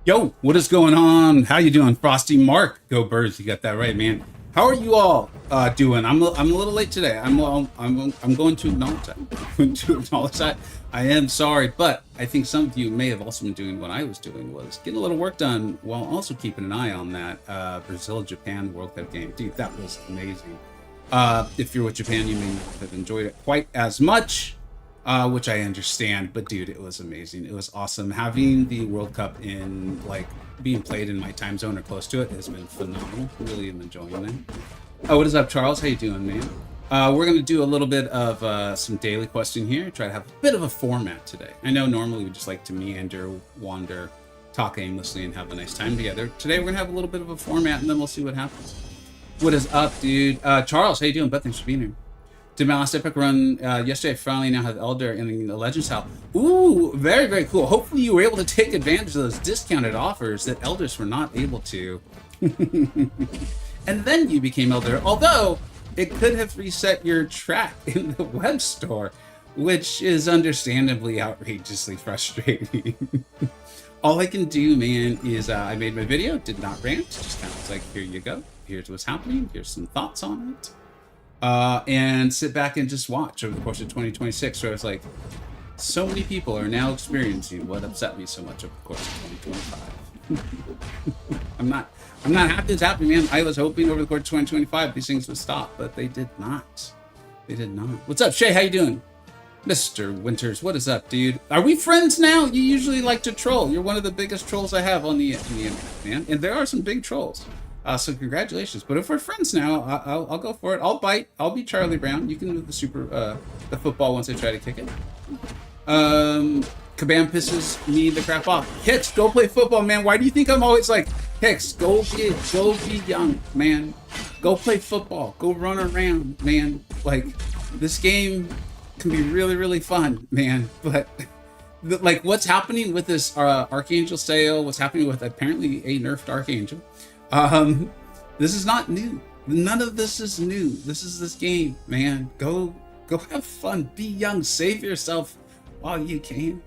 Yo, what is going on? How you doing, Frosty Mark? Go Birds! You got that right, man. How are you all doing? I'm a little late today. I'm going to acknowledge that. I'm going to acknowledge that. I am sorry, but I think some of you may have also been doing what I was doing, was getting a little work done while also keeping an eye on that Brazil-Japan World Cup game. Dude, that was amazing. If you're with Japan, you may not have enjoyed it quite as much, which I understand. But dude, it was amazing. It was awesome having the World Cup in like being played in my time zone or close to it has been phenomenal. Really am enjoying it. Oh, what is up, Charles? How you doing, man? We're gonna do a little bit of some daily questing here. Try to have a bit of a format today. I know normally we just like to meander, wander, talk aimlessly, and have a nice time together. Today we're gonna have a little bit of a format, and then we'll see what happens. What is up, dude? Charles, how you doing? But thanks for being here. Did my last epic run yesterday. I finally now have Elder in the Legends House. Ooh, very, very cool. Hopefully you were able to take advantage of those discounted offers that Elders were not able to. And then you became Elder. Although, it could have reset your track in the web store, which is understandably outrageously frustrating. All I can do, man, is I made my video, did not rant, just kind of was like, here you go. Here's what's happening. Here's some thoughts on it. And sit back and just watch over the course of 2026. So it's like, so many people are now experiencing what upset me so much over the course of 2025. I'm not happy it's happening, man. I was hoping over the course of 2025 these things would stop, but they did not. They did not. What's up, Shay? How you doing? Mr. Winters, what is up, dude? Are we friends now? You usually like to troll. You're one of the biggest trolls I have on the internet, man. And there are some big trolls. So congratulations. But if we're friends now, I'll go for it. I'll bite. I'll be Charlie Brown. You can do the football once I try to kick it. Kabam pisses me the crap off. Hicks, go play football, man. Why do you think I'm always like, Hicks, go be young, man. Go play football. Go run around, man. Like, this game can be really, really fun, man. But like, what's happening with this Archangel sale? What's happening with apparently a nerfed Archangel? This is not new. None of this is new. This is this game, man. Go have fun. Be young. Save yourself while you can.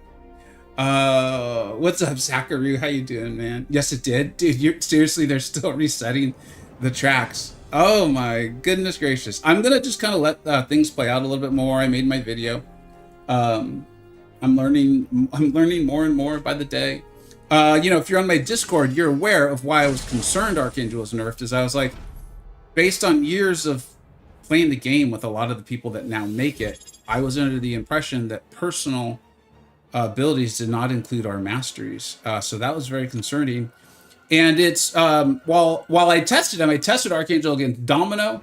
What's up, Zachary? How you doing, man? Yes, it did, dude. Seriously, they're still resetting the tracks. Oh my goodness gracious! I'm gonna just kind of let things play out a little bit more. I made my video. I'm learning more and more by the day. If you're on my Discord, you're aware of why I was concerned Archangel was nerfed. Is I was like, based on years of playing the game with a lot of the people that now make it, I was under the impression that personal abilities did not include our masteries. So that was very concerning. And it's while I tested him, I tested Archangel against Domino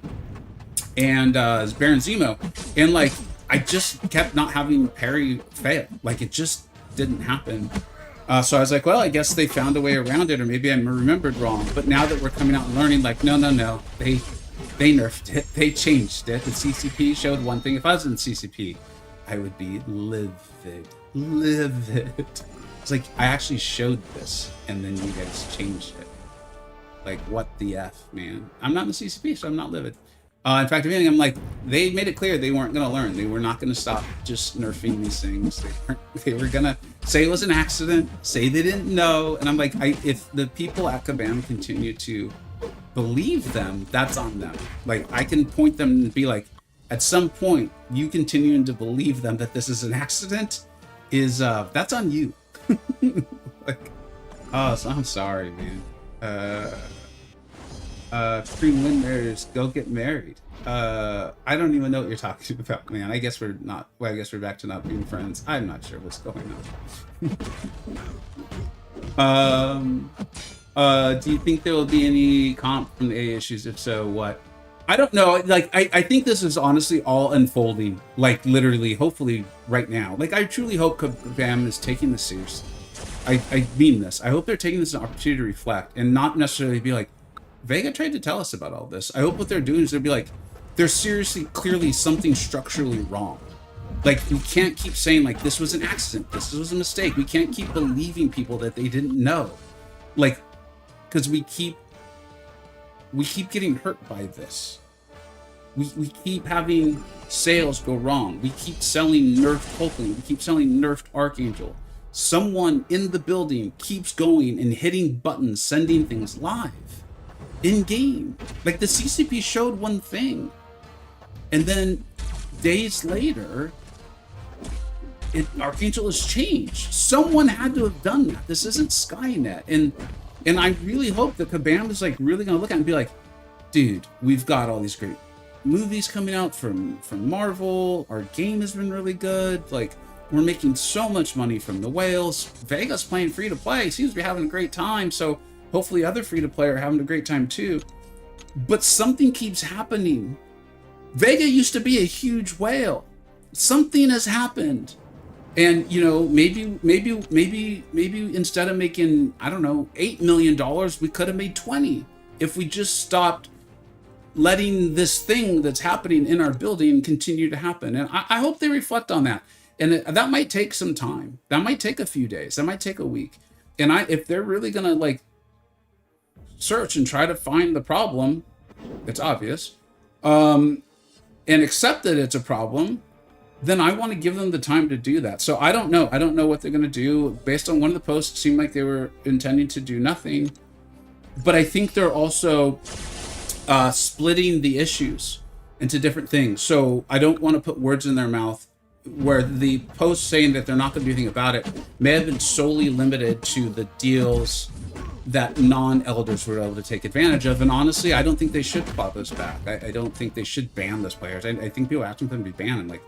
and Baron Zemo, and like I just kept not having parry fail. Like it just didn't happen. So I was like, well, I guess they found a way around it, or maybe I remembered wrong. But now that we're coming out and learning, like, no, they nerfed it. They changed it. The CCP showed one thing. If I was in CCP, I would be livid. It's like, I actually showed this, and then you guys changed it. Like, what the F, man? I'm not in the CCP, so I'm not livid. In fact, if anything, I'm like, they made it clear they weren't going to learn. They were not going to stop just nerfing these things. They were going to say it was an accident, say they didn't know. And I'm like, if the people at Kabam continue to believe them, that's on them. Like, I can point them and be like, at some point, you continuing to believe them that this is an accident is, that's on you. Like, oh, so I'm sorry, man. Extreme Winners, go get married. I don't even know what you're talking about, man. I guess we're not. Well, I guess we're back to not being friends. I'm not sure what's going on. Do you think there will be any comp from the A issues? If so, what? I don't know. Like, I think this is honestly all unfolding. Like, literally, hopefully, right now. Like, I truly hope Kabam is taking this seriously. I mean this. I hope they're taking this as an opportunity to reflect and not necessarily be like, Vega tried to tell us about all this. I hope what they're doing is they'll be like, there's seriously, clearly something structurally wrong. Like, we can't keep saying, like, this was an accident. This was a mistake. We can't keep believing people that they didn't know. Like, because we keep getting hurt by this. We keep having sales go wrong. We keep selling nerfed Hulkling. We keep selling nerfed Archangel. someone in the building keeps going and hitting buttons, sending things live in game. Like the CCP showed one thing, and then days later, Archangel has changed. Someone had to have done that. This isn't Skynet, and I really hope that Kabam is like really gonna look at it and be like, dude, we've got all these great movies coming out from Marvel. Our game has been really good. Like, we're making so much money from the whales. Vega's playing free to play. Seems to be having a great time. So hopefully other free to play are having a great time too. But something keeps happening. Vega used to be a huge whale. Something has happened. And, you know, maybe instead of making, I don't know, $8 million, we could have made 20 if we just stopped letting this thing that's happening in our building continue to happen. And I hope they reflect on that. And that might take some time. That might take a few days. That might take a week. And if they're really going to like search and try to find the problem, it's obvious, and accept that it's a problem, then I want to give them the time to do that. So I don't know. I don't know what they're going to do. Based on one of the posts, it seemed like they were intending to do nothing. But I think they're also splitting the issues into different things. So I don't want to put words in their mouth, where the post saying that they're not going to do anything about it may have been solely limited to the deals that non-elders were able to take advantage of. And honestly, I don't think they should claw those back. I don't think they should ban those players. I think people asking them to be banned. I'm like,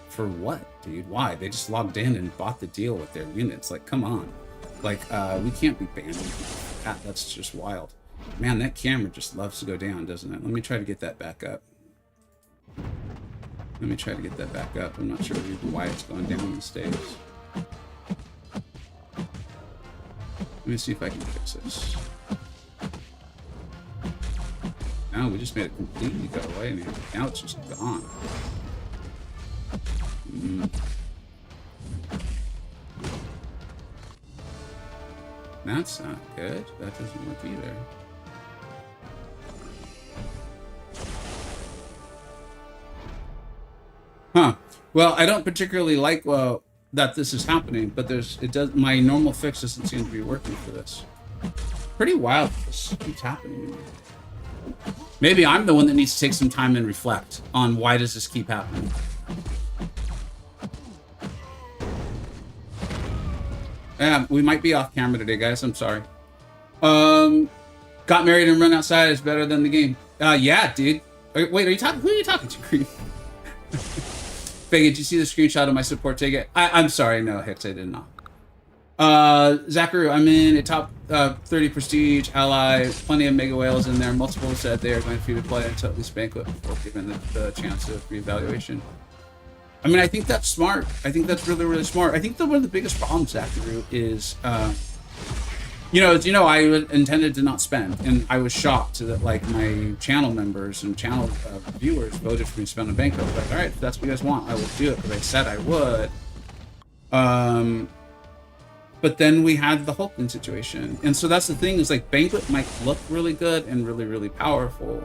for what, dude? Why? They just logged in and bought the deal with their units. Like, come on. Like, we can't be banning that. That's just wild. Man, that camera just loves to go down, doesn't it? Let me try to get that back up. I'm not sure why it's going down these days. Let me see if I can fix this. No, we just made it completely go away, man. Now it's just gone. That's not good. That doesn't work either. Huh. Well, I don't particularly like that this is happening, but my normal fix doesn't seem to be working for this. Pretty wild. This keeps happening to me. Maybe I'm the one that needs to take some time and reflect on why does this keep happening. Yeah, we might be off camera today, guys. I'm sorry. Got married and run outside is better than the game. Yeah, dude. Wait, are you talking? Who are you talking to, Creed? Vega, did you see the screenshot of my support ticket? I'm sorry, no, Hicks, I did not. Zachary, I'm in a top 30 prestige ally, plenty of mega whales in there. Multiple said they are going free to play until at least banquet before given the chance of reevaluation. I mean, I think that's smart. I think that's really, really smart. I think that one of the biggest problems, Zachary, is, as you know, I intended to not spend, and I was shocked that like my channel members and channel viewers voted for me to spend on Banco. Like, all right, if that's what you guys want, I will do it. Because I said I would. But then we had the Hulkling situation, and so that's the thing is like Banquet might look really good and really, really powerful,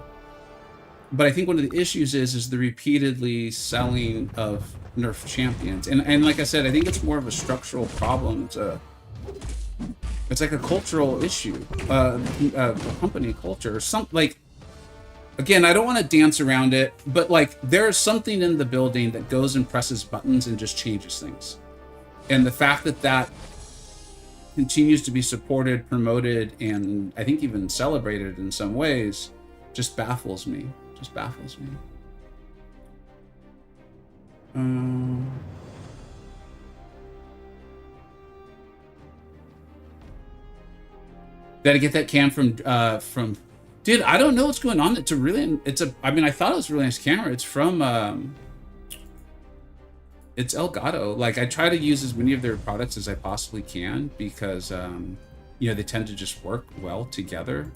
but I think one of the issues is the repeatedly selling of nerf champions, and like I said, I think it's more of a structural problem. It's like a cultural issue, company culture, or something. Like, again, I don't want to dance around it, but like there's something in the building that goes and presses buttons and just changes things, and the fact that continues to be supported, promoted, and I think even celebrated in some ways just baffles me. Just baffles me. Gotta get that cam from dude, I don't know what's going on. I mean, I thought it was a really nice camera. It's from it's Elgato. Like, I try to use as many of their products as I possibly can because they tend to just work well together.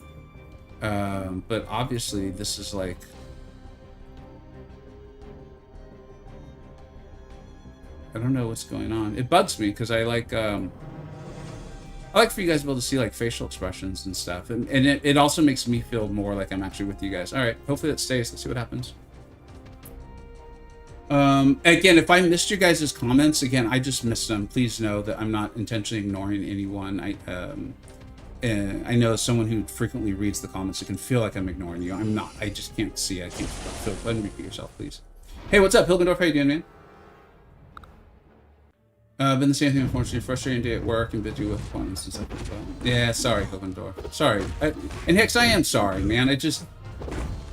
But obviously this is like, I don't know what's going on. It bugs me because I like for you guys to be able to see like facial expressions and stuff, and it also makes me feel more like I'm actually with you guys. All right, hopefully that stays. Let's see what happens. Again, if I missed your guys' comments, again, I just missed them. Please know that I'm not intentionally ignoring anyone. I know as someone who frequently reads the comments, it can feel like I'm ignoring you. I'm not. I just can't see. I can't. So go ahead and repeat yourself, please. Hey, what's up, Hilgendorf? How you doing, man? Been the same thing, unfortunately. Frustrating day at work and busy with appointments and stuff like that. Yeah, sorry, Hilgendorf. Sorry. And Hicks, I am sorry, man. I just...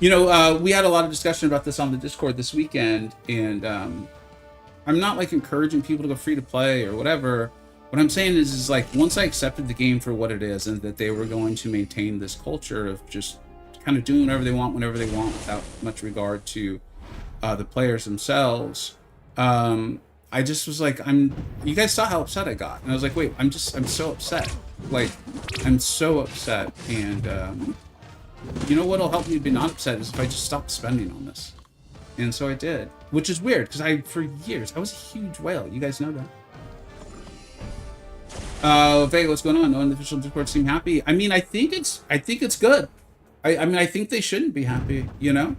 You know, we had a lot of discussion about this on the Discord this weekend, and I'm not, like, encouraging people to go free to play or whatever. What I'm saying is like, once I accepted the game for what it is and that they were going to maintain this culture of just kind of doing whatever they want, whenever they want, without much regard to the players themselves, I just was like, you guys saw how upset I got. And I was like, wait, I'm so upset. Like, I'm so upset. And you know what'll help me be not upset is if I just stop spending on this. And so I did, which is weird because for years, I was a huge whale. You guys know that. Vega, what's going on? No official Discord seem happy. I mean, I think it's good. I mean, I think they shouldn't be happy, you know?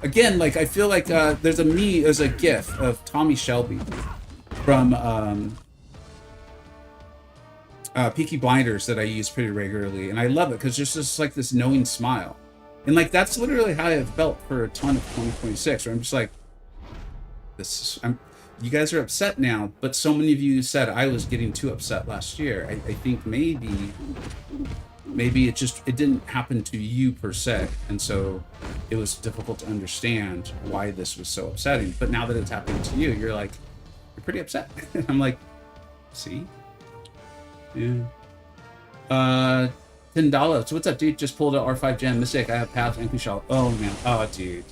Again, like, I feel like there's a gif of Tommy Shelby from Peaky Blinders that I use pretty regularly, and I love it because there's just like this knowing smile. And like, that's literally how I've felt for a ton of 2026, where I'm just like, you guys are upset now, but so many of you said I was getting too upset last year. I think maybe it didn't happen to you per se, and so it was difficult to understand why this was so upsetting. But now that it's happening to you, you're like, you're pretty upset. I'm like, see? Yeah. $10. So what's up, dude? Just pulled a R5 Gen. Mistake. I have Paths and Kushal. Oh, man. Oh, dude.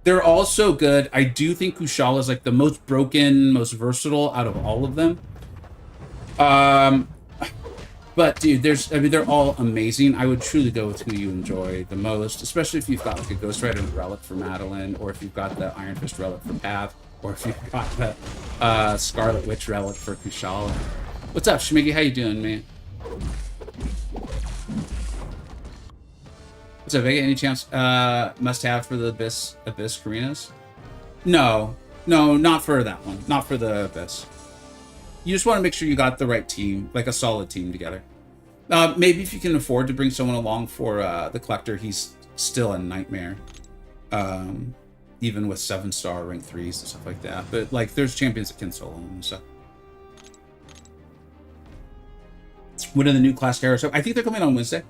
They're all so good. I do think Kushal is like the most broken, most versatile out of all of them. But dude, they're all amazing. I would truly go with who you enjoy the most, especially if you've got like a Ghost Rider relic for Madeline, or if you've got the Iron Fist relic for Path, or if you've got the Scarlet Witch relic for Kushal. What's up, Schmiggy? How you doing, man? What's up, Vega? Any chance must have for the Abyss Carinas? No, not for that one. Not for the Abyss. You just want to make sure you got the right team, like a solid team together. Maybe if you can afford to bring someone along for the Collector, he's still a nightmare. Even with 7-star rank 3s and stuff like that. But like, there's champions that can solo him and stuff. When are the new class heroes? I think they're coming on Wednesday.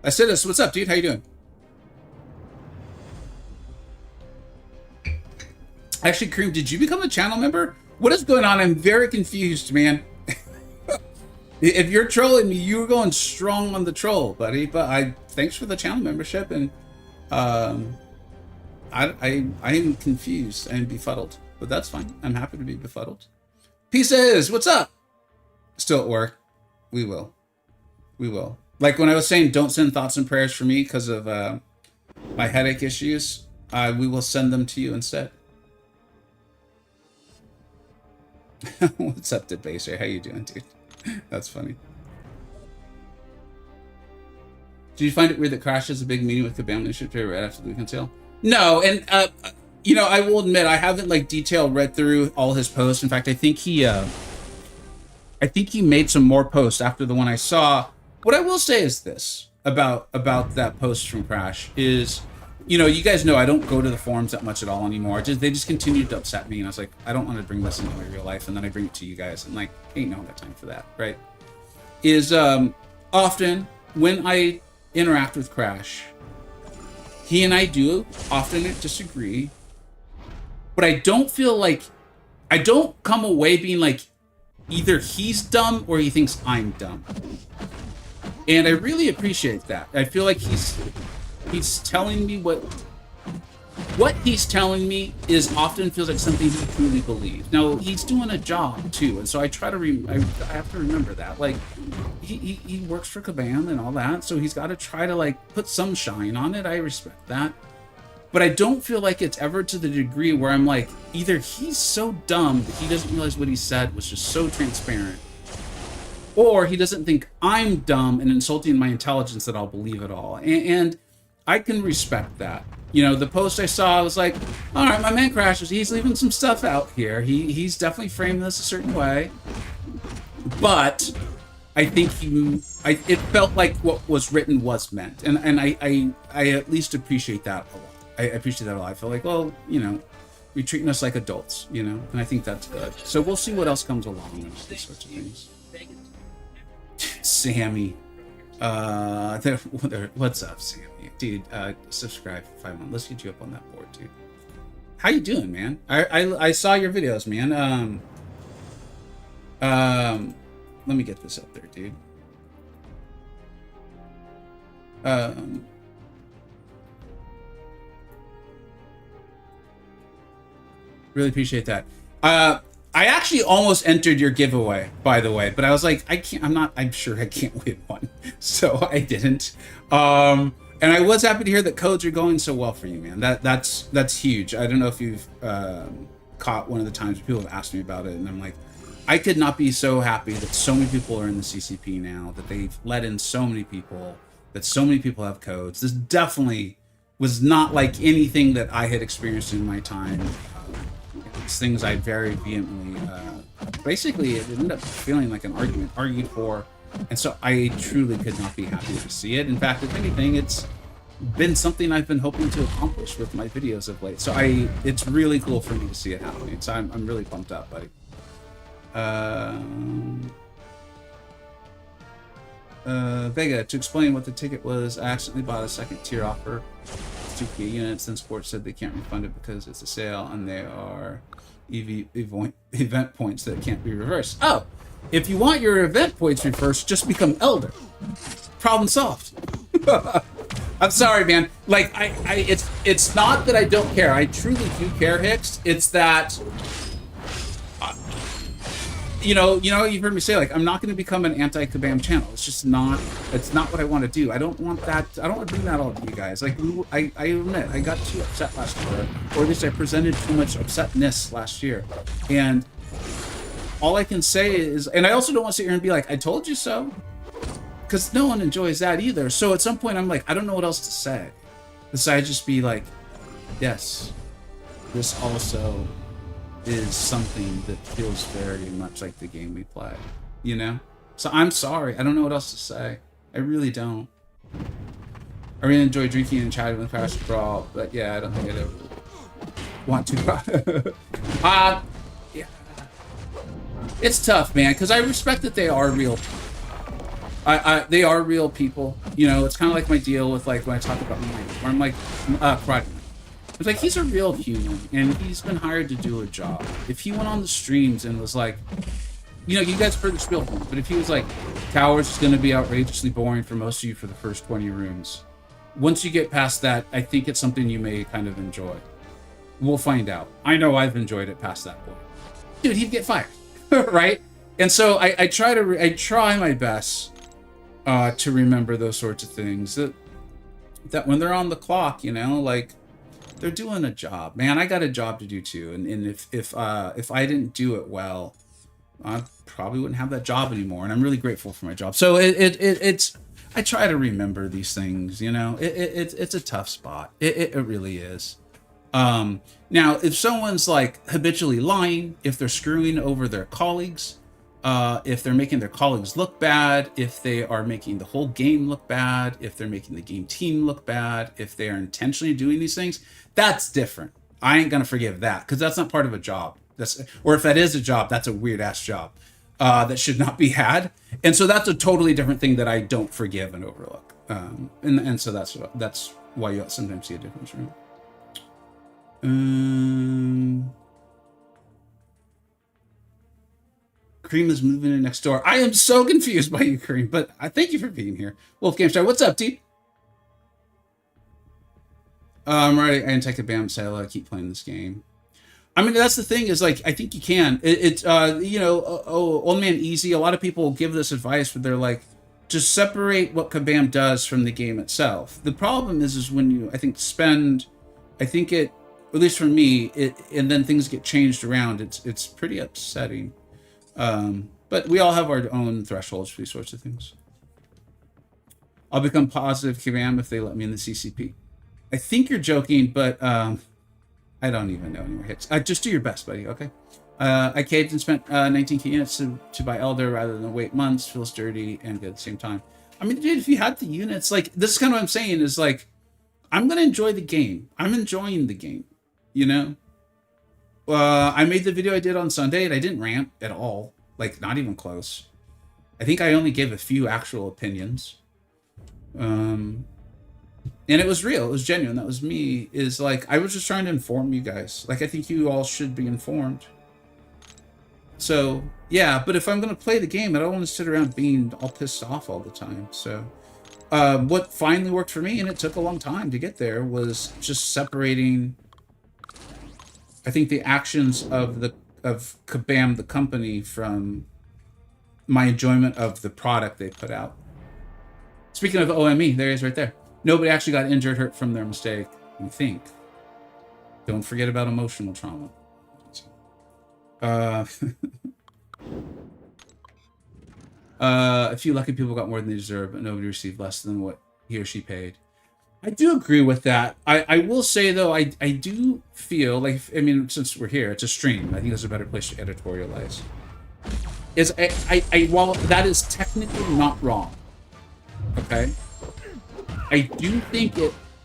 I said this. What's up, dude? How you doing? Actually, Kareem, did you become a channel member? What is going on? I'm very confused, man. If you're trolling me, you're going strong on the troll, buddy. But thanks for the channel membership, and I am confused and befuddled, but that's fine. I'm happy to be befuddled. Pieces, what's up? Still at work. We will. Like when I was saying, don't send thoughts and prayers for me because of my headache issues. We will send them to you instead. What's up, Debaser? How you doing, dude? That's funny. Did you find it weird that Crash has a big meeting with Kabam Leadership right after the weekend sale? No, and you know, I will admit I haven't like detailed read through all his posts. In fact, I think he made some more posts after the one I saw. What I will say is this about that post from Crash is, you know, you guys know I don't go to the forums that much at all anymore. They just continued to upset me, and I was like, I don't want to bring this into my real life, and then I bring it to you guys, and like, ain't no got time for that, right? Is often when I interact with Crash, he and I do often disagree, but I don't feel like, I don't come away being like, either he's dumb or he thinks I'm dumb. And I really appreciate that. I feel like he's telling me what he's telling me is often feels like something he truly believes. Now, he's doing a job too, and so I try to I have to remember that. Like, he works for Kabam and all that, so he's got to try to like put some shine on it. I respect that. But I don't feel like it's ever to the degree where I'm like, either he's so dumb that he doesn't realize what he said was just so transparent, or he doesn't think I'm dumb and insulting my intelligence that I'll believe it all. And I can respect that. You know, the post I saw, I was like, all right, my man crashes. He's leaving some stuff out here. He's definitely framed this a certain way. But I think it felt like what was written was meant. And I at least appreciate that a lot. I appreciate that a lot. I feel like, well, you know, you're treating us like adults, you know, and I think that's good. So we'll see what else comes along and all these sorts of things. Sammy. What's up, Sammy? Dude, subscribe for 5 months. Let's get you up on that board, dude. How you doing, man? I saw your videos, man. Let me get this up there, dude. Really appreciate that. I actually almost entered your giveaway, by the way, but I was like, I'm sure I can't win one. So I didn't. And I was happy to hear that codes are going so well for you, man. That's huge. I don't know if you've caught one of the times people have asked me about it, and I'm like, I could not be so happy that so many people are in the CCP now, that they've let in so many people, that so many people have codes. This definitely was not like anything that I had experienced in my time. It's things I very vehemently, basically it ended up feeling like an argument, argued for. And so I truly could not be happy to see it. In fact, if anything, it's been something I've been hoping to accomplish with my videos of late. So it's really cool for me to see it happening. So I'm really pumped up, buddy. Vega, to explain what the ticket was, I accidentally bought a second tier offer. 2P units, then Sports said they can't refund it because it's a sale and they are event points that can't be reversed. Oh, if you want your event points reversed, just become Elder. Problem solved. I'm sorry, man. Like, it's not that I don't care. I truly do care, Hicks. It's that, you know, you've heard me say, like, I'm not going to become an anti-Kabam channel. It's just not, it's not what I want to do. I don't want that. I don't want to bring that all to you guys. Like, I admit, I got too upset last year, or at least I presented too much upsetness last year. And all I can say is, and I also don't want to sit here and be like, I told you so, because no one enjoys that either. So at some point, I'm like, I don't know what else to say. Besides just be like, yes, this also is something that feels very much like the game we play, you know? So I'm sorry. I don't know what else to say. I really don't. I really enjoy drinking and chatting with Pastor Brawl, but yeah, I don't think I'd ever want to. Yeah. It's tough, man, because I respect that they are real. They are real people. You know, it's kind of like my deal with, like, when I talk about Mike, where I'm like, Friday. It's like, he's a real human, and he's been hired to do a job. If he went on the streams and was like, you know, you guys heard the spiel from him, but if he was like, Towers is going to be outrageously boring for most of you for the first 20 rooms. Once you get past that, I think it's something you may kind of enjoy. We'll find out. I know I've enjoyed it past that point. Dude, he'd get fired, right? And so I try my best to remember those sorts of things. That when they're on the clock, you know, like, they're doing a job, man. I got a job to do too, and if I didn't do it well, I probably wouldn't have that job anymore. And I'm really grateful for my job. So it's I try to remember these things, you know. It's a tough spot. It really is. Now, if someone's like habitually lying, if they're screwing over their colleagues, if they're making their colleagues look bad, if they are making the whole game look bad, if they're making the game team look bad, if they are intentionally doing these things, that's different. I ain't gonna forgive that, because that's not part of a job. Or if that is a job, that's a weird ass job that should not be had. And so that's a totally different thing that I don't forgive and overlook. And so that's why you sometimes see a difference, right? Kareem is moving in next door. I am so confused by you, Kareem, but I thank you for being here. Wolf GameStar, what's up, T? I'm ready. I take a Bam Sailor. I keep playing this game. I mean, that's the thing, is like, I think you can. It's you know, Old Man Easy. A lot of people give this advice, but they're like, just separate what Kabam does from the game itself. The problem is when you, I think it, at least for me, and then things get changed around. It's pretty upsetting. But we all have our own thresholds for these sorts of things. I'll become positive KBAM if they let me in the CCP. I think you're joking, but I don't even know any more hits. Just do your best, buddy, okay? I caved and spent 19k units to buy Elder rather than wait months. Feels dirty and good at the same time. I mean, dude, if you had the units, like, this is kind of what I'm saying is, like, I'm going to enjoy the game. I'm enjoying the game, you know? I made the video I did on Sunday, and I didn't rant at all. Like, not even close. I think I only gave a few actual opinions. And it was real. It was genuine. That was me. Is like, I was just trying to inform you guys. Like, I think you all should be informed. So, yeah. But if I'm going to play the game, I don't want to sit around being all pissed off all the time. So, what finally worked for me, and it took a long time to get there, was just separating, I think, the actions of Kabam, the company, from my enjoyment of the product they put out. Speaking of OME, there he is right there. Nobody actually got injured, hurt from their mistake, we think. Don't forget about emotional trauma. A few lucky people got more than they deserve, but nobody received less than what he or she paid. I do agree with that. I will say, though, I do feel like, I mean, since we're here, it's a stream. I think it's a better place to editorialize. While that is technically not wrong, okay, I do think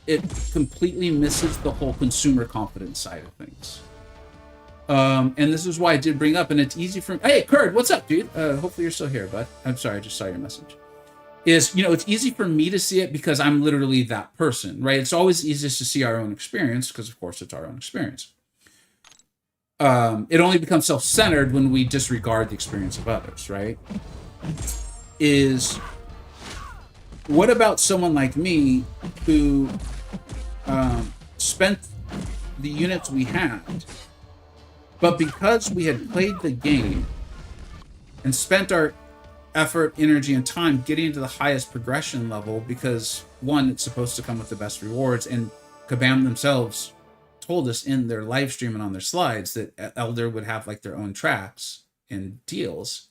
it completely misses the whole consumer confidence side of things. And this is why I did bring up, and it's easy for... Hey, Kurd, what's up, dude? Hopefully you're still here, bud. I'm sorry, I just saw your message. Is, you know, it's easy for me to see it because I'm literally that person, right? It's always easiest to see our own experience because, of course, it's our own experience. It only becomes self-centered when we disregard the experience of others, right? Is... What about someone like me who spent the units we had, but because we had played the game and spent our effort, energy, and time getting to the highest progression level, because, one, it's supposed to come with the best rewards, and Kabam themselves told us in their live stream and on their slides that Elder would have, like, their own tracks and deals.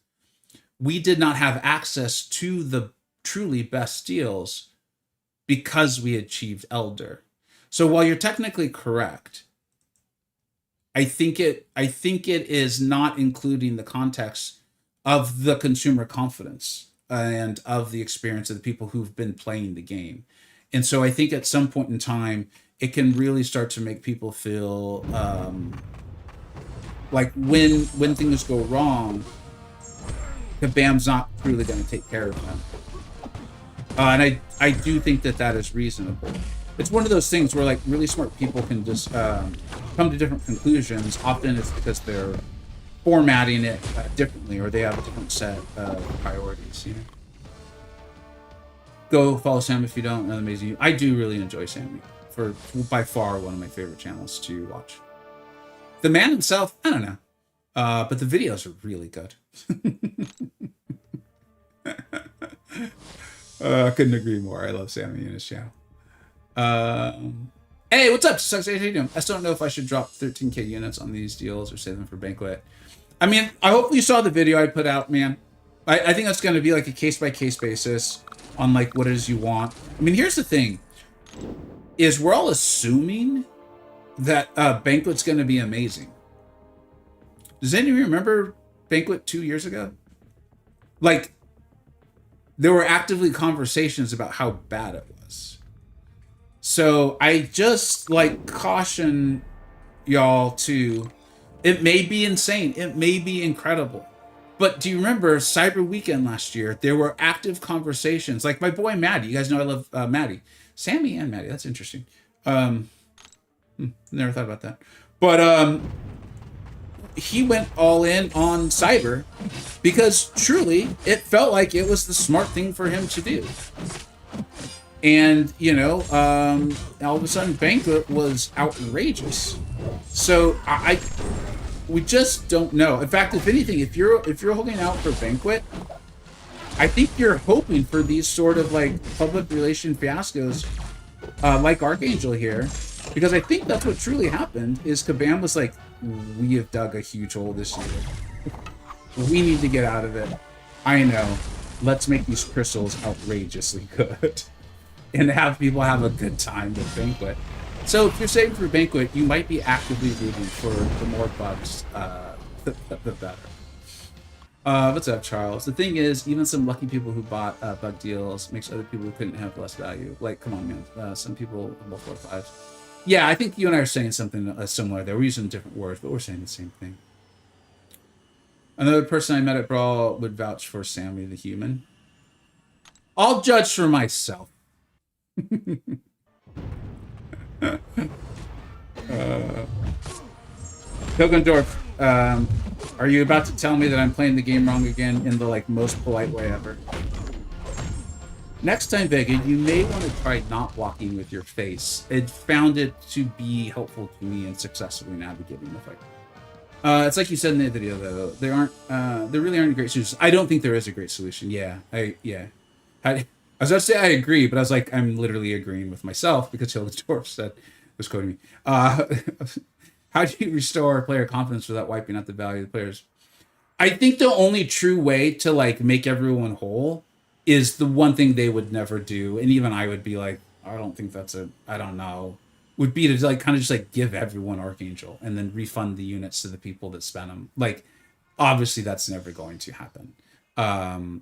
We did not have access to the truly best deals because we achieved Elder. So while you're technically correct, I think it is not including the context of the consumer confidence and of the experience of the people who've been playing the game. And so I think at some point in time, it can really start to make people feel like when things go wrong, Kabam's not really going to take care of them. And I do think that is reasonable. It's one of those things where, like, really smart people can just come to different conclusions. Often it's because they're formatting it differently, or they have a different set of priorities, you know? Go follow Sam if you don't. Another amazing. I do really enjoy Sammy. For by far one of my favorite channels to watch. The man himself, I don't know. But the videos are really good. I couldn't agree more. I love Sammy and his channel. Hey, what's up? Sucks. How you doing? I still don't know if I should drop 13k units on these deals or save them for Banquet. I mean, I hope you saw the video I put out, man. I think that's going to be like a case-by-case basis on, like, what it is you want. I mean, here's the thing. Is we're all assuming that Banquet's going to be amazing. Does anyone remember Banquet 2 years ago? Like, there were actively conversations about how bad it was. So I just, like, caution y'all to, it may be insane, it may be incredible, but do you remember Cyber Weekend last year? There were active conversations, like my boy Maddie. You guys know I love Maddie. Sammy and Maddie, that's interesting. Never thought about that. But he went all in on Cyber because truly it felt like it was the smart thing for him to do. And, you know, all of a sudden Banquet was outrageous. So we just don't know. In fact, if anything, if you're holding out for Banquet, I think you're hoping for these sort of, like, public relation fiascos, like Archangel here, because I think that's what truly happened. Is Kabam was like, we have dug a huge hole this year. We need to get out of it. I know. Let's make these crystals outrageously good and have people have a good time with Banquet. So if you're saving for Banquet, you might be actively rooting for the more bugs, the better. What's up, Charles? The thing is, even some lucky people who bought bug deals makes other people who couldn't have less value. Like, come on, man. Some people multiple fives. Yeah, I think you and I are saying something similar there. We're using different words, but we're saying the same thing. Another person I met at Brawl would vouch for Sammy the human. I'll judge for myself. Hilgendorf, are you about to tell me that I'm playing the game wrong again in the like most polite way ever? Next time, Vega, you may want to try not walking with your face. It found it to be helpful to me in successfully navigating the fight. It's like you said in the video, though. There really aren't great solutions. I don't think there is a great solution. Yeah, I was about to say I agree, but I was like, I'm literally agreeing with myself because Hilgendorf said was quoting me. How do you restore player confidence without wiping out the value of the players? I think the only true way to like make everyone whole is the one thing they would never do, and even I would be like, I don't think that's I don't know, would be to like kind of just like give everyone Archangel and then refund the units to the people that spent them. Like, obviously that's never going to happen. And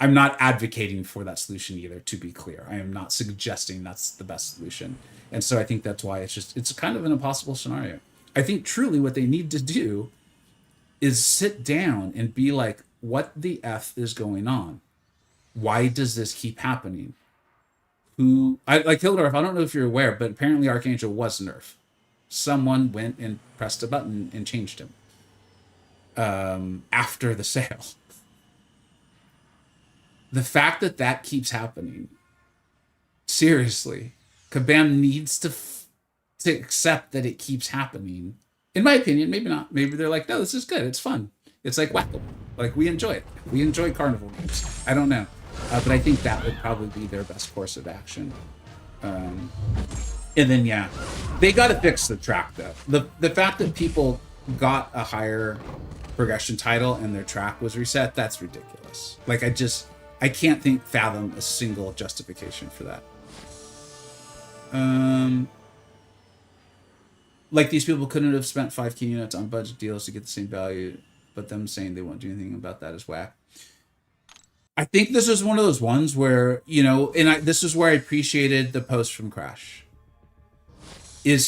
I'm not advocating for that solution either, to be clear. I am not suggesting that's the best solution. And so I think that's why it's kind of an impossible scenario. I think truly what they need to do is sit down and be like, what the F is going on? Why does this keep happening? Like Hildorf, I don't know if you're aware, but apparently Archangel was nerfed. Someone went and pressed a button and changed him after the sale. The fact that keeps happening, seriously, Kabam needs to accept that it keeps happening. In my opinion, maybe not. Maybe they're like, no, this is good. It's fun. It's like Wacko. Like, we enjoy it. We enjoy carnival games. I don't know. But I think that would probably be their best course of action. And then, yeah, they got to fix the track, though. The fact that people got a higher progression title and their track was reset, that's ridiculous. Like, I can't fathom a single justification for that. Like, these people couldn't have spent 5k units on budget deals to get the same value, but them saying they won't do anything about that is whack. I think this is one of those ones where, you know, this is where I appreciated the post from Crash. In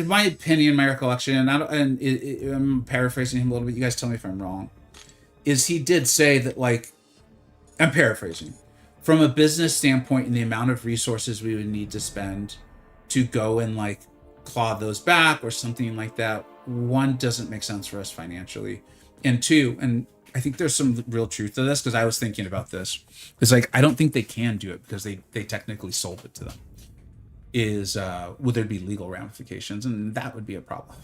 my opinion, my recollection, and I'm paraphrasing him a little bit, you guys tell me if I'm wrong, is he did say that, like, I'm paraphrasing, from a business standpoint and the amount of resources we would need to spend to go and, like, claw those back or something like that, one, doesn't make sense for us financially, and two, and I think there's some real truth to this because I was thinking about this. It's like, I don't think they can do it because they technically sold it to them. Would there be legal ramifications? And that would be a problem.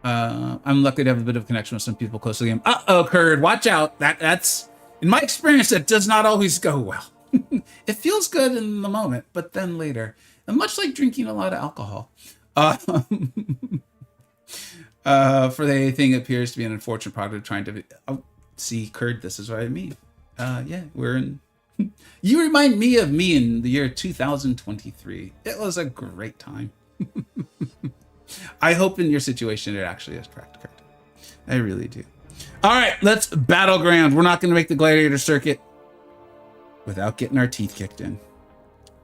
I'm lucky to have a bit of connection with some people close to the game. Uh-oh, Curd, watch out. That's, in my experience, that does not always go well. It feels good in the moment, but then later. And much like drinking a lot of alcohol. For the thing appears to be an unfortunate product of trying to see, Curd, this is what I mean. Yeah, we're in. You remind me of me in the year 2023. It was a great time. I hope in your situation it actually is correct, Curd. I really do. All right, let's battleground. We're not going to make the gladiator circuit without getting our teeth kicked in.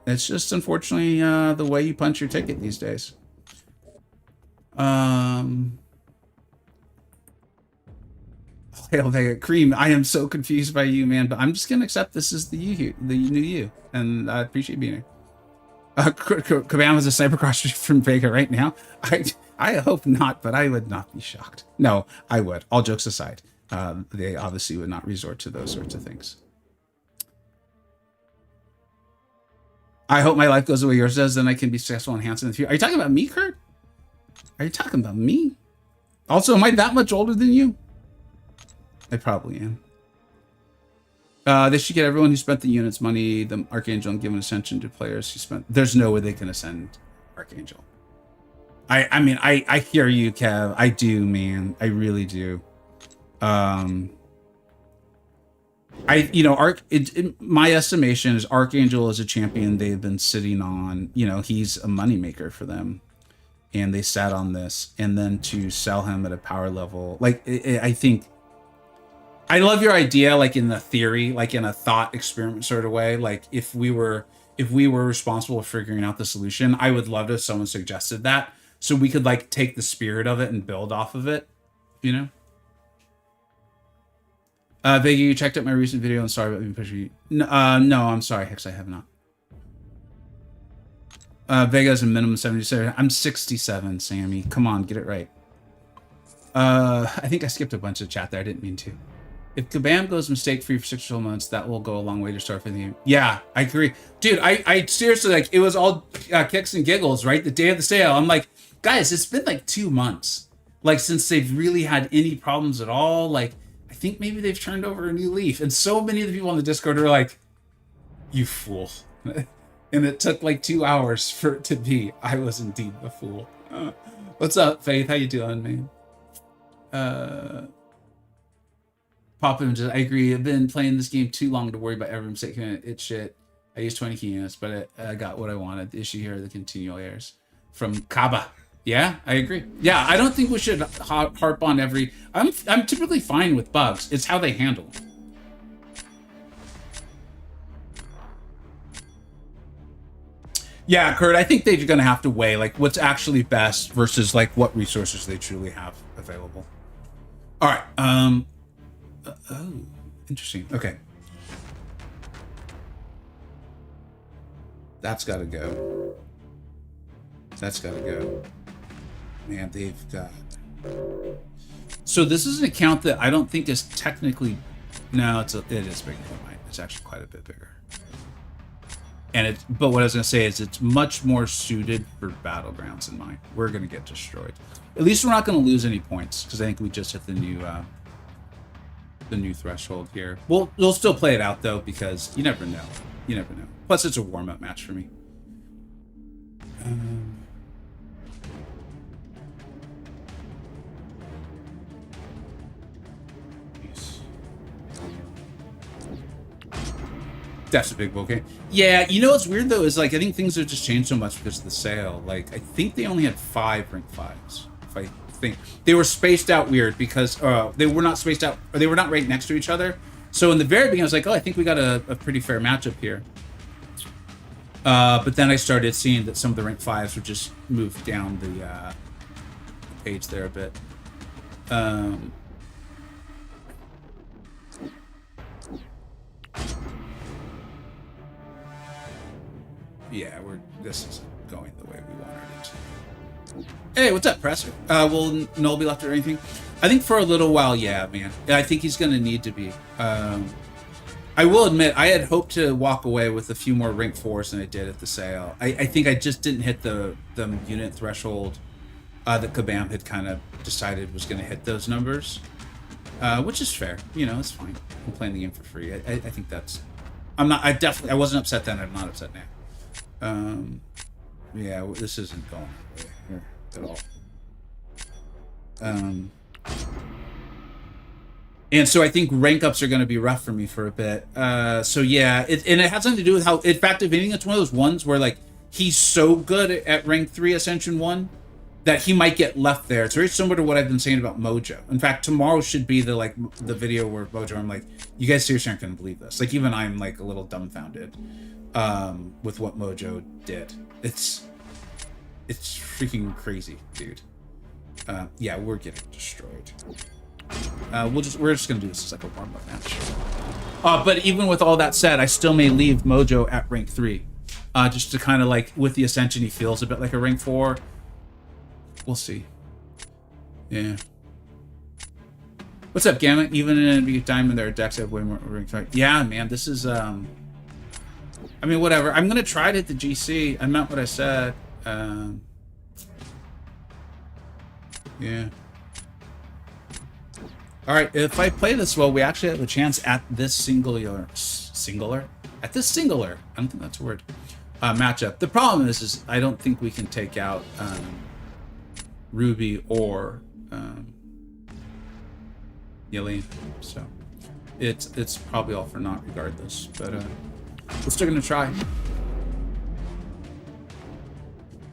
It's just unfortunately the way you punch your ticket these days. Hail Vega Cream, I am so confused by you, man, but I'm just gonna accept this is the new you, and I appreciate being here. Kabam is a sniper cross from Vega right now. I hope not, but I would not be shocked. No, I would. All jokes aside, they obviously would not resort to those sorts of things. I hope my life goes the way yours does, then I can be successful and handsome in the future. Are you talking about me, Kurt? Are you talking about me? Also, am I that much older than you? I probably am. They should get everyone who spent the units money, the Archangel, and give an ascension to players who spent. There's no way they can ascend Archangel. I mean, I hear you, Kev. I do, man. I really do. You know, my estimation is Archangel is a champion they've been sitting on. You know, he's a moneymaker for them, and they sat on this, and then to sell him at a power level, like I think, I love your idea, like in the theory, like in a thought experiment sort of way. Like if we were responsible for figuring out the solution, I would love if someone suggested that, so we could like take the spirit of it and build off of it, you know. Vega, you checked out my recent video and sorry about being pushy. No, I'm sorry, Hicks, I have not. Vega's a minimum 77. I'm 67, Sammy. Come on, get it right. I think I skipped a bunch of chat there. I didn't mean to. If Kabam goes mistake-free for 6 or 12 months, that will go a long way to start for the game. Yeah, I agree. Dude, I seriously, like, it was all kicks and giggles, right? The day of the sale. I'm like, guys, it's been like 2 months. Like, since they've really had any problems at all. Like, I think maybe they've turned over a new leaf. And so many of the people on the Discord are like, you fool. And it took like 2 hours for it to be, I was indeed a fool. What's up, Faith? How you doing, man? Pop Images, I agree. I've been playing this game too long to worry about every mistake. It's shit. I used 20 key units, but I got what I wanted. The issue here are the continual errors. From Kaba. Yeah, I agree. Yeah, I don't think we should harp on every... I'm typically fine with bugs. It's how they handle them. Yeah, Kurt, I think they're going to have to weigh like what's actually best versus like what resources they truly have available. All right. Oh, interesting. Okay. That's got to go. That's got to go. Man, they've got... So this is an account that I don't think is technically... No, it is bigger than mine. It's actually quite a bit bigger. And but what I was going to say is it's much more suited for battlegrounds than mine. We're going to get destroyed. At least we're not going to lose any points because I think we just hit the new threshold here. We'll still play it out though because you never know. You never know. Plus, it's a warm-up match for me. That's a big bouquet. Yeah, you know what's weird though is like I think things have just changed so much because of the sale. Like I think they only had 5 rank 5s. If I think they were spaced out weird because they were not spaced out, or they were not right next to each other. So in the very beginning, I was like, oh, I think we got a pretty fair matchup here. But then I started seeing that some of the rank 5s would just move down the page there a bit. Yeah, this isn't going the way we wanted it to. Hey, what's up, Presser? Will Noel be left or anything? I think for a little while, yeah, man. I think he's going to need to be. I will admit, I had hoped to walk away with a few more rank 4s than I did at the sale. I think I just didn't hit the unit threshold that Kabam had kind of decided was going to hit those numbers, which is fair. You know, it's fine. I'm playing the game for free. I think that's... I wasn't upset then. I'm not upset now. Yeah, this isn't going here at all. And so I think rank ups are going to be rough for me for a bit. So yeah, and it has something to do with how, in fact, if anything, it's one of those ones where like he's so good at rank 3 Ascension 1 that he might get left there. It's very similar to what I've been saying about Mojo. In fact, tomorrow should be the video where Mojo, I'm like, you guys seriously aren't going to believe this. Like even I'm like a little dumbfounded with what Mojo did. It's freaking crazy, dude. Yeah, we're getting destroyed. We're just gonna do this as like a warm-up match. But even with all that said, I still may leave Mojo at rank 3, just to kind of like with the Ascension, he feels a bit like a rank 4. We'll see. Yeah. What's up, Gamma? Even in a Diamond, there are decks that have way more rank 5. Yeah, man, this is I mean, whatever. I'm gonna try to hit the GC. I meant what I said. Yeah. All right, if I play this well, we actually have a chance at this singular. I don't think that's a word. Matchup. The problem is I don't think we can take out Ruby or Yelly. So it's probably all for naught regardless. But we're still gonna try.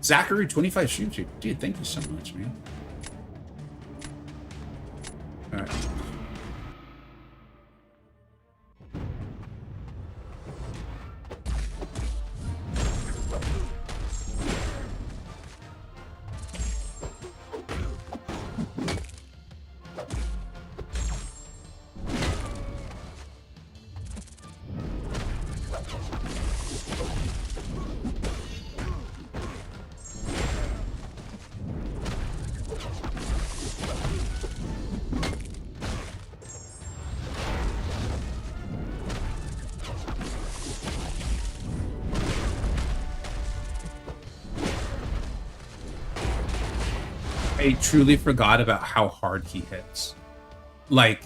Zachary 25 streams here. Dude, thank you so much, man. All right. I truly forgot about how hard he hits. Like,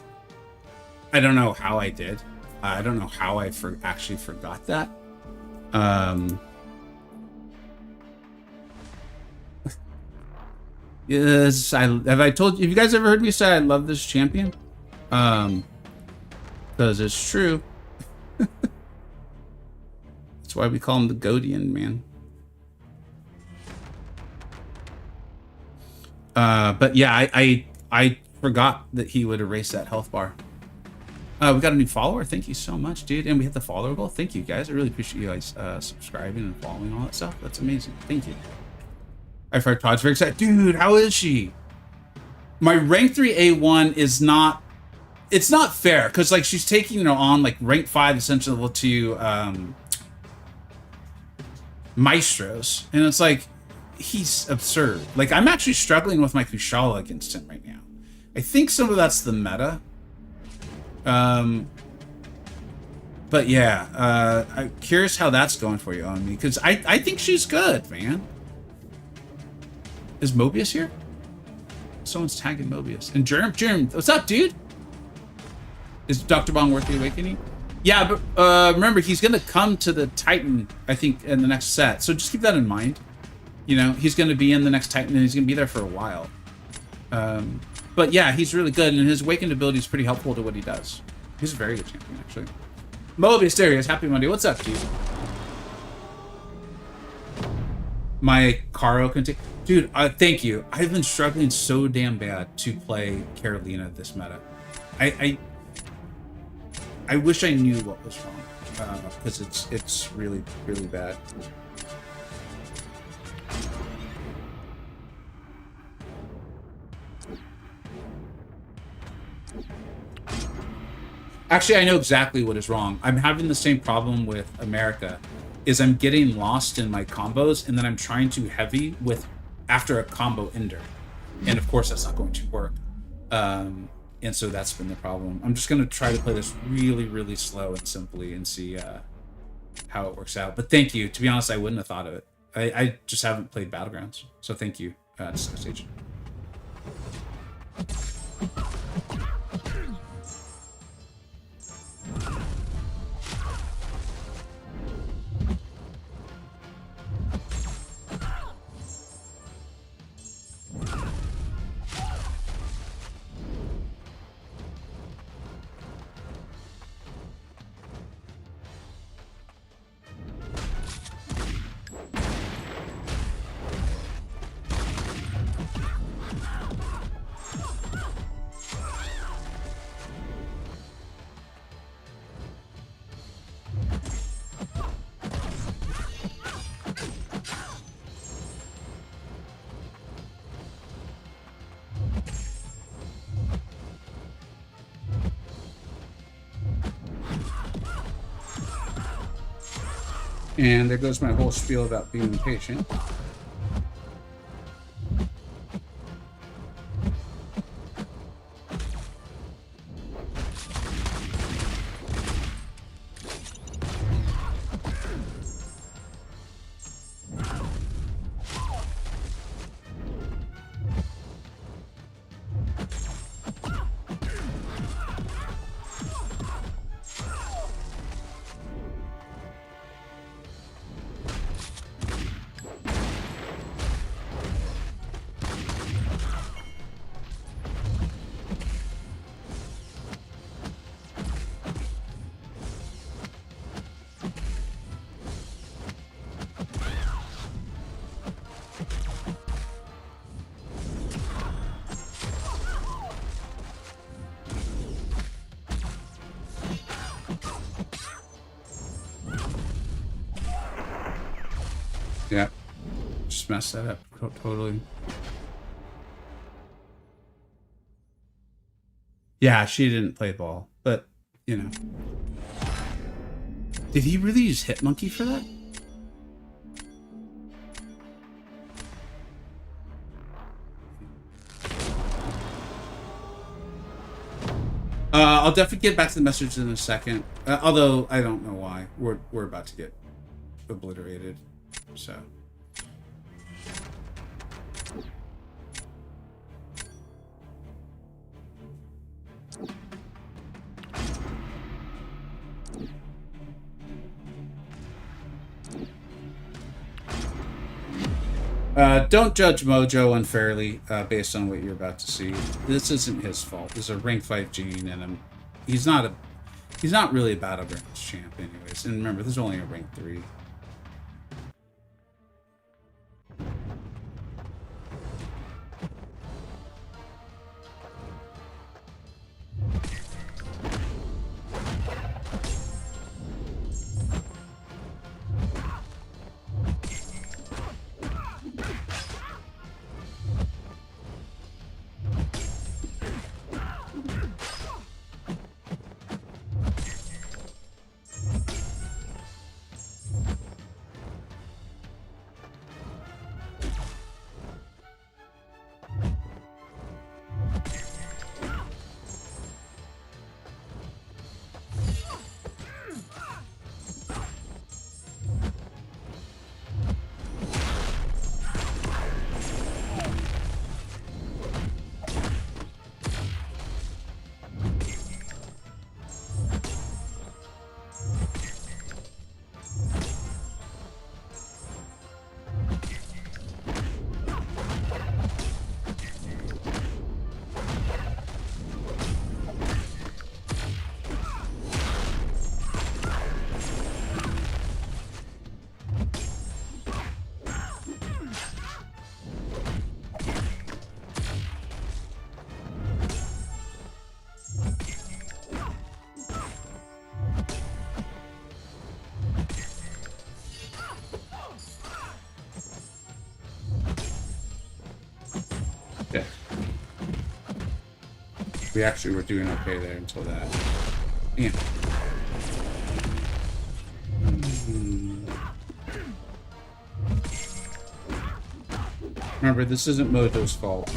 I don't know how I did. I don't know how I actually forgot that. Yes, have I told you? Have you guys ever heard me say I love this champion? Because it's true. That's why we call him the Godian, man. But yeah, I forgot that he would erase that health bar. We got a new follower. Thank you so much, dude. And we hit the follower goal. Thank you, guys. I really appreciate you guys subscribing and following all that stuff. That's amazing. Thank you. I heard Todd's very excited. Dude, how is she? My rank 3 A1 is not... It's not fair, because like she's taking on like rank 5 essentially level 2 maestros. And it's like... He's absurd. Like, I'm actually struggling with my Kushala against him right now. I think some of that's the meta. But yeah, I'm curious how that's going for you on me, because I think she's good, man. Is Mobius here? Someone's tagging Mobius. And Germ, what's up, dude? Is Dr. Bong worth the awakening? Yeah, but remember, he's gonna come to the Titan, I think, in the next set. So just keep that in mind. You know, he's going to be in the next Titan, and he's going to be there for a while. But yeah, he's really good, and his Awakened ability is pretty helpful to what he does. He's a very good champion, actually. Mobius, there he is. Happy Monday. What's up, dude? My Caro can take... Dude, thank you. I've been struggling so damn bad to play Carolina this meta. I wish I knew what was wrong, because it's really, really bad. Actually, I know exactly what is wrong. I'm having the same problem with America, is I'm getting lost in my combos, and then I'm trying to heavy with after a combo ender. And of course, that's not going to work. And so that's been the problem. I'm just going to try to play this really, really slow and simply and see how it works out. But thank you. To be honest, I wouldn't have thought of it. I just haven't played Battlegrounds. So thank you, Stage. And there goes my whole spiel about being impatient. just messed that up totally. Yeah, she didn't play ball, but, you know. Did he really use Hitmonkey for that? I'll definitely get back to the message in a second. Although I don't know why. We're about to get obliterated. So. Don't judge Mojo unfairly based on what you're about to see. This isn't his fault. This is a rank 5 Gene, and he's not really a battlegrounds champ, anyways. And remember, this is only a rank 3. We actually were doing okay there until that. Yeah. Remember, this isn't Mojo's fault.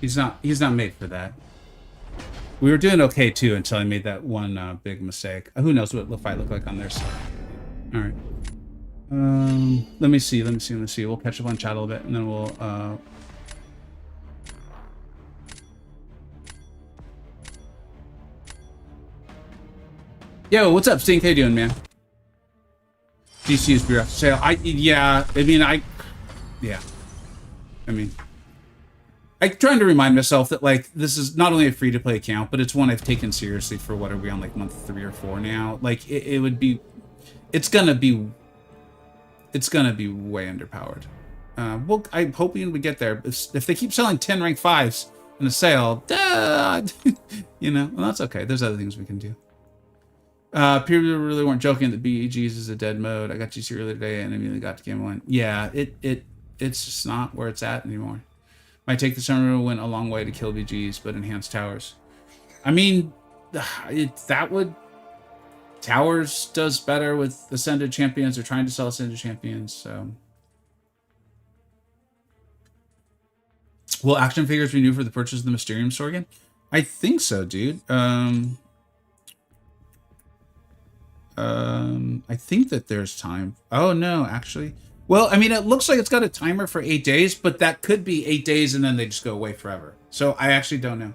He's not made for that. We were doing okay too until I made that one big mistake. Who knows what the fight looked like on their side. All right. Let me see. We'll catch up on chat a little bit, and then we'll. Yo, what's up, Stink? How you doing, man? DC is bereft sale. Yeah. I'm trying to remind myself that, like, this is not only a free-to-play account, but it's one I've taken seriously for, what are we on, like, month 3 or 4 now? Like, it's gonna be way underpowered. Well, I'm hoping we get there. If they keep selling 10 rank 5s in a sale, you know, well, that's okay. There's other things we can do. People really weren't joking that BEGs is a dead mode. I got GC earlier today and immediately got to game 1. Yeah, it's just not where it's at anymore. Might take the summer went a long way to kill BGs, but enhance towers. I mean, Towers does better with Ascended Champions. They're trying to sell Ascended Champions, so. Will action figures renew for the purchase of the Mysterium store again? I think so, dude. I think that there's time. Oh, no, actually. Well, I mean, it looks like it's got a timer for 8 days, but that could be 8 days and then they just go away forever. So I actually don't know.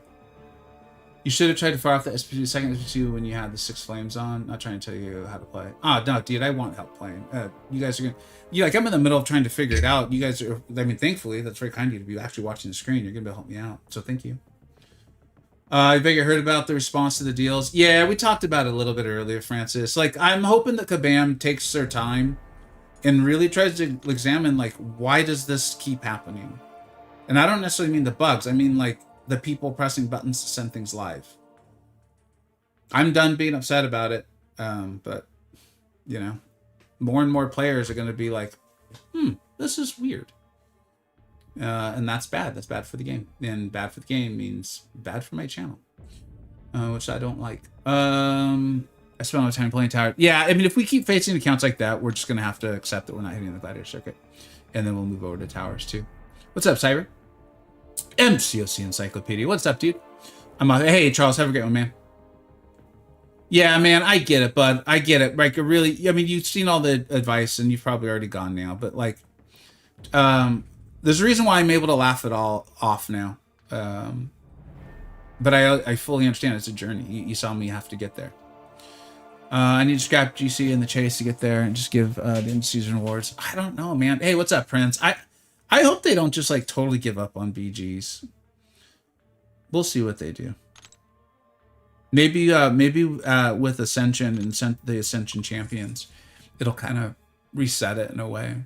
You should have tried to fire off the second SP2 when you had the 6 flames on. Not trying to tell you how to play. Ah, no, dude, I want help playing. You guys are going to... Yeah, like, I'm in the middle of trying to figure it out. You guys are... I mean, thankfully, that's very kind of you to be actually watching the screen. You're going to be able to help me out. So thank you. Vega heard about the response to the deals. Yeah, we talked about it a little bit earlier, Francis. Like, I'm hoping that Kabam takes their time and really tries to examine, like, why does this keep happening? And I don't necessarily mean the bugs. I mean, like, the people pressing buttons to send things live. I'm done being upset about it, but you know, more and more players are going to be like, this is weird. And that's bad. That's bad for the game. And bad for the game means bad for my channel, which I don't like. I spent a lot of time playing tower. Yeah, I mean, if we keep facing accounts like that, we're just going to have to accept that we're not hitting the Gladiator circuit. And then we'll move over to towers too. What's up, Cyber? MCoC Encyclopedia. What's up, dude? I'm like, hey, Charles, have a great one, man. Yeah, man, I get it, bud. I get it. Like, really, I mean, you've seen all the advice and you've probably already gone now, but like, there's a reason why I'm able to laugh it all off now. But I fully understand it's a journey. You saw me have to get there. I need to scrap GC in the chase to get there and just give the in-season awards. I don't know, man. Hey, what's up, Prince? I hope they don't just like totally give up on BGs. We'll see what they do. Maybe with Ascension and the Ascension champions, it'll kind of reset it in a way.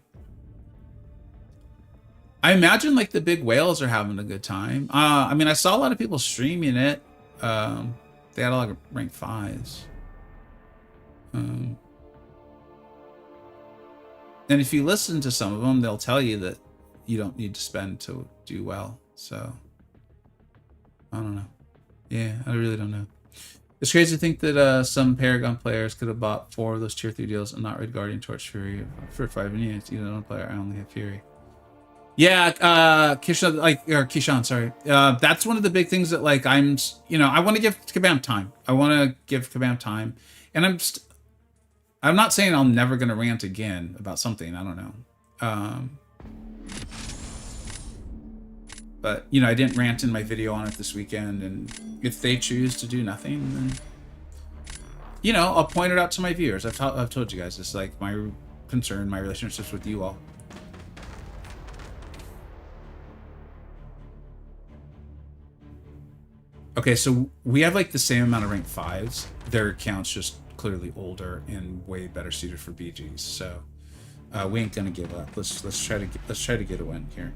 I imagine like the big whales are having a good time. I mean, I saw a lot of people streaming it. They had a lot of rank 5s. And if you listen to some of them, they'll tell you that you don't need to spend to do well. So I don't know. Yeah, I really don't know. It's crazy to think that some Paragon players could have bought 4 of those tier 3 deals and not read Guardian Torch Fury for 5 minutes. You don't player, I only have Fury. Yeah, Kishan, sorry. That's one of the big things that like I want to give Kabam time. I want to give Kabam time, and I'm not saying I'm never going to rant again about something. I don't know. But, you know, I didn't rant in my video on it this weekend, and if they choose to do nothing, then, you know, I'll point it out to my viewers. I've told you guys, it's like my concern, my relationships with you all. Okay, so we have like the same amount of rank 5s. Their account's just clearly older and way better suited for BGs. So we ain't gonna give up. Let's try to get a win here.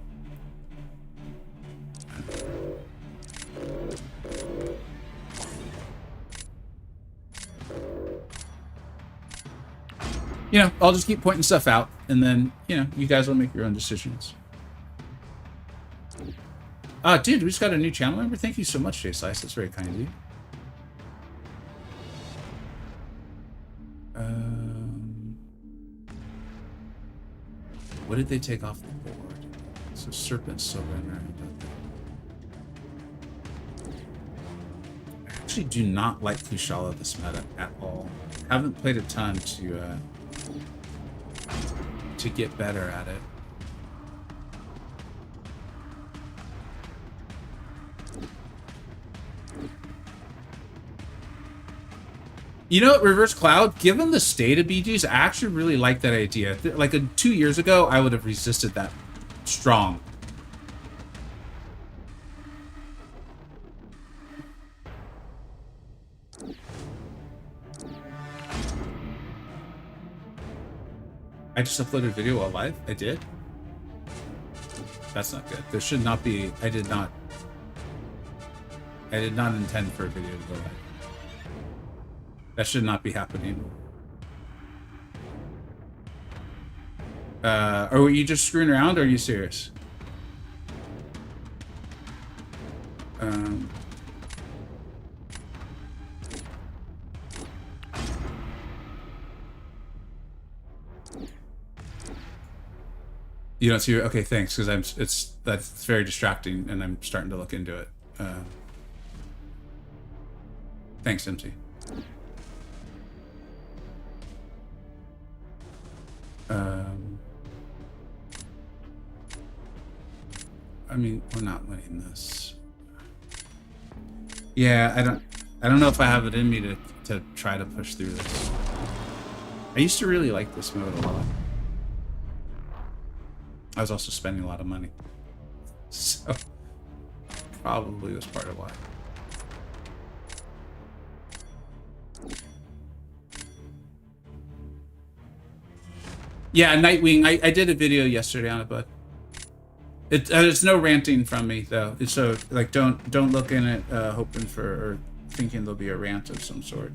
You know, I'll just keep pointing stuff out, and then, you know, you guys will make your own decisions. Dude, we just got a new channel member. Thank you so much, Jay Slice. That's very kind of you. What did they take off the board? So Serpent's still running around out there. I actually do not like Kushala this meta at all. Haven't played a ton to get better at it. You know what, Reverse Cloud, given the state of BGs, I actually really like that idea. Like 2 years ago, I would have resisted that strong. I just uploaded a video while live? I did? That's not good. There should not be... I did not intend for a video to go live. That should not be happening. Are you just screwing around, or are you serious? You don't see... Okay, thanks, because that's very distracting, and I'm starting to look into it. Thanks, MC. I mean, we're not winning this. Yeah, I don't know if I have it in me to try to push through this. I used to really like this mode a lot. I was also spending a lot of money, so probably was part of why. Yeah, Nightwing. I did a video yesterday on it, bud. It's no ranting from me though. It's so like don't look in it hoping for or thinking there'll be a rant of some sort.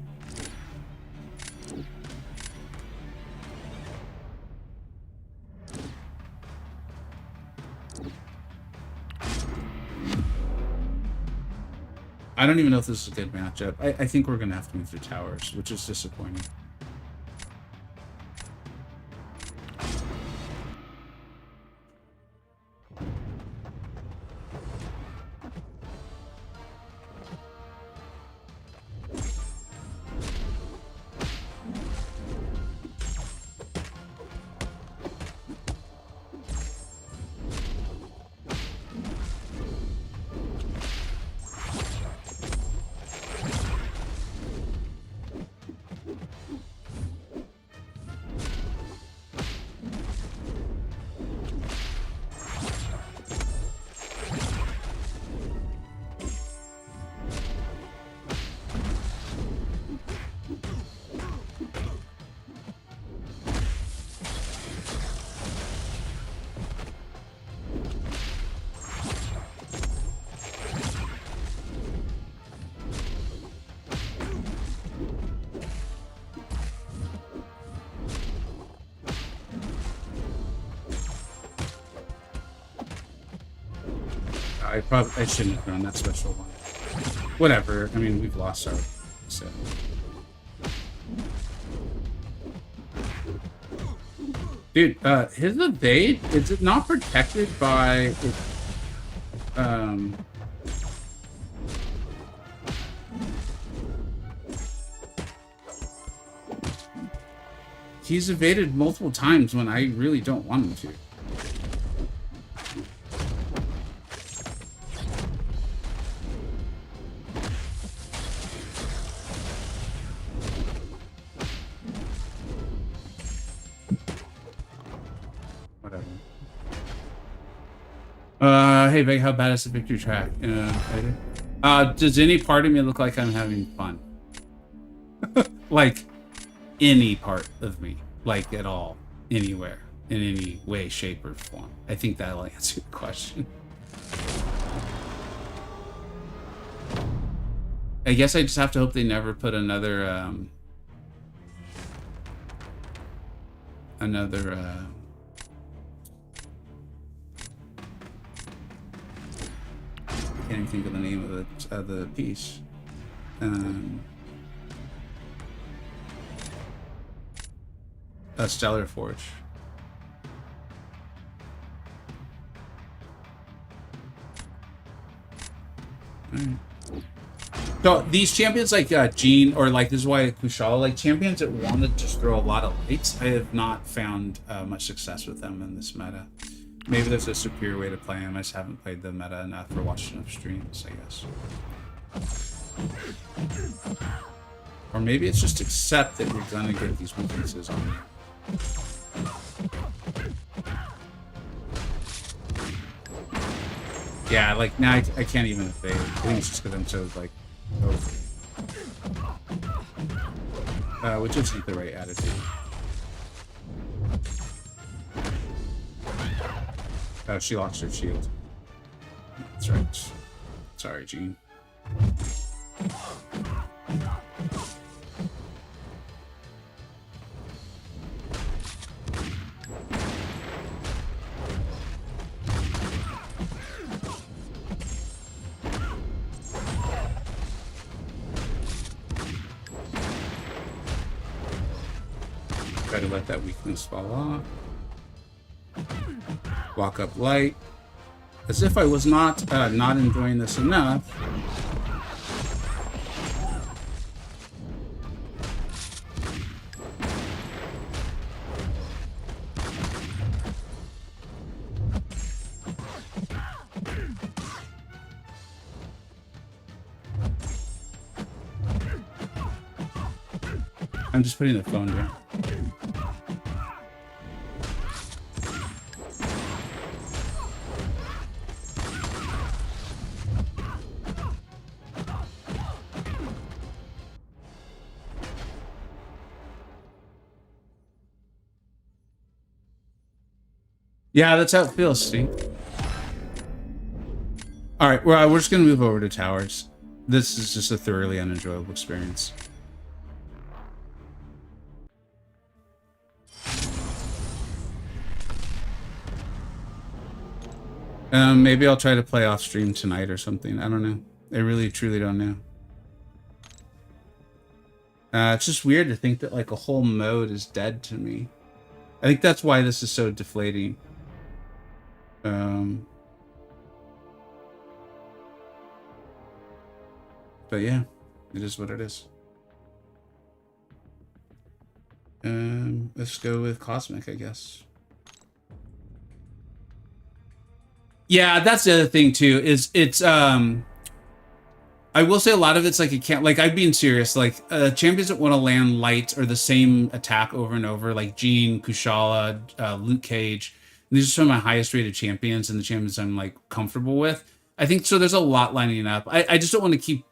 I don't even know if this is a good matchup. I think we're gonna have to move to towers, which is disappointing. I shouldn't have done that special one. Whatever. I mean, we've lost our. So. Dude, his evade, is it not protected by he's evaded multiple times when I really don't want him to. Hey, Vega, how bad is the victory track? Does any part of me look like I'm having fun? Like, any part of me. Like, at all. Anywhere. In any way, shape, or form. I think that'll answer the question. I guess I just have to hope they never put another, I can't even think of the name of the piece. A Stellar Forge. Alright. So these champions like Jean, or like this is why Kushala, like champions that want to just throw a lot of lights, I have not found much success with them in this meta. Maybe there's a superior way to play them. I just haven't played the meta enough or watched enough streams, I guess. Or maybe it's just accept that you're gonna get these weaknesses on you. Yeah, like now I can't even evade. I think it's just because I'm so like over. Which isn't the right attitude. Oh, she lost her shield. That's right. Sorry, Jean. Try to let that weakness fall off. Walk up light. As if I was not enjoying this enough. I'm just putting the phone down. Yeah, that's how it feels, Steve. All right, well, we're just gonna move over to towers. This is just a thoroughly unenjoyable experience. Maybe I'll try to play off stream tonight or something. I don't know. I really, truly don't know. It's just weird to think that like a whole mode is dead to me. I think that's why this is so deflating. But yeah, it is what it is. Let's go with Cosmic, I guess. Yeah, that's the other thing too, is it's I will say a lot of it's like, it can't, like, I'm being serious, like champions that want to land light or the same attack over and over, like Jean, Kushala, Luke Cage. These are some of my highest rated champions and the champions I'm like comfortable with. I think so there's a lot lining up. I just don't want to keep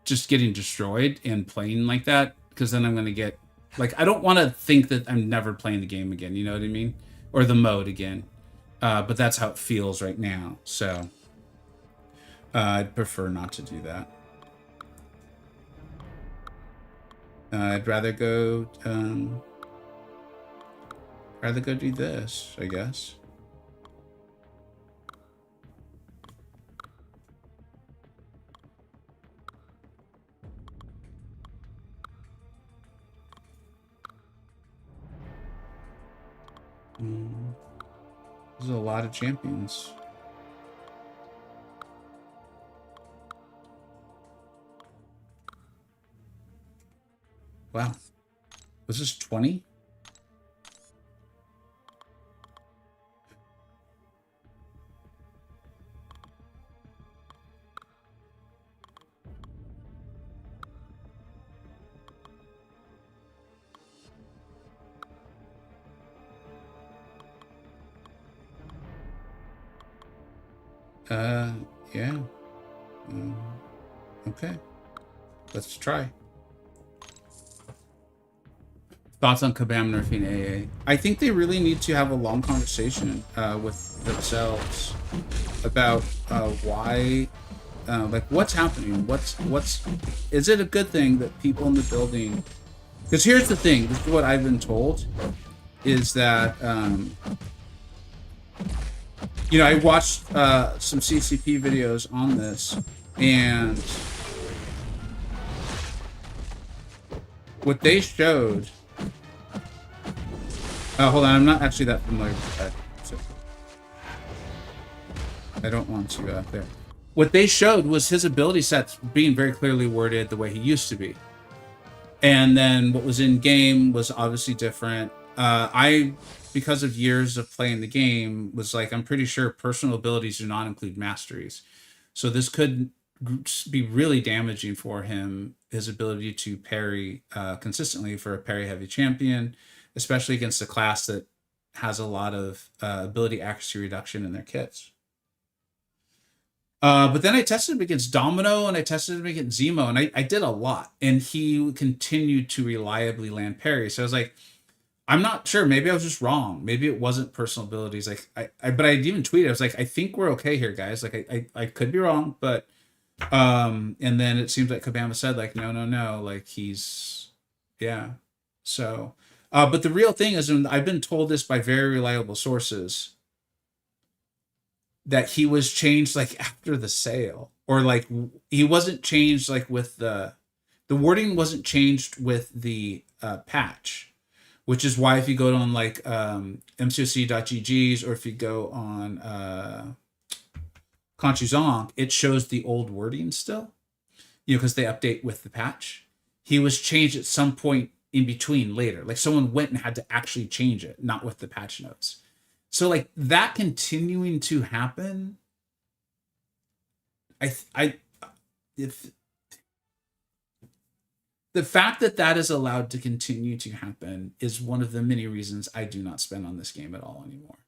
just getting destroyed and playing like that, because then I'm going to get, like, I don't want to think that I'm never playing the game again, you know what I mean? Or the mode again. But that's how it feels right now, so I'd prefer not to do that. I'd rather go do this, I guess. There's a lot of champions. Wow. Was this 20? Yeah. Okay. Let's try. Thoughts on Kabam nerfing AA? I think they really need to have a long conversation with themselves about why, like, what's happening. Is it a good thing that people in the building? Because here's the thing. This is what I've been told, is that you know, I watched some CCP videos on this, and what they showed. Hold on, I'm not actually that familiar with that, so I don't want to there. What they showed was his ability sets being very clearly worded the way he used to be, and then what was in game was obviously different. Because of years of playing the game, was like, I'm pretty sure personal abilities do not include masteries. So this could be really damaging for him, his ability to parry consistently for a parry heavy champion, especially against a class that has a lot of ability accuracy reduction in their kits. But then I tested him against Domino, and I tested him against Zemo, and I did a lot, and he continued to reliably land parry. So I was like, I'm not sure. Maybe I was just wrong. Maybe it wasn't personal abilities. Like but I even tweeted. I was like, I think we're okay here, guys. Like I could be wrong, but and then it seems like Kabama said, like, no, like he's, yeah. So, but the real thing is, and I've been told this by very reliable sources, that he was changed like after the sale, or like he wasn't changed like with the wording wasn't changed with the patch. Which is why if you go on like MCoC.gg's, or if you go on Conchuzong, it shows the old wording still, you know, because they update with the patch. He was changed at some point in between later. Like someone went and had to actually change it, not with the patch notes. So like that continuing to happen, if the fact that that is allowed to continue to happen is one of the many reasons I do not spend on this game at all anymore.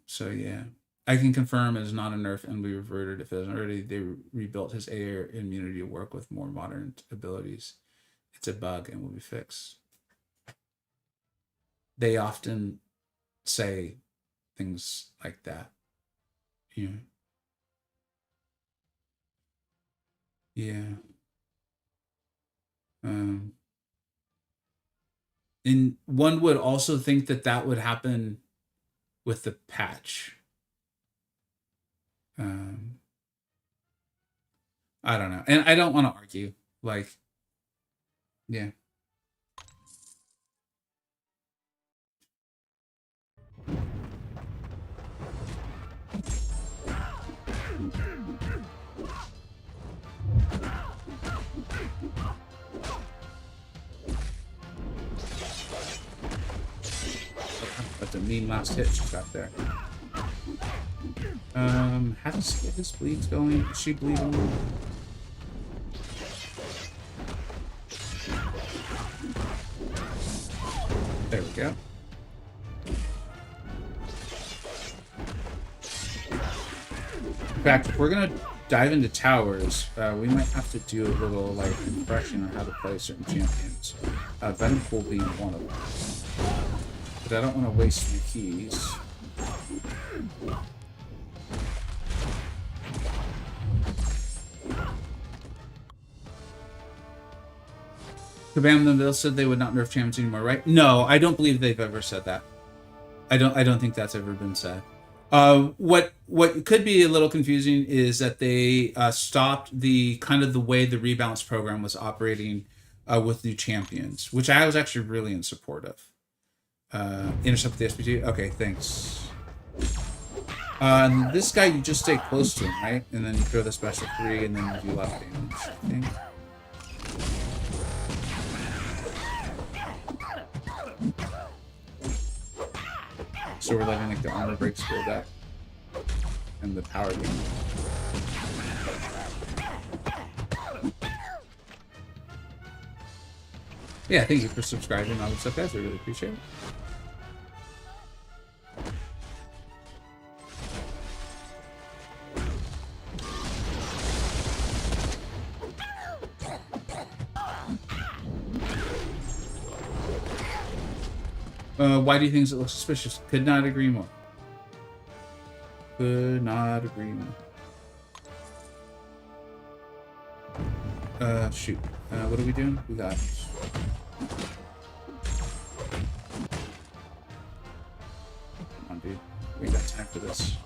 So yeah, I can confirm it is not a nerf and we reverted. If it isn't already, they rebuilt his air immunity to work with more modern abilities. It's a bug and will be fixed. They often say things like that. Yeah. Yeah. Um, and one would also think that that would happen with the patch. Um, I don't know. And I don't want to argue. Like, yeah. That's a mean last hit she got there. How does get his bleeds going? Is she bleeding? There we go. In fact, if we're gonna dive into towers, we might have to do a little like impression on how to play certain champions. Venom Pool being one of them. But I don't want to waste my keys. Kabam Themville said they would not nerf champions anymore, right? No, I don't believe they've ever said that. I don't think that's ever been said. What could be a little confusing is that they stopped the kind of the way the rebalance program was operating with new champions, which I was actually really in support of. Intercept the SP2. Okay, thanks. This guy, you just stay close to him, right? And then you throw the special 3, and then you do left damage, I think. So we're letting like the armor breaks build up and the power gain. Yeah, thank you for subscribing and all that stuff, guys. I really appreciate it. Why do you think it looks suspicious? Could not agree more. Could not agree more. Shoot. What are we doing? We got... Come on, dude. We got time for this.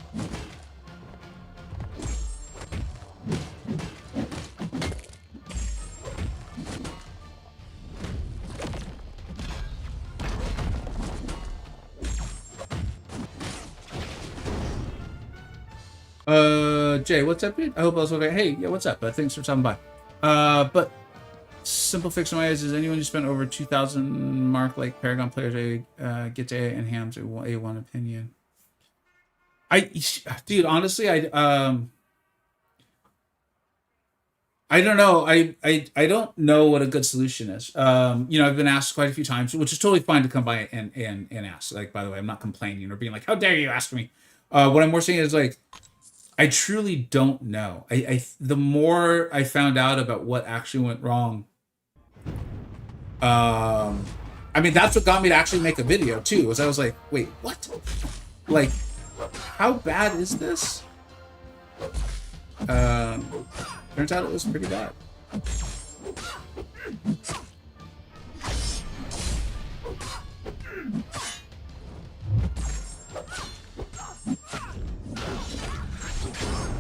Jay, what's up, dude? I hope all's okay. Hey, yeah, what's up? Thanks for stopping by. But simple fix in my eyes is anyone who spent over 2,000 mark like Paragon players get to and hams A1 opinion. Dude, honestly, I don't know. I don't know what a good solution is. You know, I've been asked quite a few times, which is totally fine to come by and ask. Like, by the way, I'm not complaining or being like, how dare you ask me? What I'm more saying is like, I truly don't know. The more I found out about what actually went wrong, I mean, that's what got me to actually make a video too. Was I was like, wait, what? Like, how bad is this? Turns out it was pretty bad.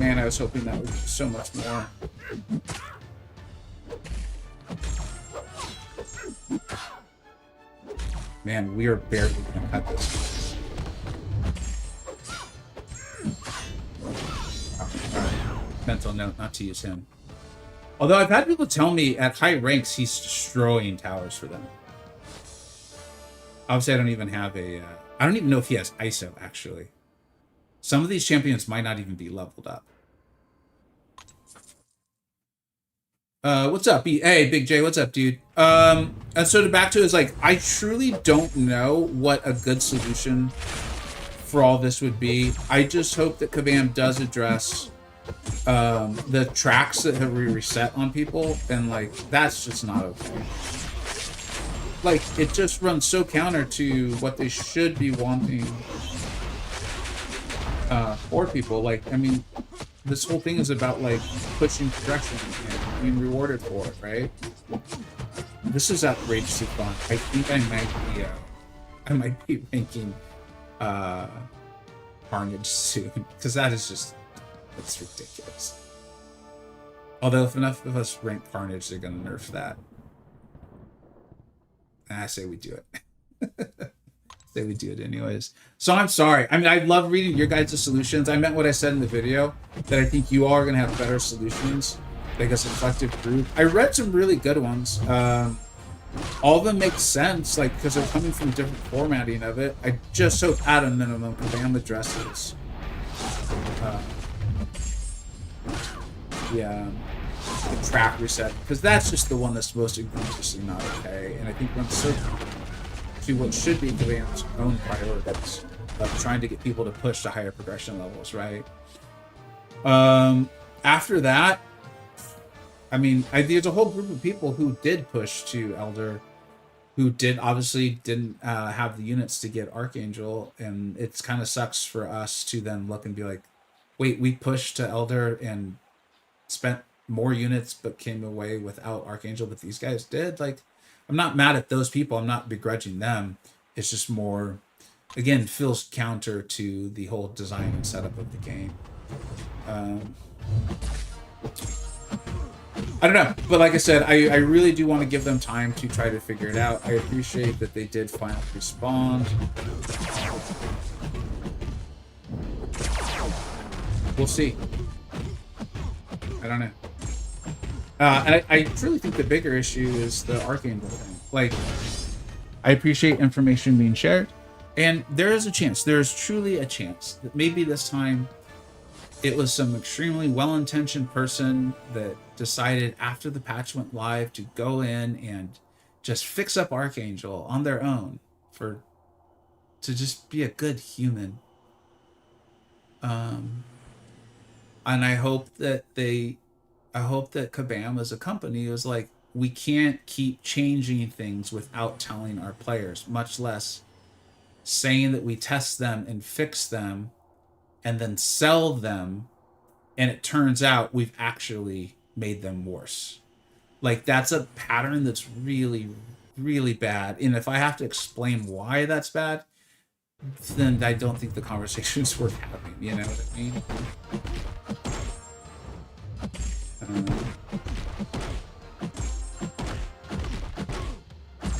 Man, I was hoping that would be so much more. Man, we are barely gonna cut this. Mental note not to use him. Although I've had people tell me at high ranks he's destroying towers for them. Obviously, I don't even have a... I don't even know if he has ISO, actually. Some of these champions might not even be leveled up. What's up? Hey, Big J, what's up, dude? And so to back to it is like, I truly don't know what a good solution for all this would be. I just hope that Kabam does address the tracks that have reset on people, and like, that's just not okay. Like, it just runs so counter to what they should be wanting. for people. Like, I mean, this whole thing is about like pushing progression and being rewarded for it, right? This is outrageously fun. I think I might be ranking Carnage soon, because that is just, it's ridiculous. Although if enough of us rank Carnage, they're gonna nerf that. And I say we do it. Say we do it anyways. So I'm sorry. I mean, I love reading your guys' solutions. I meant what I said in the video, that I think you all are gonna have better solutions, like as a collective group. I read some really good ones. All of them make sense, like, because they're coming from different formatting of it. I just hope at a minimum Kabam addresses the track reset, because that's just the one that's most egregiously not okay. And I think runs so to what should be Kabam's own priorities of trying to get people to push to higher progression levels, right? After that, I mean, there's a whole group of people who did push to Elder, who didn't have the units to get Archangel, and it's kind of sucks for us to then look and be like, wait, we pushed to Elder and spent more units but came away without Archangel, but these guys did. Like, I'm not mad at those people. I'm not begrudging them. It's just more, again, feels counter to the whole design and setup of the game. I don't know, but like I said, I really do want to give them time to try to figure it out. I appreciate that they did finally respond. We'll see. I don't know. And I truly think the bigger issue is the Archangel thing. Like, I appreciate information being shared, and there is a chance, there is truly a chance that maybe this time it was some extremely well-intentioned person that decided after the patch went live to go in and just fix up Archangel on their own to just be a good human. And I hope that Kabam as a company was like, we can't keep changing things without telling our players, much less saying that we test them and fix them and then sell them, and it turns out we've actually made them worse. Like, that's a pattern that's really, really bad. And if I have to explain why that's bad, then I don't think the conversation's worth having. You know what I mean?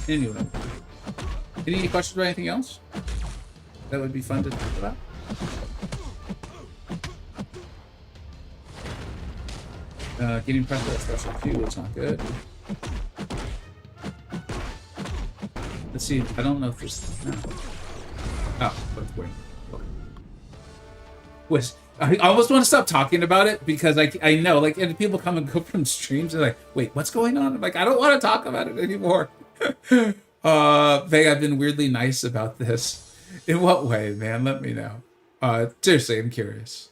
Anyway, any questions about anything else that would be fun to talk about? Getting pressed by special Q is not good. Let's see. I don't know if there's. No. Oh, but wait. Okay. I almost want to stop talking about it because I know, like, and people come and go from streams and like, wait, what's going on? I'm like, I don't want to talk about it anymore. Vega, I've been weirdly nice about this. In what way, man? Let me know. Seriously, I'm curious.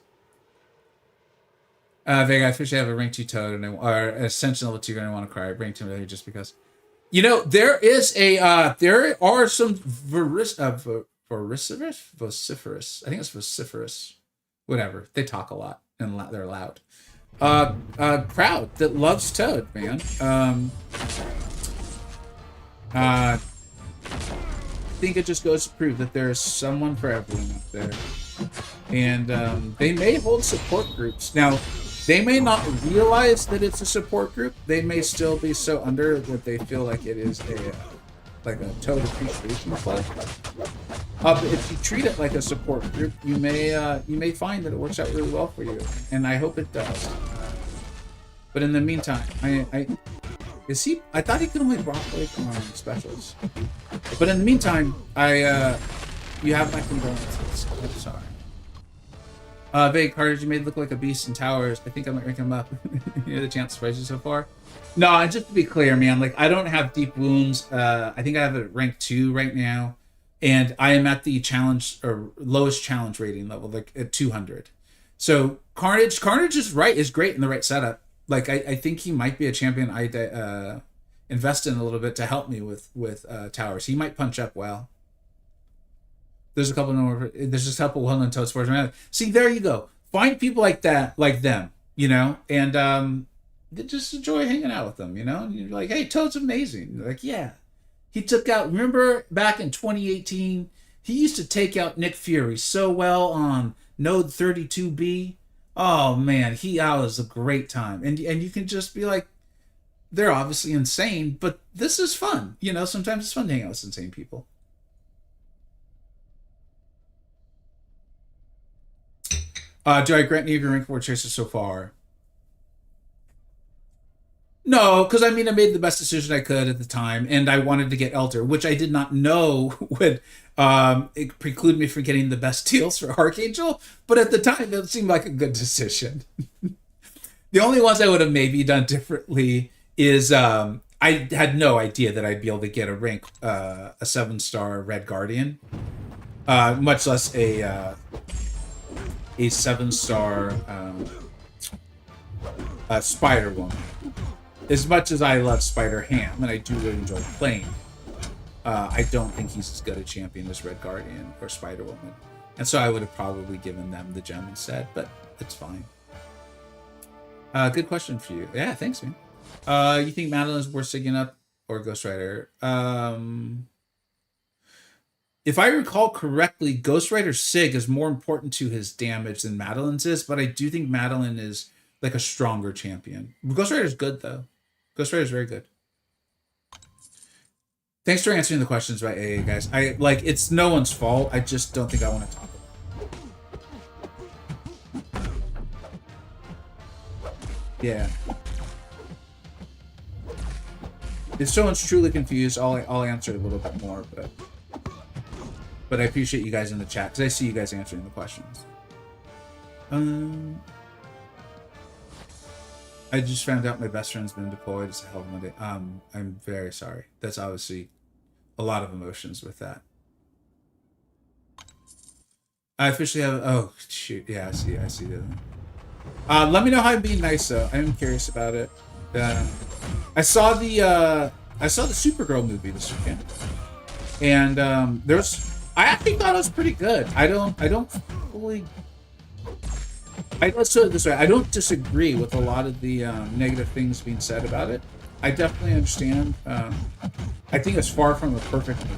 Vega, I officially have a rank 2 toad or ascension level 2 and I want to cry. Rank 2 really just because. You know, there are some vociferous. I think it's vociferous. Whatever. They talk a lot and they're loud. Crowd that loves Toad, man. I think it just goes to prove that there is someone for everyone out there. And they may hold support groups. Now, they may not realize that it's a support group. They may still be so under that they feel like it is like a Toad appreciation club. But if you treat it like a support group, you may find that it works out really well for you, and I hope it does. But in the meantime, I thought he could only block like specials. But in the meantime, you have my condolences. I'm sorry. Vega, Carter, you made it look like a beast in towers. I think I might rank him up. You know the chance to surprise you so far? No, and just to be clear, man, like, I don't have deep wounds. I think I have it at rank 2 right now. And I am at the challenge or lowest challenge rating level, like at 200. So Carnage is great in the right setup. Like, I think he might be a champion I invest in a little bit to help me with towers. He might punch up well. There's a couple more. There's just a couple well-known Toad sports. See, there you go. Find people like that, like them, and just enjoy hanging out with them, And you're like, hey, Toad's amazing. You're like, yeah, he took out. Remember back in 2018, he used to take out Nick Fury so well on Node 32B. Oh man, that was a great time, and you can just be like, they're obviously insane, but this is fun. Sometimes it's fun to hang out with insane people. Do I grant any of your rank 4 choices so far? No, because I made the best decision I could at the time, and I wanted to get Elder, which I did not know would it preclude me from getting the best deals for Archangel. But at the time, it seemed like a good decision. The only ones I would have maybe done differently is I had no idea that I'd be able to get a 7-star Red Guardian, much less a 7-star Spider Woman. As much as I love Spider Ham, and I do really enjoy playing, I don't think he's as good a champion as Red Guardian or Spider Woman. And so I would have probably given them the gem instead, but it's fine. Good question for you. Yeah, thanks, man. You think Madeline is worth Sigging up or Ghost Rider? If I recall correctly, Ghost Rider Sig is more important to his damage than Madeline's is, but I do think Madeline is like a stronger champion. Ghost Rider is good, though. Ghost Rider is very good. Thanks for answering the questions by AA, guys. It's no one's fault. I just don't think I want to talk about it. Yeah. If someone's truly confused, I'll answer a little bit more, but I appreciate you guys in the chat because I see you guys answering the questions. I just found out my best friend's been deployed. It's a hell of a day. I'm very sorry. That's obviously a lot of emotions with that. I officially have. Oh shoot! Yeah, I see that. Let me know how I'm being nice though. I am curious about it. I saw the Supergirl movie this weekend, and I actually thought it was pretty good. Let's put it this way. I don't disagree with a lot of the negative things being said about it. I definitely understand. I think it's far from a perfect movie.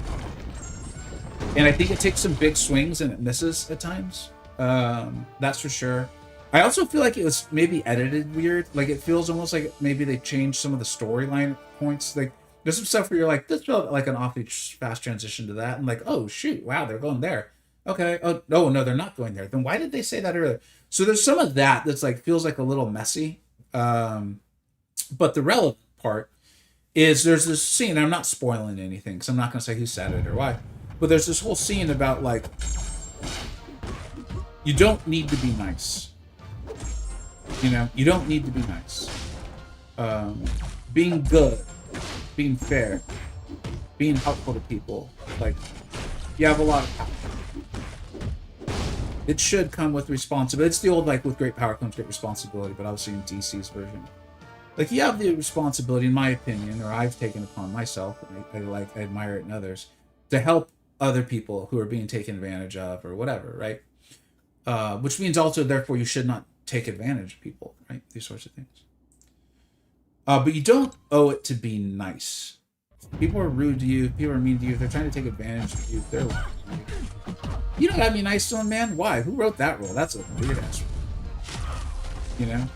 And I think it takes some big swings and it misses at times. That's for sure. I also feel like it was maybe edited weird. Like it feels almost like maybe they changed some of the storyline points. Like there's some stuff where you're like, this felt like an awfully fast transition to that. And like, oh shoot, wow, they're going there. Okay. Oh no, they're not going there. Then why did they say that earlier? So there's some of that that's like feels like a little messy. But the relevant part is there's this scene. I'm not spoiling anything because I'm not going to say who said it or why. But there's this whole scene about like you don't need to be nice. You don't need to be nice. Being good, being fair, being helpful to people. Like you have a lot of power. It should come with responsibility. It's the old, like, with great power comes great responsibility, but obviously in DC's version. Like, you have the responsibility, in my opinion, or I've taken upon myself, and I admire it in others, to help other people who are being taken advantage of, or whatever, right? Which means also, therefore, you should not take advantage of people, right? These sorts of things. But you don't owe it to be nice. People are rude to you, people are mean to you, they're trying to take advantage of you, they're lying to you. You don't gotta be nice to them, man. Why? Who wrote that rule? That's a weird ass rule.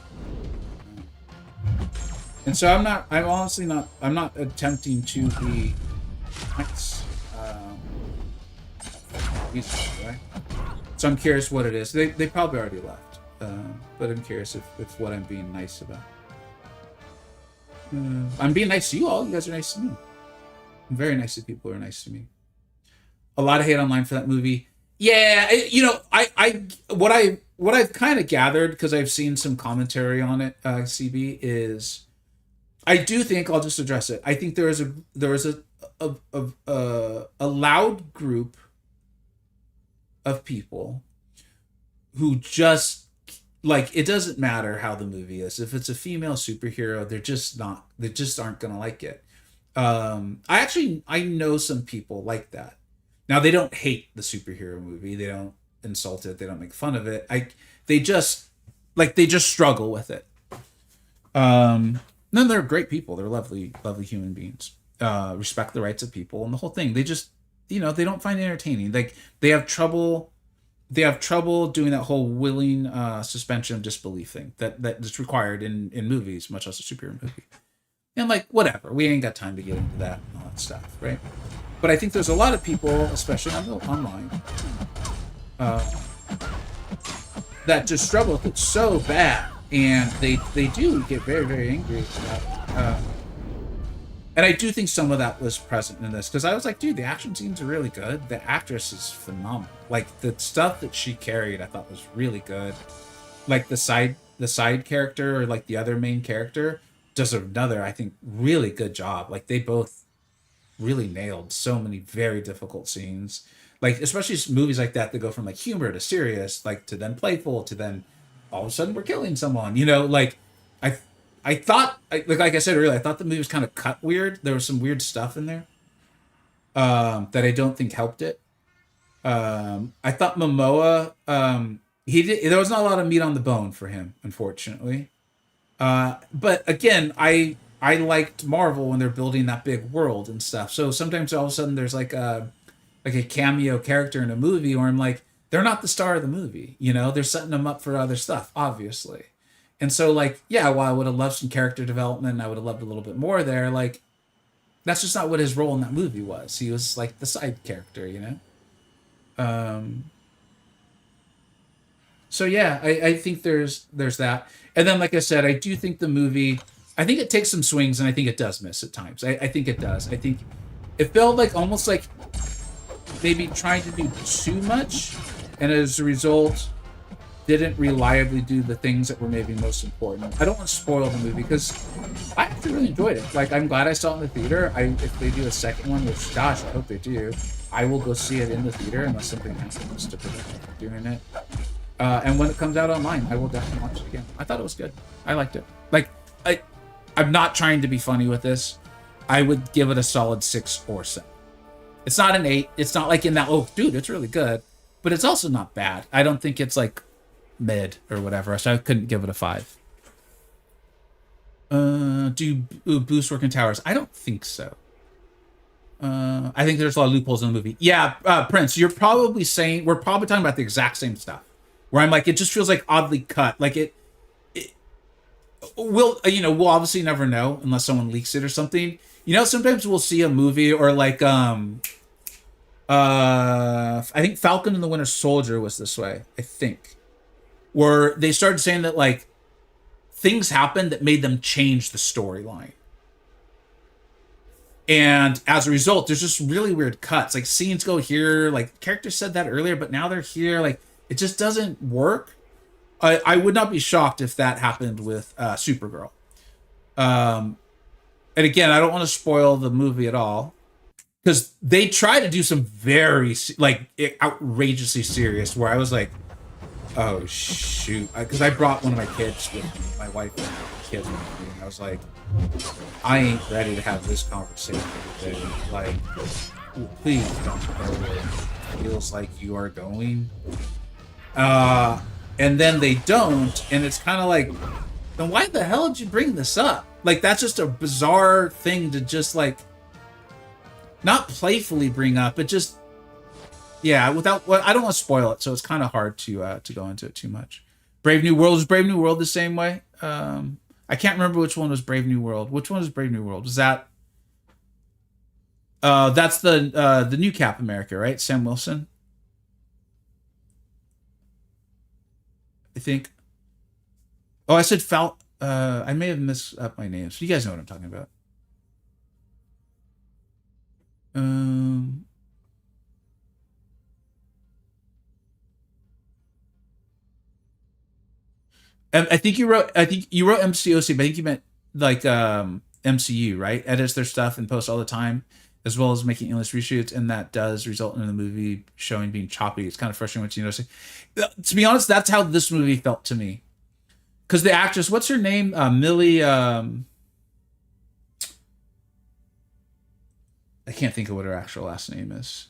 And so I'm not attempting to be nice. Right? So I'm curious what it is. They probably already left. But I'm curious if what I'm being nice about. I'm being nice to you all. You guys are nice to me. I'm very nice to people who are nice to me. A lot of hate online for that movie. Yeah, what I've kind of gathered because I've seen some commentary on it, CB, is I do think I'll just address it. I think there is a loud group of people who just like it doesn't matter how the movie is. If it's a female superhero, they just aren't gonna like it. I know some people like that. Now they don't hate the superhero movie. They don't insult it. They don't make fun of it. They just they just struggle with it. No, they're great people. They're lovely, lovely human beings. Respect the rights of people and the whole thing. They just, they don't find it entertaining. Like they have trouble. They have trouble doing that whole willing suspension of disbelief thing that's required in movies, much less a superhero movie. And whatever, we ain't got time to get into that and all that stuff, right? But I think there's a lot of people, especially online, that just struggle with it so bad, and they do get very, very angry about it. And I do think some of that was present in this, because I was like, dude, the action scenes are really good. The actress is phenomenal. Like the stuff that she carried, I thought was really good. Like the side character, or the other main character, does another, I think, really good job. Like they both really nailed so many very difficult scenes. Like especially movies like that go from humor to serious, to then playful, to then all of a sudden we're killing someone. I thought, like I said earlier, I thought the movie was kind of cut weird. There was some weird stuff in there that I don't think helped it. I thought Momoa, there was not a lot of meat on the bone for him, unfortunately. But again, I liked Marvel when they're building that big world and stuff. So sometimes all of a sudden there's a cameo character in a movie where I'm like, they're not the star of the movie. They're setting them up for other stuff, obviously. And so while I would have loved some character development, and I would have loved a little bit more there, that's just not what his role in that movie was. He was the side character, So yeah, I think there's that. And then, like I said, I do think the movie, I think it takes some swings, and I think it does miss at times. I think it does. I think it felt almost maybe trying to do too much, and as a result, didn't reliably do the things that were maybe most important. I don't want to spoil the movie, because I actually really enjoyed it. I'm glad I saw it in the theater. If they do a second one, which, gosh, I hope they do, I will go see it in the theater unless something happens to prevent me from doing it. And when it comes out online, I will definitely watch it again. I thought it was good. I liked it. I'm not trying to be funny with this. I would give it a solid 6 or 7. It's not an 8. It's not in that, oh, dude, it's really good. But it's also not bad. I don't think it's mid or whatever, so I couldn't give it a 5. Do boost work in towers? I don't think so. I think there's a lot of loopholes in the movie. Yeah, Prince, you're probably saying, we're probably talking about the exact same stuff. Where I'm it just feels oddly cut. We'll obviously never know unless someone leaks it or something. Sometimes we'll see a movie, or I think Falcon and the Winter Soldier was this way, I think. Where they started saying that things happened that made them change the storyline. And as a result, there's just really weird cuts. Scenes go here, characters said that earlier, but now they're here. It just doesn't work. I would not be shocked if that happened with Supergirl. And again, I don't want to spoil the movie at all, because they try to do some very outrageously serious, where I was oh shoot, because I brought one of my kids with me, my wife and kids with me, and I was I ain't ready to have this conversation today. Please don't go where it feels like you are going. And then they don't, and it's kind of then why the hell did you bring this up? That's just a bizarre thing to just not playfully bring up, but just, yeah, without, I don't want to spoil it, so it's kind of hard to go into it too much. Brave New World, is Brave New World the same way? I can't remember which one was Brave New World. Which one was Brave New World? Was that that's the new Cap America, right? Sam Wilson, I think. Oh, I said I may have messed up my names. You guys know what I'm talking about. I think you wrote MCoC, but I think you meant MCU, right? Edits their stuff and posts all the time, as well as making endless reshoots, and that does result in the movie showing being choppy. It's kind of frustrating what you notice. To be honest, that's how this movie felt to me. Because the actress, what's her name? Millie. I can't think of what her actual last name is.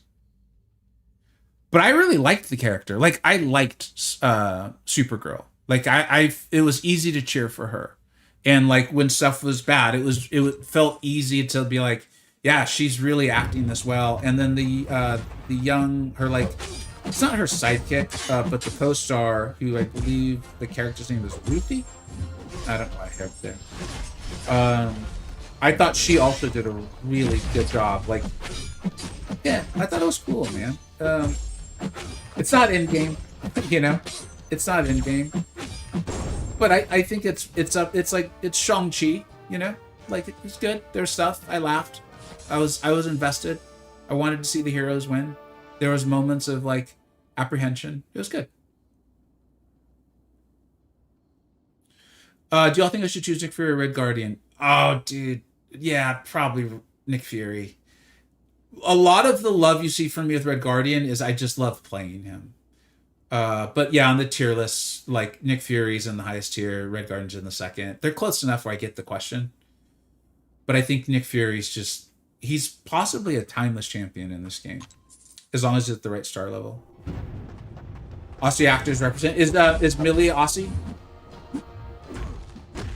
But I really liked the character. Like I liked Supergirl. Like it was easy to cheer for her. And like when stuff was bad, it felt easy to be like, yeah, she's really acting this well. And then the young her like it's not her sidekick, but the co-star who I believe the character's name is Ruthie. I don't know. I have there. I thought she also did a really good job. Like, yeah, I thought it was cool, man. It's not in game, you know. It's not in game, but I think it's up. It's like it's Shang-Chi, you know. Like it's good. There's stuff. I laughed. I was invested. I wanted to see the heroes win. There was moments of like apprehension. It was good. Do y'all think I should choose Nick Fury or Red Guardian? Oh, dude, yeah, probably Nick Fury. A lot of the love you see from me with Red Guardian is I just love playing him. But yeah, on the tier list, like Nick Fury's in the highest tier, Red Guardian's in the second. They're close enough where I get the question. But I think Nick Fury's just he's possibly a timeless champion in this game. As long as it's at the right star level. Aussie actors represent is Millie Aussie?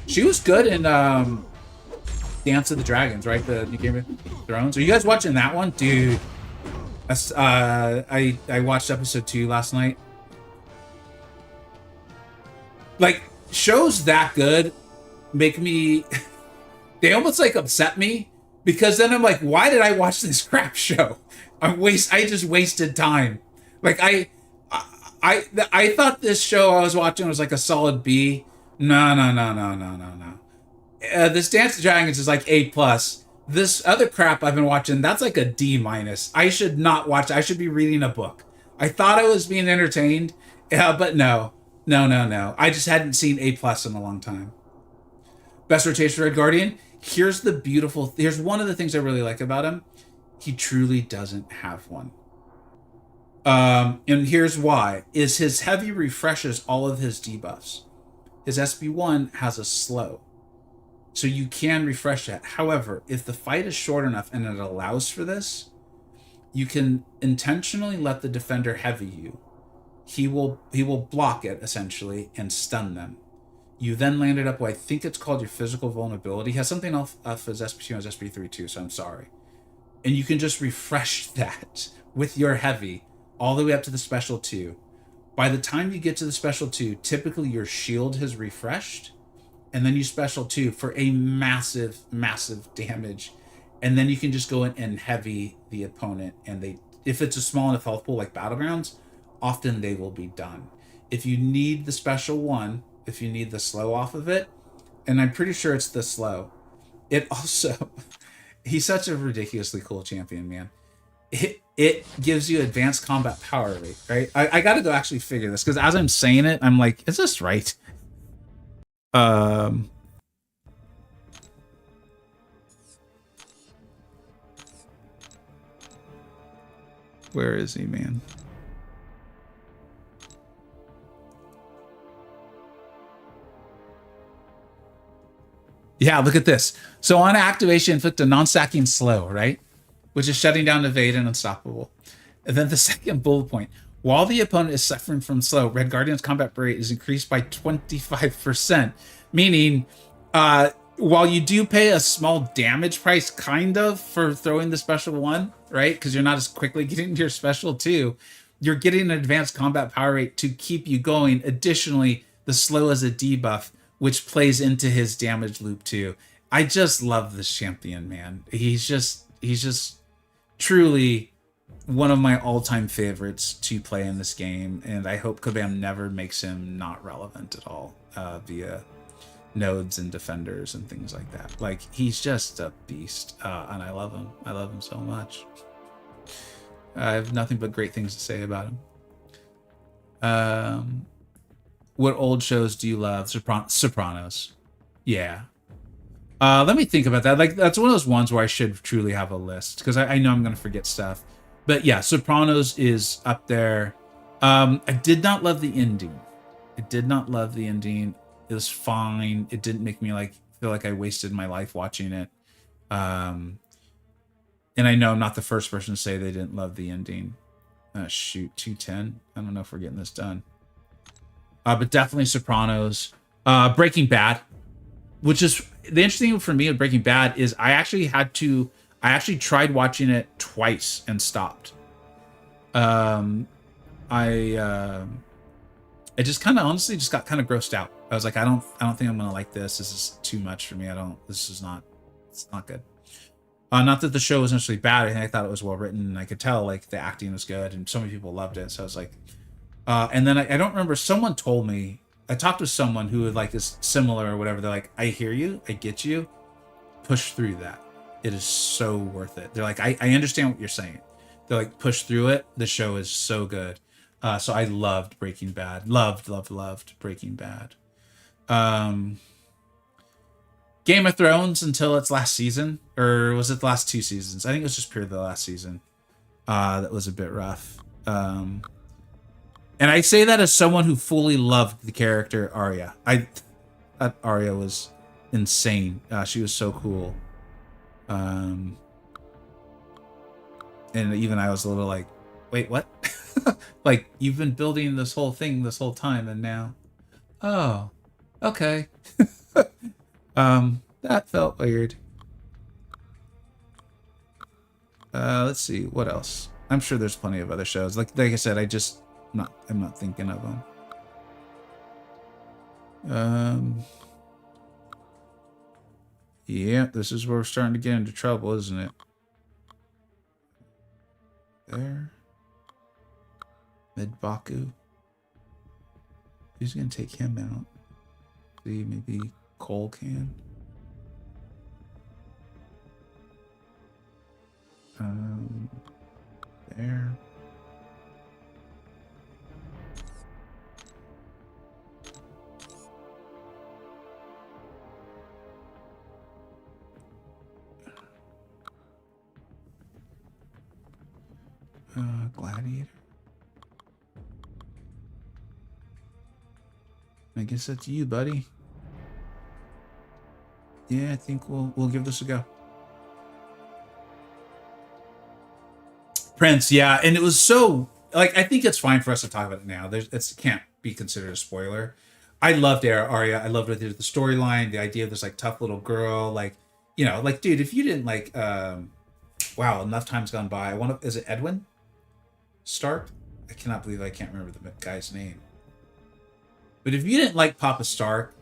She was good in Dance of the Dragons, right? The new Game of Thrones. Are you guys watching that one? Dude. That's I watched episode 2 last night. Like shows that good make me they almost like upset me because then I'm like, why did I watch this crap show? I just wasted time. Like I thought this show I was watching was like a solid B. No, no, no, no, no, no, no. This Dance of Dragons is like A plus. This other crap I've been watching, that's like a D minus. I should not watch. I should be reading a book. I thought I was being entertained, but no, no, no, no. I just hadn't seen A plus in a long time. Best rotation Red Guardian. Here's the beautiful. Here's one of the things I really like about him. He truly doesn't have one. And here's why: is his heavy refreshes all of his debuffs. His SB1 has a slow. So you can refresh that. However, if the fight is short enough and it allows for this, you can intentionally let the defender heavy you. He will block it essentially and stun them. You then land it up what I think it's called your physical vulnerability. He has something off his SP2 and his SP3 too, so I'm sorry. And you can just refresh that with your heavy all the way up to the special 2. By the time you get to the special 2, typically your shield has refreshed, and then you special 2 for a massive, massive damage. And then you can just go in and heavy the opponent, and if it's a small enough health pool like Battlegrounds, often they will be done. If you need the special 1, if you need the slow off of it, and I'm pretty sure it's the slow, it also, he's such a ridiculously cool champion, man. It gives you advanced combat power rate, right? I got to go actually figure this, because as I'm saying it, I'm like, is this right? Where is he, man? Yeah, look at this. So on activation, inflict a non-stacking slow, right? Which is shutting down evade and unstoppable. And then the second bullet point. While the opponent is suffering from slow, Red Guardian's combat rate is increased by 25%. Meaning, while you do pay a small damage price, kind of, for throwing the special 1, right? Because you're not as quickly getting to your special 2, you're getting an advanced combat power rate to keep you going. Additionally, the slow is a debuff, which plays into his damage loop too. I just love this champion, man. He's just truly one of my all-time favorites to play in this game, and I hope Kabam never makes him not relevant at all via nodes and defenders and things like that. Like, he's just a beast, and I love him. I love him so much. I have nothing but great things to say about him. What old shows do you love? Sopranos. Yeah. Let me think about that. Like, that's one of those ones where I should truly have a list, because I know I'm going to forget stuff. But yeah, Sopranos is up there. I did not love the ending. It was fine. It didn't make me feel like I wasted my life watching it. And I know I'm not the first person to say they didn't love the ending. Shoot, 210. I don't know if we're getting this done. But definitely Sopranos. Breaking Bad, which is the interesting thing for me with Breaking Bad is I actually tried watching it twice and stopped. I just kind of honestly just got kind of grossed out. I was like, I don't think I'm gonna like this. This is too much for me. It's not good. Not that the show was necessarily bad. I thought it was well written, and I could tell like the acting was good, and so many people loved it. So I was like, and then I don't remember. Someone told me, I talked to someone who like is similar or whatever. They're like, I hear you, I get you. Push through that. It is so worth it. They're like, I understand what you're saying. They're like, push through it. The show is so good. So I loved Breaking Bad. Loved Breaking Bad. Game of Thrones until its last season, or was it the last 2 seasons? I think it was just pure the last season. That was a bit rough. And I say that as someone who fully loved the character Arya. That Arya was insane. She was so cool. And even I was a little like, wait, what? Like, you've been building this whole thing this whole time, and now, oh, okay. That felt weird. Let's see what else. I'm sure there's plenty of other shows. Like I said, I'm not thinking of them. Yeah, this is where we're starting to get into trouble, isn't it? There. Mid-Baku. Who's gonna take him out? See, maybe Cole can. There. Gladiator. I guess that's you, buddy. Yeah, I think we'll give this a go. Prince, yeah, and it was so like I think it's fine for us to talk about it now. It can't be considered a spoiler. I loved Arya. I loved the storyline, the idea of this like tough little girl, like like dude, if you didn't like, wow, enough time's gone by. Is it Edwin Stark? I cannot believe I can't remember the guy's name. But if you didn't like Papa Stark,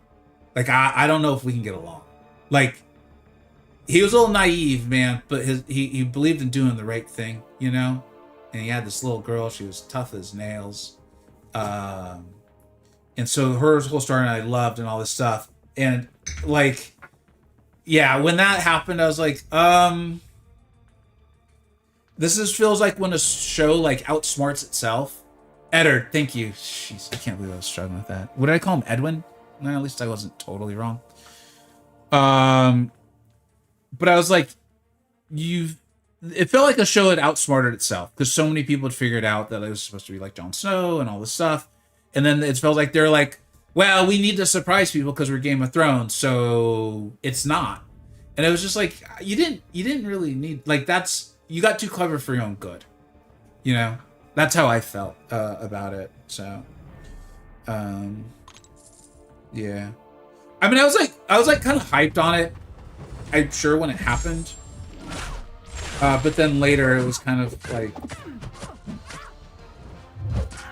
like I don't know if we can get along. Like, he was a little naive, man, but he believed in doing the right thing, and he had this little girl. She was tough as nails, and so her whole story I loved and all this stuff. And like, yeah, when that happened, I was like, this feels like when a show like outsmarts itself. Eddard, thank you. Jeez, I can't believe I was struggling with that. What did I call him? Edwin? No, at least I wasn't totally wrong. But I was like, it felt like a show had outsmarted itself because so many people had figured out that it was supposed to be like Jon Snow and all this stuff. And then it felt like they're like, well, we need to surprise people because we're Game of Thrones, so it's not. And it was just like, you didn't really need, like, you got too clever for your own good. That's how I felt about it. So, yeah. I mean, I was like kind of hyped on it. I'm sure when it happened, but then later it was kind of like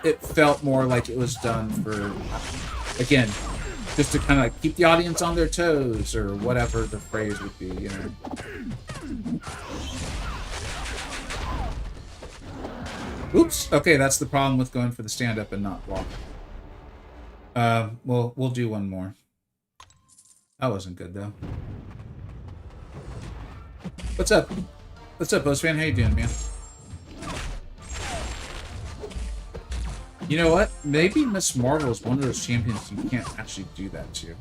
it felt more like it was done for, again, just to kind of like keep the audience on their toes or whatever the phrase would be, Oops. Okay, that's the problem with going for the stand-up and not walk. Well, we'll do one more. That wasn't good, though. What's up? What's up, Postfan? How you doing, man? You know what? Maybe Miss Marvel is one of those champions you can't actually do that to.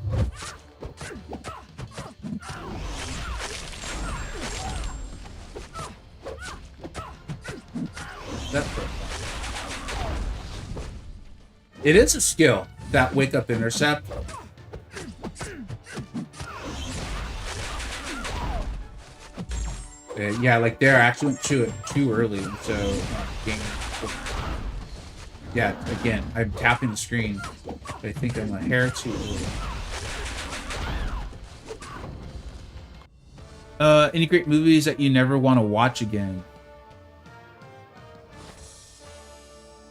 It is a skill, that wake up intercept. Yeah, like there, I actually went to it too early, so game. Yeah, again, I'm tapping the screen. I think I'm a hair too early. Any great movies that you never want to watch again?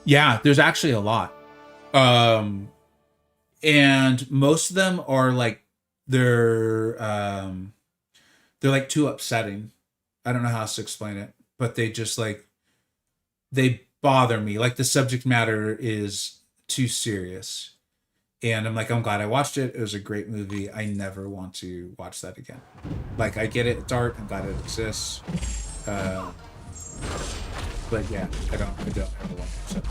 Yeah, there's actually a lot. And most of them are like they're like too upsetting. I don't know how else to explain it, but they just like they bother me. Like the subject matter is too serious. And I'm like, I'm glad I watched it. It was a great movie. I never want to watch that again. Like I get it, it's art. I'm glad it exists. But yeah, I don't ever want to watch it.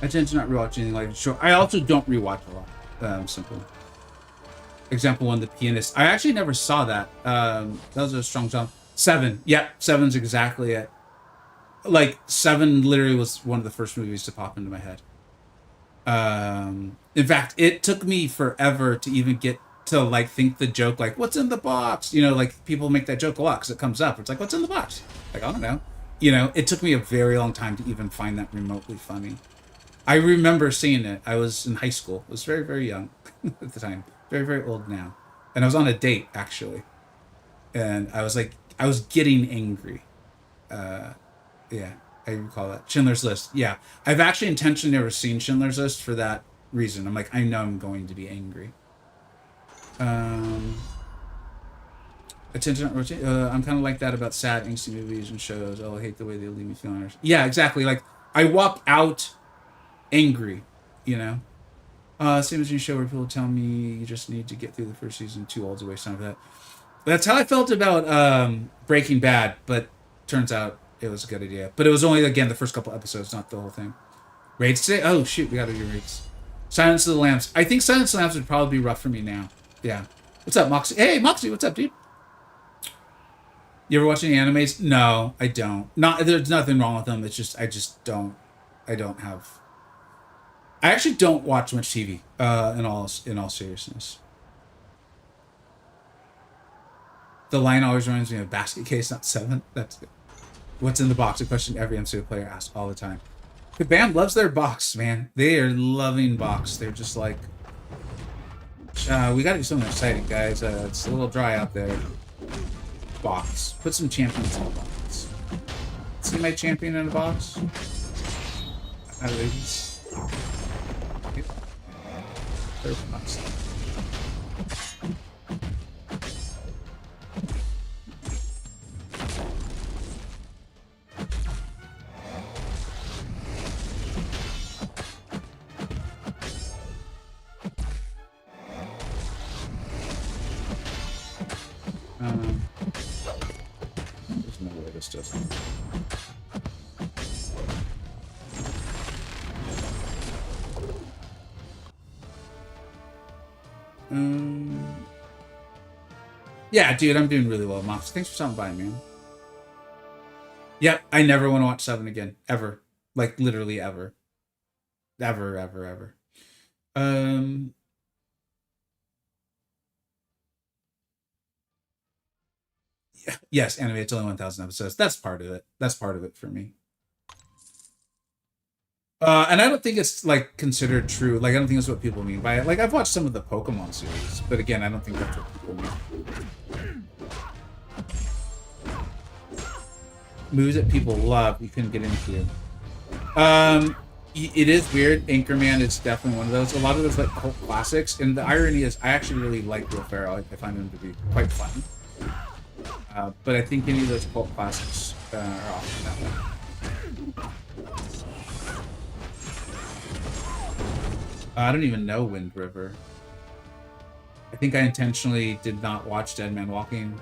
I tend to not rewatch anything like show. I also don't rewatch a lot. Simple. Example one, The Pianist. I actually never saw that. That was a strong jump. Seven. Yep, Seven's exactly it. Like Seven literally was one of the first movies to pop into my head. In fact, it took me forever to even get to like think the joke like what's in the box. You know, like people make that joke a lot because it comes up. It's like what's in the box? Like I don't know. You know, it took me a very long time to even find that remotely funny. I remember seeing it. I was in high school. I was very, very young at the time. Very, very old now. And I was on a date, actually. And I was like, I was getting angry. Yeah, I recall that. Schindler's List. Yeah. I've actually intentionally never seen Schindler's List for that reason. I'm like, I know I'm going to be angry. Attention, I'm kind of like that about sad, angsty movies and shows. Oh, I hate the way they leave me feeling. Yeah, exactly. Like, I walk out angry, you know? Same as your show where people tell me you just need to get through the first season, too old to waste time for that. That's how I felt about Breaking Bad, but turns out it was a good idea. But it was only, again, the first couple episodes, not the whole thing. Raids today? Oh, shoot, we gotta do raids. Silence of the Lambs. I think Silence of the Lambs would probably be rough for me now. Yeah. What's up, Moxie? Hey, Moxie, what's up, dude? You ever watch any animes? No, I don't. There's nothing wrong with them. It's just I don't have. I actually don't watch much TV. In all seriousness, the line always reminds me of Basket Case, not Seven. That's good. What's in the box? A question every MCO player asks all the time. The band loves their box, man. They are loving box. They're just like, we got to do something exciting, guys. It's a little dry out there. Box. Put some champions in a box. See my champion in a box? Out of these. There's no way this doesn't. Yeah, dude, I'm doing really well, Mox. Thanks for stopping by, man. Yep, I never want to watch Seven again. Ever. Like, literally ever. Ever, ever, ever. Yes, anime, it's only 1,000 episodes. That's part of it. That's part of it for me. And I don't think it's like considered true. Like I don't think that's what people mean by it. Like I've watched some of the Pokemon series, but again, I don't think that's what people mean. Moves that people love, you couldn't get into. it is weird. Anchorman is definitely one of those. A lot of those like cult classics, and the irony is, I actually really like Will Ferrell. I find him to be quite funny. But I think any of those cult classics are often that way. I don't even know Wind River. I think I intentionally did not watch Dead Man Walking.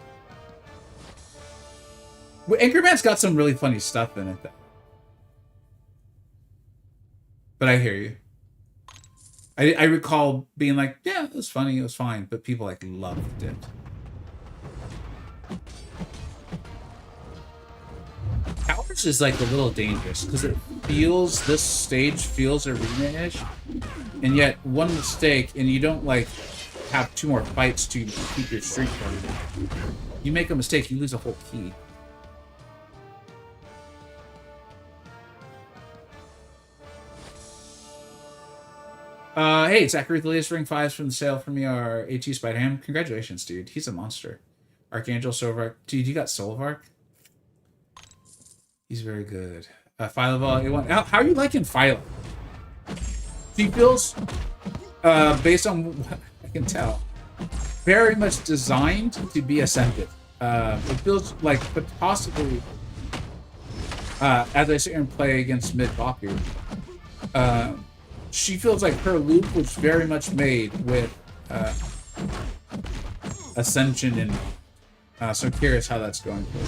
Well, Anchorman's got some really funny stuff in it, though. But I hear you. I recall being like, yeah, it was funny, it was fine, but people like loved it. Towers is like a little dangerous because it feels, this stage feels arena-ish, and yet one mistake and you don't like have 2 more fights to keep your streak going. You make a mistake, you lose a whole key. Hey, Zachary, the latest ring 5s from the sale from your AT Spider-Ham. Congratulations, dude. He's a monster. Archangel, Soulvark. Dude, you got Soulvark? He's very good. Philo, A1. How are you liking Philo? She feels, based on what I can tell, very much designed to be ascended. It feels like, but possibly, as I sit here and play against mid-Baku, she feels like her loop was very much made with Ascension in mind. So I'm curious how that's going for you.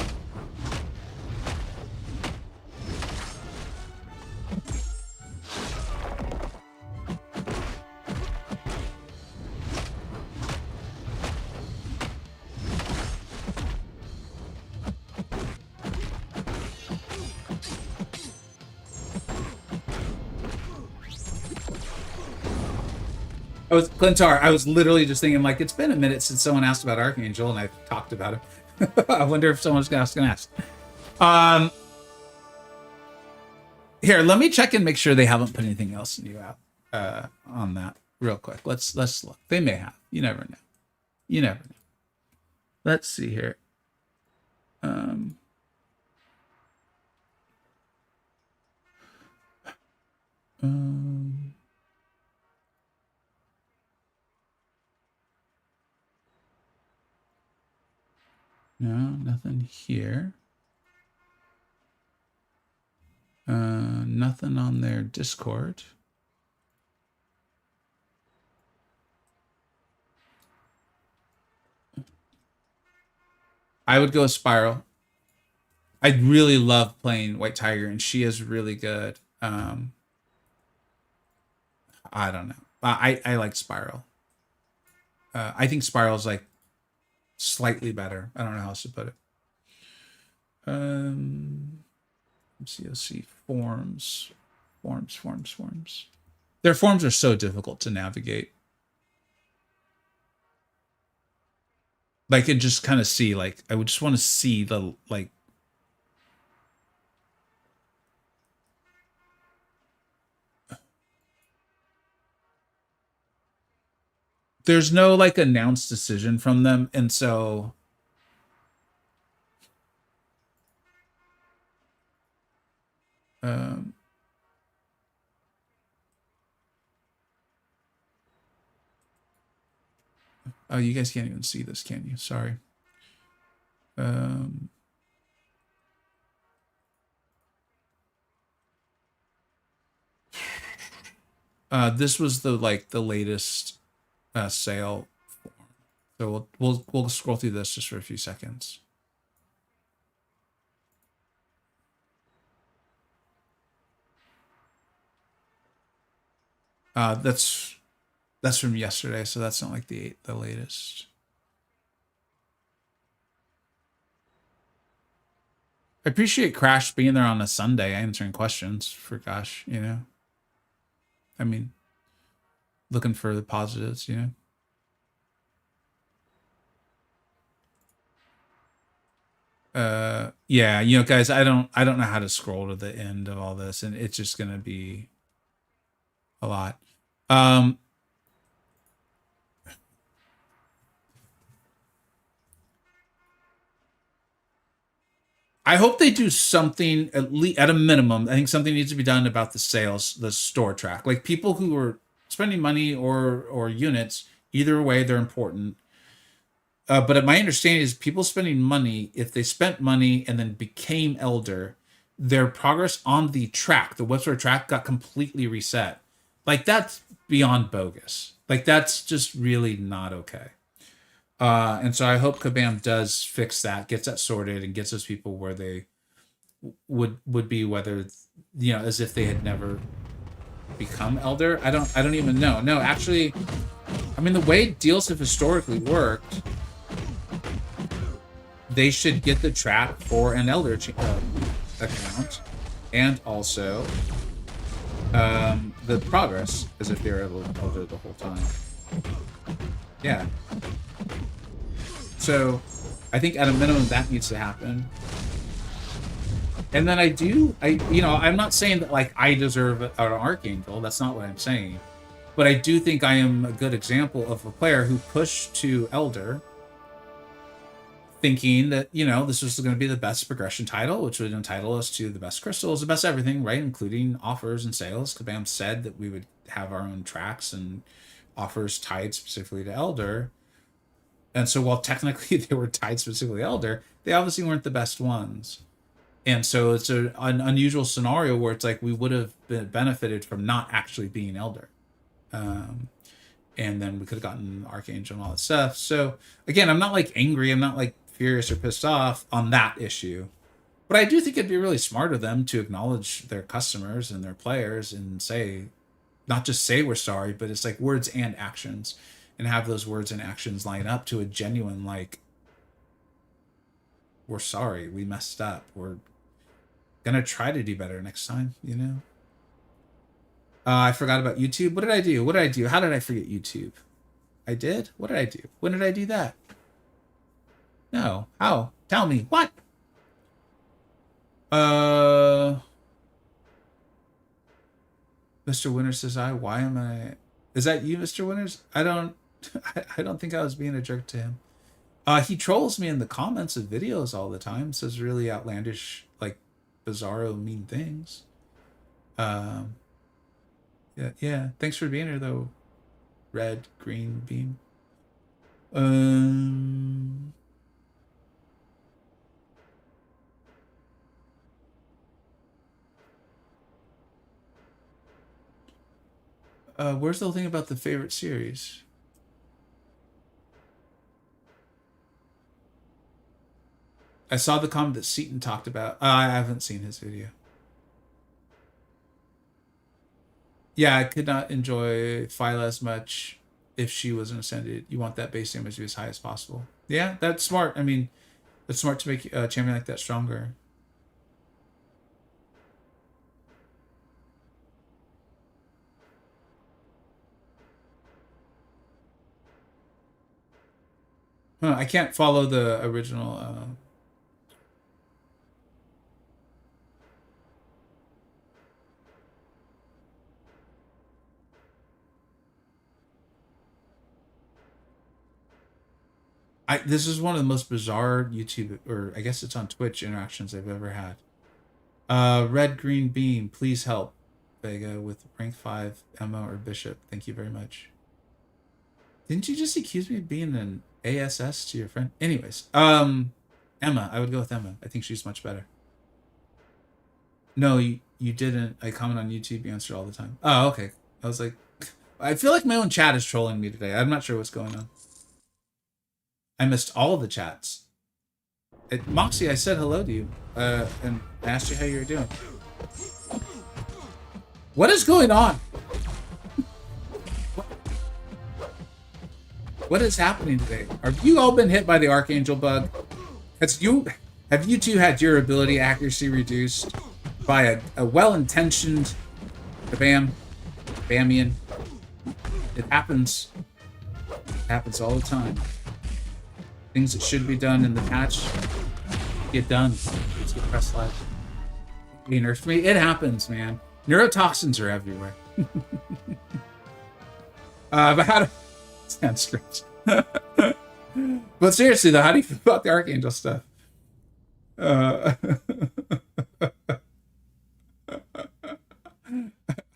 Clintar, I was literally just thinking, like, it's been a minute since someone asked about Archangel, and I've talked about him. I wonder if someone's going to ask. Here, let me check and make sure they haven't put anything else new out on that real quick. Let's look. They may have. You never know. You never know. Let's see here. No, nothing here. Nothing on their Discord. I would go Spiral. I really love playing White Tiger, and she is really good. I don't know. I like Spiral. I think Spiral's like slightly better. I don't know how else to put it. MCoC forms. Their forms are so difficult to navigate. Like, I just kind of see, like, I would just want to see the, like, there's no, like, announced decision from them, and so oh, you guys can't even see this, can you? Sorry. This was the latest sale form. So we'll scroll through this just for a few seconds. That's from yesterday, so that's not like the latest. I appreciate Crash being there on a Sunday answering questions for gosh, you know. I mean, looking for the positives, you know. Yeah, you know, guys, I don't know how to scroll to the end of all this, and it's just gonna be a lot. I hope they do something at least at a minimum. I think something needs to be done about the sales, the store track. Like people who are spending money or units, either way, they're important. But my understanding is people spending money, if they spent money and then became elder, their progress on the track, the web track, got completely reset. Like that's beyond bogus. Like that's just really not okay. And so I hope Kabam does fix that, gets that sorted, and gets those people where they would be, whether as if they had never become elder. I don't even know. No, actually, I mean the way deals have historically worked, they should get the track for an elder account, and also the progress as if they were elder the whole time. Yeah. So I think at a minimum that needs to happen. And then I'm not saying that like I deserve an Archangel. That's not what I'm saying. But I do think I am a good example of a player who pushed to Elder thinking that, this was going to be the best progression title, which would entitle us to the best crystals, the best everything, right? Including offers and sales. Kabam said that we would have our own tracks and offers tied specifically to Elder. And so while technically they were tied specifically to Elder, they obviously weren't the best ones. And so it's an unusual scenario where it's like we would have benefited from not actually being Elder. And then we could have gotten Archangel and all that stuff. So again, I'm not like angry. I'm not like furious or pissed off on that issue. But I do think it'd be really smart of them to acknowledge their customers and their players and say, not just say we're sorry, but it's like words and actions, and have those words and actions line up to a genuine, like, we're sorry, we messed up, we're gonna try to do better next time, I forgot about YouTube. What did I do? How did I forget YouTube? I did? What did I do? When did I do that? No. How? Tell me. What? Mr. Winter says why am I... Is that you, Mr. Winters? I don't think I was being a jerk to him. He trolls me in the comments of videos all the time, says really outlandish, like, bizarro, mean things. Yeah. Thanks for being here, though. Red, green, beam. Where's the whole thing about the favorite series? I saw the comment that Seaton talked about. I haven't seen his video. Yeah, I could not enjoy Phyla as much if she wasn't ascended. You want that base damage to be as high as possible. Yeah, that's smart. I mean, it's smart to make a champion like that stronger. I can't follow the original... This is one of the most bizarre YouTube, or I guess it's on Twitch, interactions I've ever had. Red Green Beam, please help Vega with rank 5 Emma or Bishop. Thank you very much. Didn't you just accuse me of being an ASS to your friend? Anyways, Emma, I would go with Emma. I think she's much better. No, you didn't. I comment on YouTube, you answer all the time. Oh, okay. I was like, I feel like my own chat is trolling me today. I'm not sure what's going on. I missed all the chats. Moxie, I said hello to you, and asked you how you were doing. What is going on? What is happening today? Have you all been hit by the Archangel bug? Have you two had durability accuracy reduced by a well-intentioned Bamian? It happens. It happens all the time. Things that should be done in the patch get done. Let's get press live. He nerfed me. It happens, man. Neurotoxins are everywhere. But how to... Sanskrit. But seriously, though, how do you feel about the Archangel stuff? uh,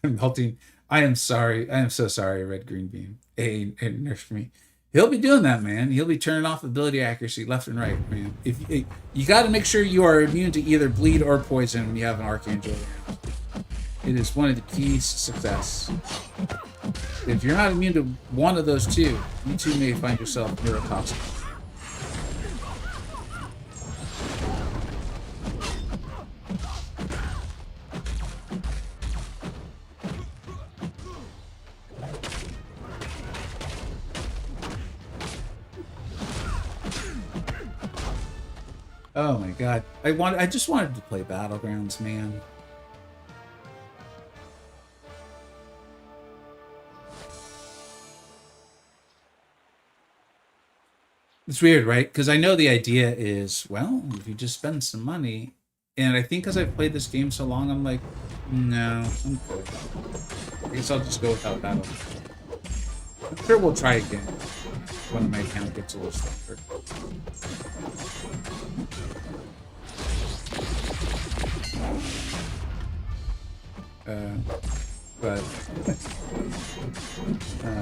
I'm melting. I am sorry. I am so sorry, Red Green Beam. It nerfed me. He'll be doing that, man. He'll be turning off ability accuracy left and right, man. If you got to make sure you are immune to either bleed or poison when you have an Archangel. It is one of the keys to success. If you're not immune to one of those two, you too may find yourself neurotoxic. Oh my god. I just wanted to play Battlegrounds, man. It's weird, right? Because I know the idea is, well, if you just spend some money, and I think because I've played this game so long, I'm like, no, I'm good. I guess I'll just go without battle. I'm sure we'll try again when my account gets a little stronger. But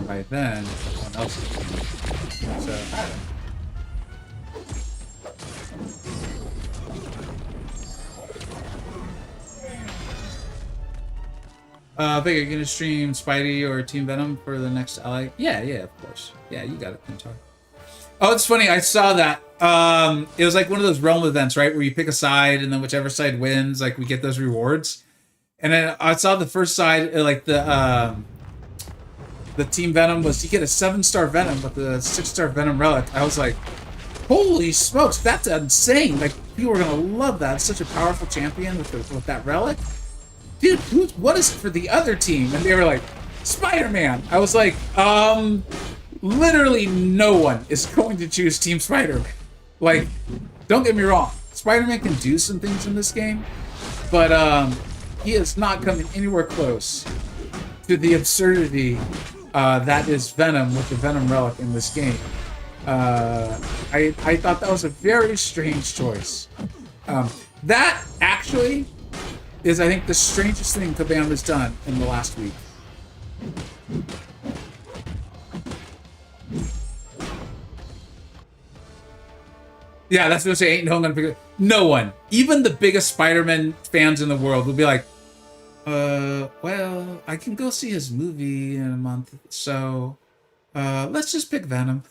by then, someone else is coming. So, I don't know. Vega, you gonna stream Spidey or Team Venom for the next ally? Yeah, of course. Yeah, you got it, Pintar. Oh, it's funny. I saw that. It was like one of those realm events, right, where you pick a side, and then whichever side wins, like we get those rewards. And then I saw the first side, like the Team Venom was you get a 7-star Venom with the 6-star Venom relic. I was like, holy smokes, that's insane! Like people are gonna love that. It's such a powerful champion with that relic. Dude, what is it for the other team? And they were like, Spider-Man. I was like, literally no one is going to choose Team Spider-Man. Like, don't get me wrong, Spider-Man can do some things in this game, but he is not coming anywhere close to the absurdity that is Venom with the Venom relic in this game. I thought that was a very strange choice. That actually is, I think, the strangest thing Kabam has done in the last week. Yeah, that's what I'm saying. Ain't no one gonna pick it. No one. Even the biggest Spider-Man fans in the world will be like, well, I can go see his movie in a month, so let's just pick Venom.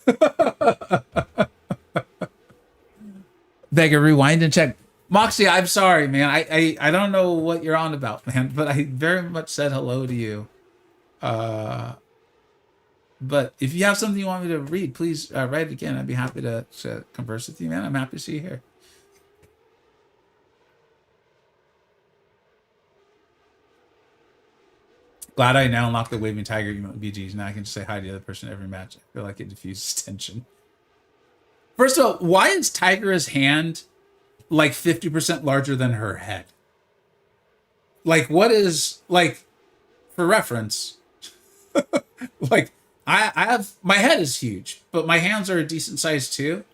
Vega, rewind and check. Moxie, I'm sorry, man. I don't know what you're on about, man, but I very much said hello to you. But if you have something you want me to read, please write it again. I'd be happy to converse with you, man. I'm happy to see you here. Glad I now unlocked the Waving Tiger emote BGs. Now I can just say hi to the other person every match. I feel like it diffuses tension. First of all, why is Tigra's hand like 50% larger than her head? Like, what is, like, for reference, like, I have, my head is huge, but my hands are a decent size too.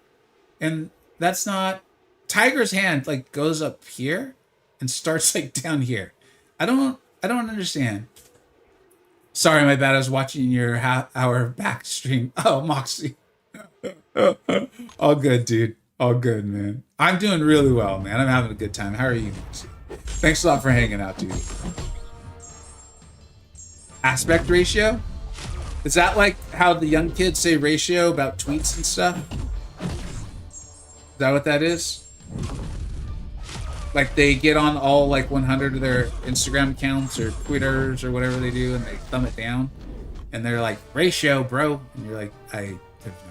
And that's not, Tiger's hand, like, goes up here and starts, like, down here. I don't understand. Sorry, my bad. I was watching your half-hour back stream. Oh, Moxie. All good, dude. All good, man. I'm doing really well, man. I'm having a good time. How are you, Moxie? Thanks a lot for hanging out, dude. Aspect ratio? Is that like how the young kids say ratio about tweets and stuff? Is that what that is? Like they get on all like 100 of their Instagram accounts or Twitters or whatever they do and they thumb it down and they're like, ratio, bro. And you're like, I have no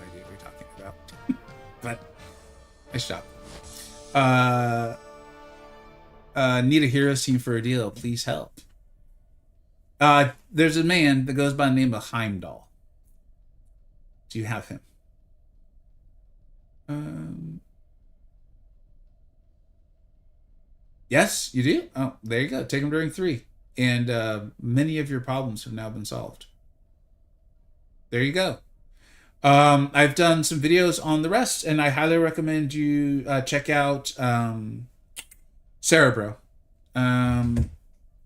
idea what you're talking about. But nice job. Need a hero team for a deal. Please help. There's a man that goes by the name of Heimdall. Do you have him? Yes, you do? Oh, there you go. Take him during 3. And many of your problems have now been solved. There you go. I've done some videos on the rest, and I highly recommend you check out Cerebro,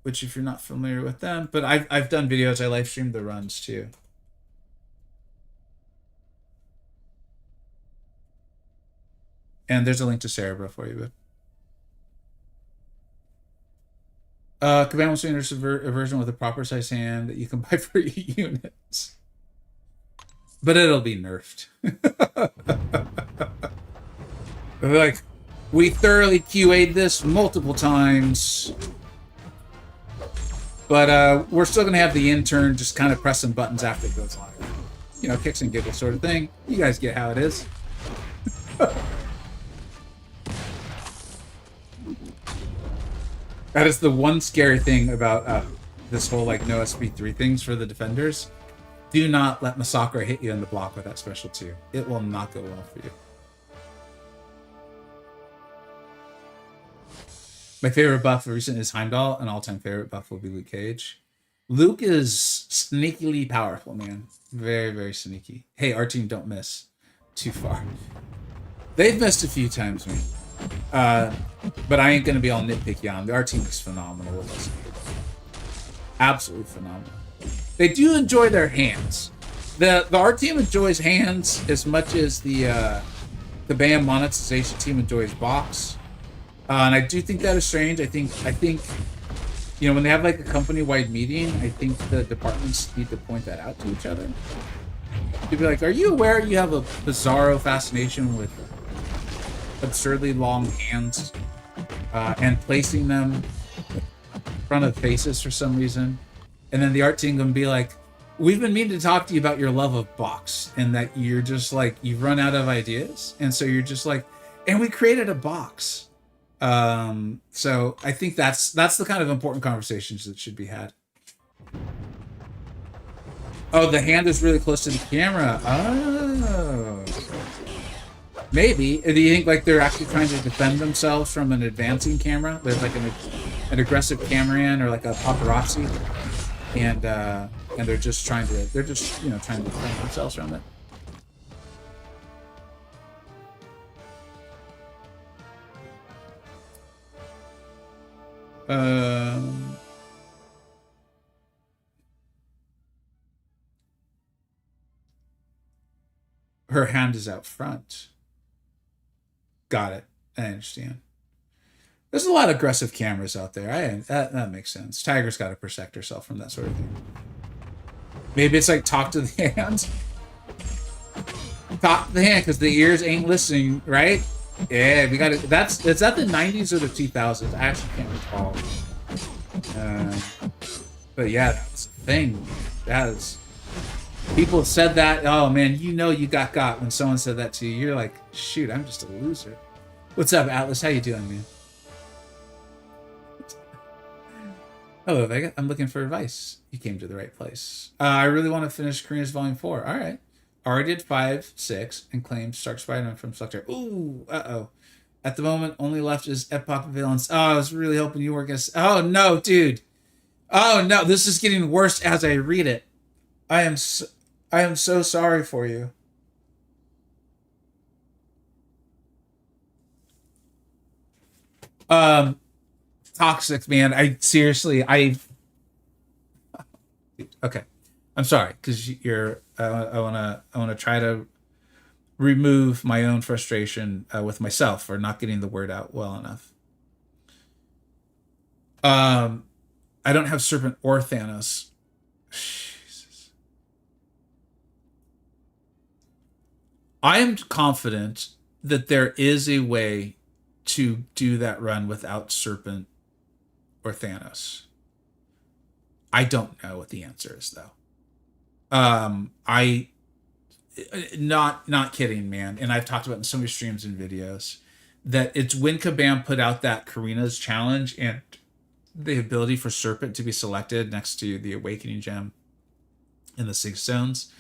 which if you're not familiar with them, but I've done videos. I live streamed the runs too. And there's a link to Cerebro for you, but Command wants to introduce a version with a proper size hand that you can buy for units. But it'll be nerfed. Like, we thoroughly QA'd this multiple times. But we're still going to have the intern just kind of pressing buttons after it goes live. You know, kicks and giggles sort of thing. You guys get how it is. That is the one scary thing about this whole, like, no SP3 things for the defenders. Do not let Massacre hit you in the block with that special 2. It will not go well for you. My favorite buff recent is Heimdall. An all-time favorite buff will be Luke Cage. Luke is sneakily powerful, man. Very, very sneaky. Hey, our team don't miss too far. They've missed a few times, man. But I ain't going to be all nitpicky on them. Our team is phenomenal with us. Absolutely phenomenal. They do enjoy their hands. Our team enjoys hands as much as the BAM monetization team enjoys box. And I do think that is strange. I think, you know, when they have like a company-wide meeting, I think the departments need to point that out to each other. To be like, are you aware you have a bizarro fascination with absurdly long hands and placing them in front of faces for some reason? And then the art team gonna be like, we've been meaning to talk to you about your love of box and that you're just like, you've run out of ideas. And so you're just like, and we created a box. So I think that's the kind of important conversations that should be had. Oh, the hand is really close to the camera. Oh. Maybe. Do you think like they're actually trying to defend themselves from an advancing camera? There's like an aggressive cameraman or like a paparazzi, and they're just trying to defend themselves from it. Her hand is out front. Got it. I understand. There's a lot of aggressive cameras out there. That makes sense. Tiger's got to protect herself from that sort of thing. Maybe it's like talk to the hand. Talk to the hand because the ears ain't listening, right? Yeah, we got it. Is that the 90s or the 2000s? I actually can't recall. But yeah, that was a thing. That is. People said that. Oh man, you know you got when someone said that to you. You're like, shoot, I'm just a loser. What's up, Atlas? How you doing, man? Hello, Vega. I'm looking for advice. You came to the right place. I really want to finish Korea's Volume 4. All right. Already did 5, 6, and claimed Stark Spider-Man from Selector. Ooh, uh-oh. At the moment, only left is Epoch Villains. Oh, I was really hoping you were going to... Oh, no, dude. Oh, no. This is getting worse as I read it. I am so sorry for you. Toxic, man. Okay. I'm sorry, because I wanna try to remove my own frustration with myself for not getting the word out well enough. I don't have Serpent or Thanos. Jesus. I am confident that there is a way to do that run without Serpent or Thanos. I don't know what the answer is though. I not kidding, man. And I've talked about it in so many streams and videos that it's when Kabam put out that Karina's challenge and the ability for Serpent to be selected next to the Awakening Gem in the 6 zones,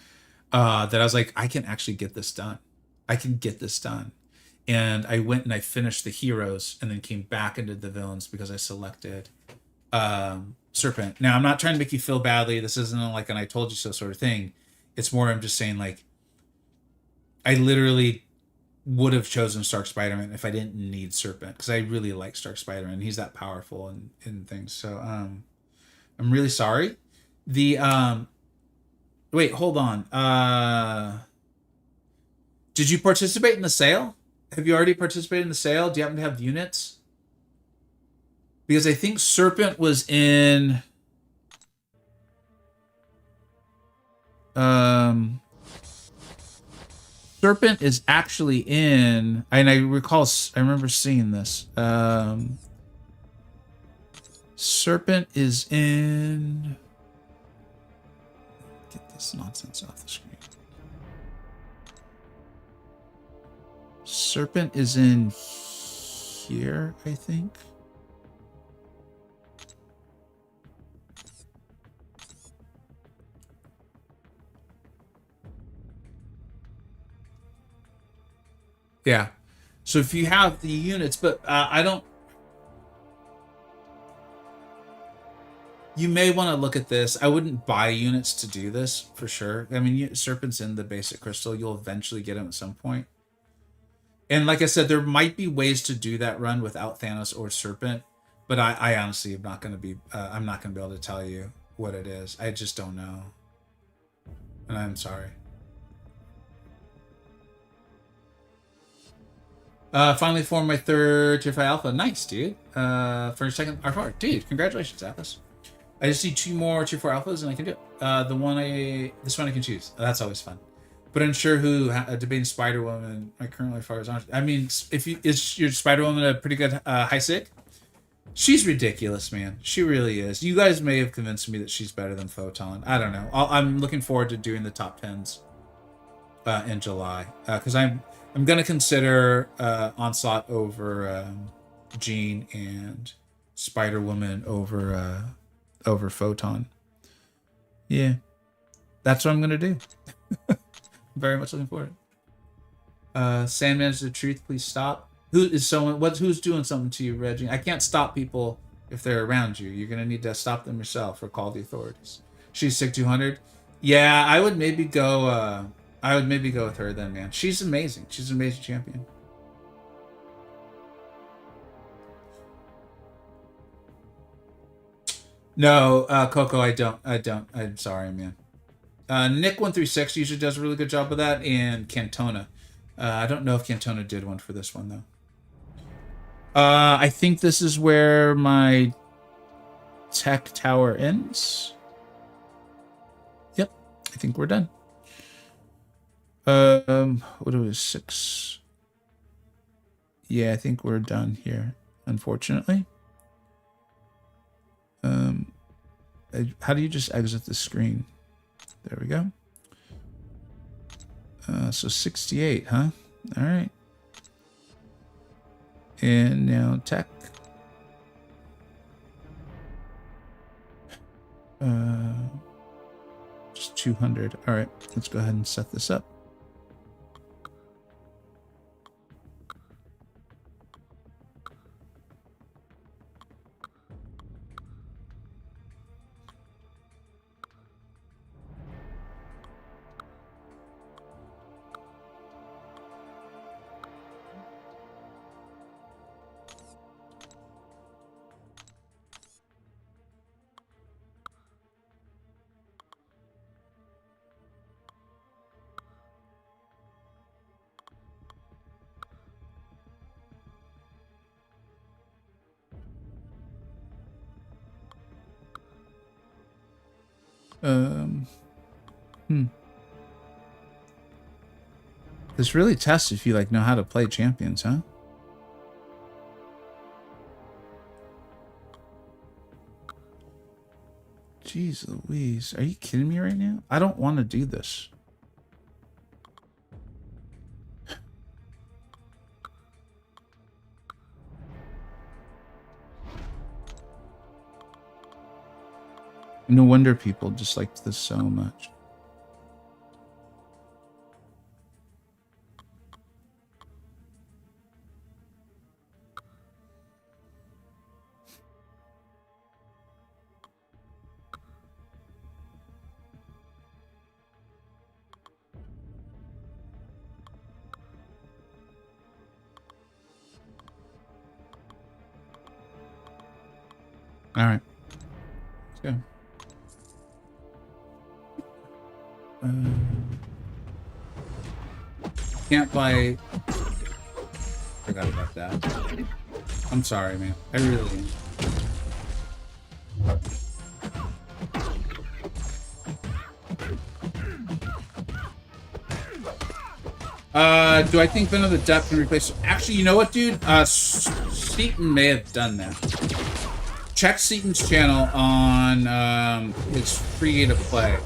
that I was like, I can actually get this done. I can get this done. And I went and I finished the heroes and then came back into the villains because I selected Serpent. Now, I'm not trying to make you feel badly. This isn't like an I told you so sort of thing. It's more I'm just saying like, I literally would have chosen Stark Spider-Man if I didn't need Serpent, because I really like Stark Spider-Man. He's that powerful and things. So I'm really sorry. The wait, hold on. Did you participate in the sale? Have you already participated in the sale? Do you happen to have units? Because I think Serpent was in um Serpent is actually in, and I remember seeing this. Serpent is in. Get this nonsense off the screen. Serpent is in here, I think. Yeah. So if you have the units, but I don't. You may want to look at this. I wouldn't buy units to do this for sure. I mean, Serpent's in the basic crystal. You'll eventually get him at some point. And like I said, there might be ways to do that run without Thanos or Serpent, but I honestly am not going to be. I'm not going to be able to tell you what it is. I just don't know, and I'm sorry. Finally formed my third Tier 5 Alpha. Nice, dude. For a second R4. Dude, congratulations, Atlas. I just need 2 more Tier 4 Alphas and I can do it. This one I can choose. That's always fun. But unsure who debating Spider Woman. I currently far as I mean, is your Spider Woman a pretty good high sig? She's ridiculous, man. She really is. You guys may have convinced me that she's better than Photon. I don't know. I'm looking forward to doing the top 10s in July because I'm gonna consider Onslaught over Jean and Spider Woman over Photon. Yeah, that's what I'm gonna do. Very much looking forward. Sandman is the truth. Please stop. Who's doing something to you, Reggie? I can't stop people if they're around you. You're gonna need to stop them yourself or call the authorities. She's sick 200. Yeah, I would maybe go. I would maybe go with her then, man. She's amazing. She's an amazing champion. No, Coco, I don't. I'm sorry, man. Nick136 usually does a really good job of that, and Cantona. I don't know if Cantona did one for this one though. I think this is where my tech tower ends. Yep, I think we're done. What was 6? Yeah, I think we're done here, unfortunately. How do you just exit the screen? There we go. So 68, huh? All right. And now tech. Just 200. All right, let's go ahead and set this up. This really tests if you like know how to play champions, huh? Jeez Louise, are you kidding me right now? I don't want to do this. No wonder people disliked this so much. All right. Let's go. Can't buy... Forgot about that. I'm sorry, man. I really am. Do I think Venom of the Depth can replace... Actually, you know what, dude? Seaton may have done that. Check Seaton's channel on his free to play.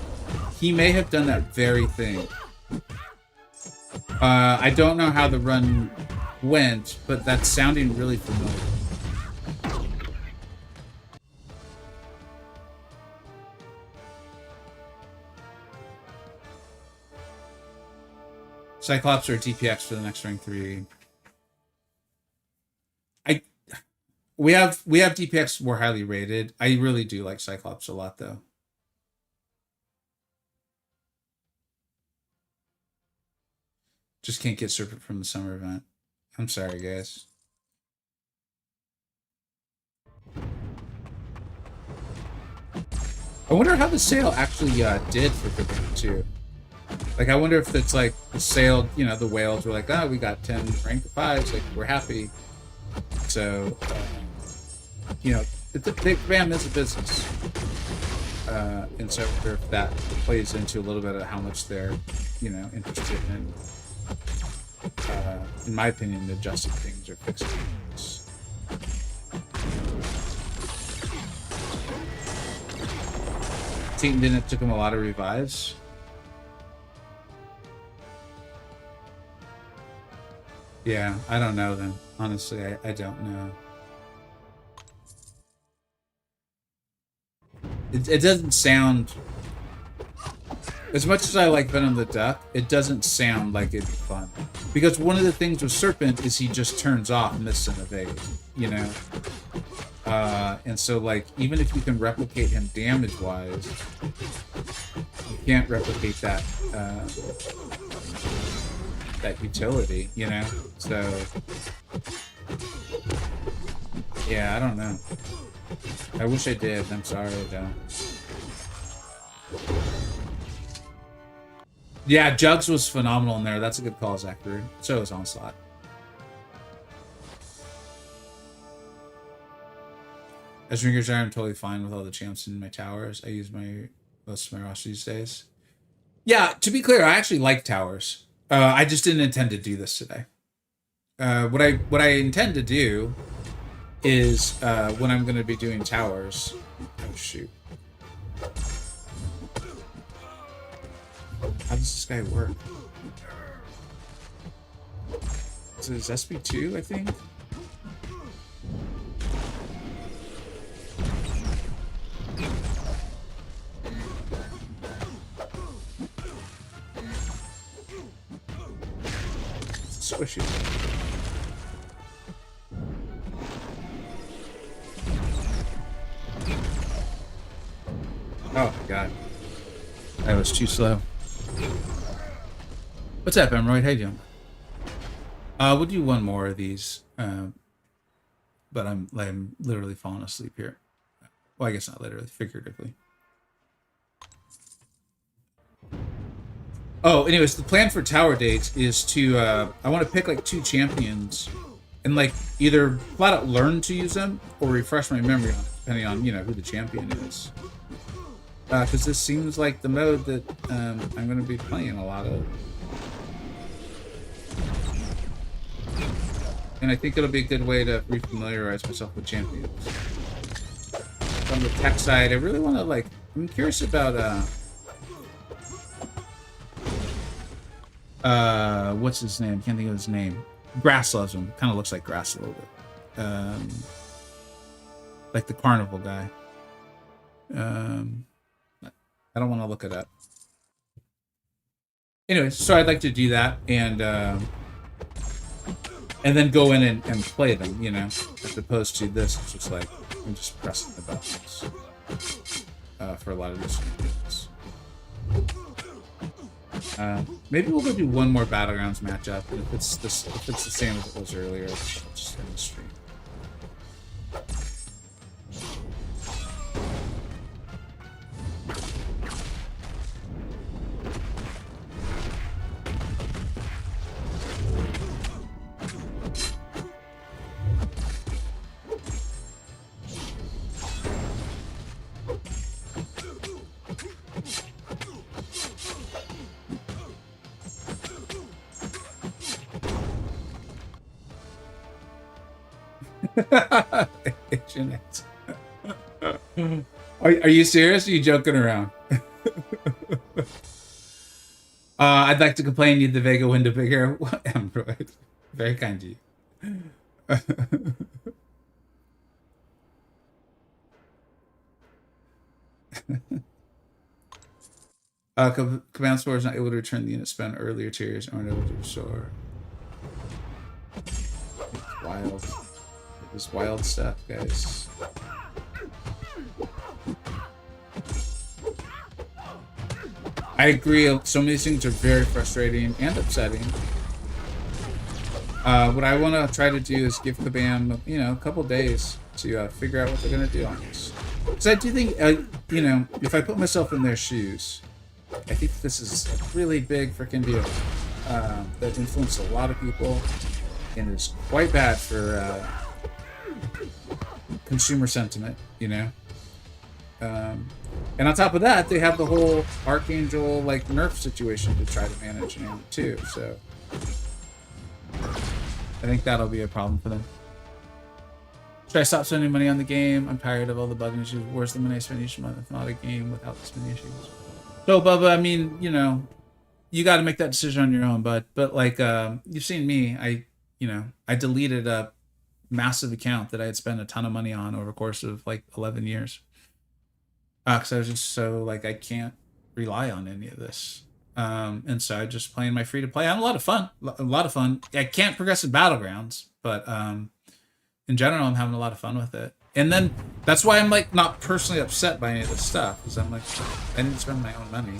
He may have done that very thing. I don't know how the run went, but that's sounding really familiar. Cyclops or DPX for the next rank 3. We have DPX more highly rated. I really do like Cyclops a lot though. Just can't get Serpent from the summer event. I'm sorry, guys. I wonder how the sale actually did for Vega 2. Like, I wonder if it's like the sale, you know, the whales were like, oh, we got 10 rank 5s, like, we're happy. So, you know, BAM is a business. And so I wonder if that plays into a little bit of how much they're, you know, interested in my opinion, adjusting things or fixing things. Team didn't took him a lot of revives. Yeah, I don't know then. Honestly, I don't know. It doesn't sound... As much as I like Venom the Duck, it doesn't sound like it'd be fun. Because one of the things with Serpent is he just turns off Mist and Evade, you know? And so, like, even if you can replicate him damage-wise, you can't replicate that, that utility, you know? So, yeah, I don't know. I wish I did. I'm sorry I don't. Yeah, Jugs was phenomenal in there. That's a good call, Zachary. So was Onslaught. As Ringers, I'm totally fine with all the champs in my towers. I use most of my roster these days. Yeah, to be clear, I actually like towers. I just didn't intend to do this today. What I intend to do is when I'm going to be doing towers. Oh shoot. How does this guy work? Is it his SP2, I think? It's squishy. Oh my god. That was too slow. What's up, Emeroid? How you doing? We'll do one more of these, but I'm literally falling asleep here. Well, I guess not literally, figuratively. Oh, anyways, the plan for tower dates is to I want to pick like 2 champions and like either flat out learn to use them or refresh my memory on it, depending on, you know, who the champion is. Because this seems like the mode that I'm going to be playing a lot of. And I think it'll be a good way to refamiliarize myself with champions. On the tech side, I really want to, like, I'm curious about, what's his name? Can't think of his name. Grass loves him. Kind of looks like Grass a little bit. Like the carnival guy. I don't want to look it up. Anyway, so I'd like to do that and then go in and play them, you know, as opposed to this. It's just like I'm just pressing the buttons for a lot of these things. Maybe we'll go do one more Battlegrounds matchup. And if it's the same as it was earlier, just in the stream. Asian accent. Are you serious? Or are you joking around? I'd like to complain. Need the Vega window bigger. Android. Very kind to you. Command store is not able to return the unit spent earlier tiers or able to restore. It's wild. This wild stuff, guys. I agree. Some of these things are very frustrating and upsetting. What I want to try to do is give Kabam, a couple days to figure out what they're going to do on this. Because I do think, if I put myself in their shoes, I think this is a really big freaking deal that influenced a lot of people and is quite bad for consumer sentiment, and on top of that, they have the whole Archangel nerf situation to try to manage now too. So I think that'll be a problem for them. Should I stop spending money on the game? I'm tired of all the bug issues. Where's the money I spend each month? If not a game without this many issues. So Bubba, I mean, you got to make that decision on your own. But you've seen me. I deleted a massive account that I had spent a ton of money on over the course of 11 years. Because I was just so I can't rely on any of this. And so I just playing my free to play. I had a lot of fun. I can't progress in Battlegrounds, but in general, I'm having a lot of fun with it. And then that's why I'm not personally upset by any of this stuff, because I'm I didn't spend my own money,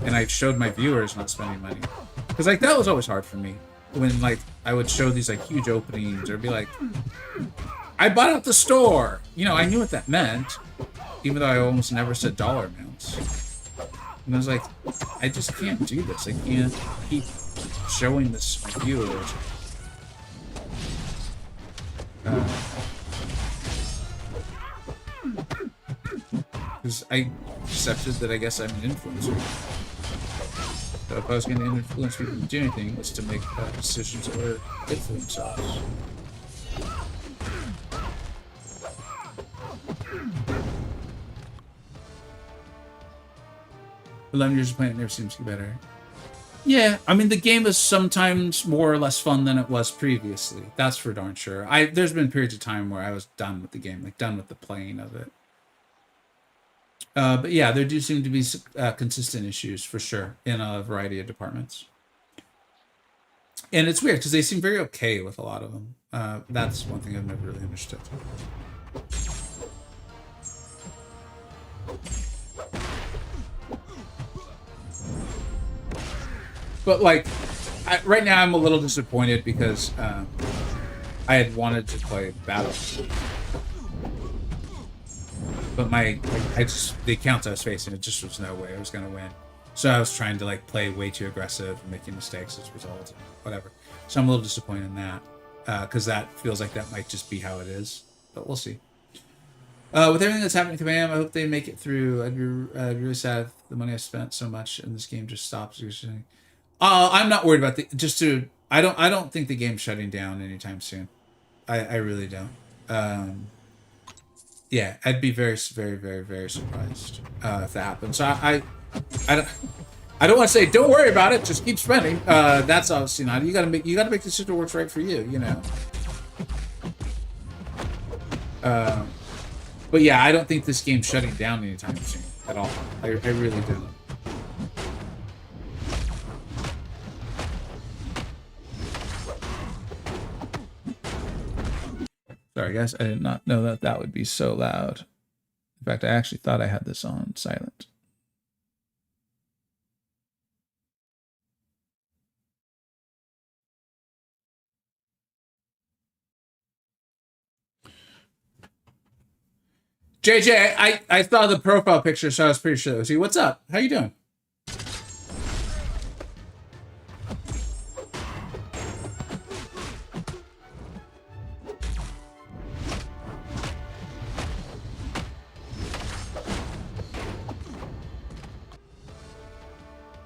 and I showed my viewers not spending money, because that was always hard for me when I would show these huge openings or be I bought out the store. I knew what that meant, even though I almost never said dollar amounts. And I was I just can't do this. I can't keep showing this to my viewers. Because I accepted that I guess I'm an influencer. So if I was going to influence people to do anything, it was to make decisions that were good for themselves. For 11 years of playing, it never seems to get better. Yeah, I mean, the game is sometimes more or less fun than it was previously. That's for darn sure. There's been periods of time where I was done with the game, done with the playing of it. But yeah, there do seem to be consistent issues for sure in a variety of departments. And it's weird because they seem very okay with a lot of them. That's one thing I've never really understood. But right now I'm a little disappointed because I had wanted to play Battle. But the accounts I was facing, it just was no way I was going to win. So I was trying to play way too aggressive and making mistakes as a result, whatever. So I'm a little disappointed in that because that feels like that might just be how it is. But we'll see. With everything that's happening to Command, I hope they make it through. I'd be really sad if the money I spent so much in this game just stops. I'm not worried about I don't think the game's shutting down anytime soon. I really don't. Yeah, I'd be very, very, very, very surprised if that happens. So I don't want to say don't worry about it. Just keep spending. That's obviously not. You gotta make the system works right for you. But yeah, I don't think this game's shutting down anytime soon at all. I really don't. Sorry, guys. I did not know that would be so loud. In fact, I actually thought I had this on silent. JJ, I saw the profile picture, so I was pretty sure that was you. What's up? How you doing?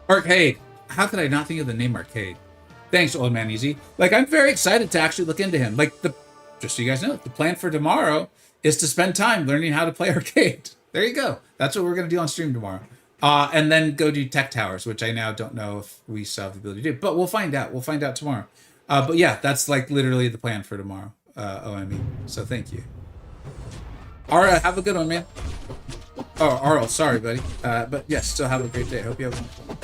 Arcade. How could I not think of the name Arcade? Thanks, Old Man Easy. I'm very excited to actually look into him. just so you guys know, the plan for tomorrow is to spend time learning how to play arcade. There you go. That's what we're going to do on stream tomorrow. And then go do tech towers, which I now don't know if we still have the ability to do, but we'll find out. We'll find out tomorrow. But yeah, that's like literally the plan for tomorrow, OME. So thank you. Ara, have a good one, man. Oh, Arl, sorry, buddy. But yes, still have a great day. Hope you have fun.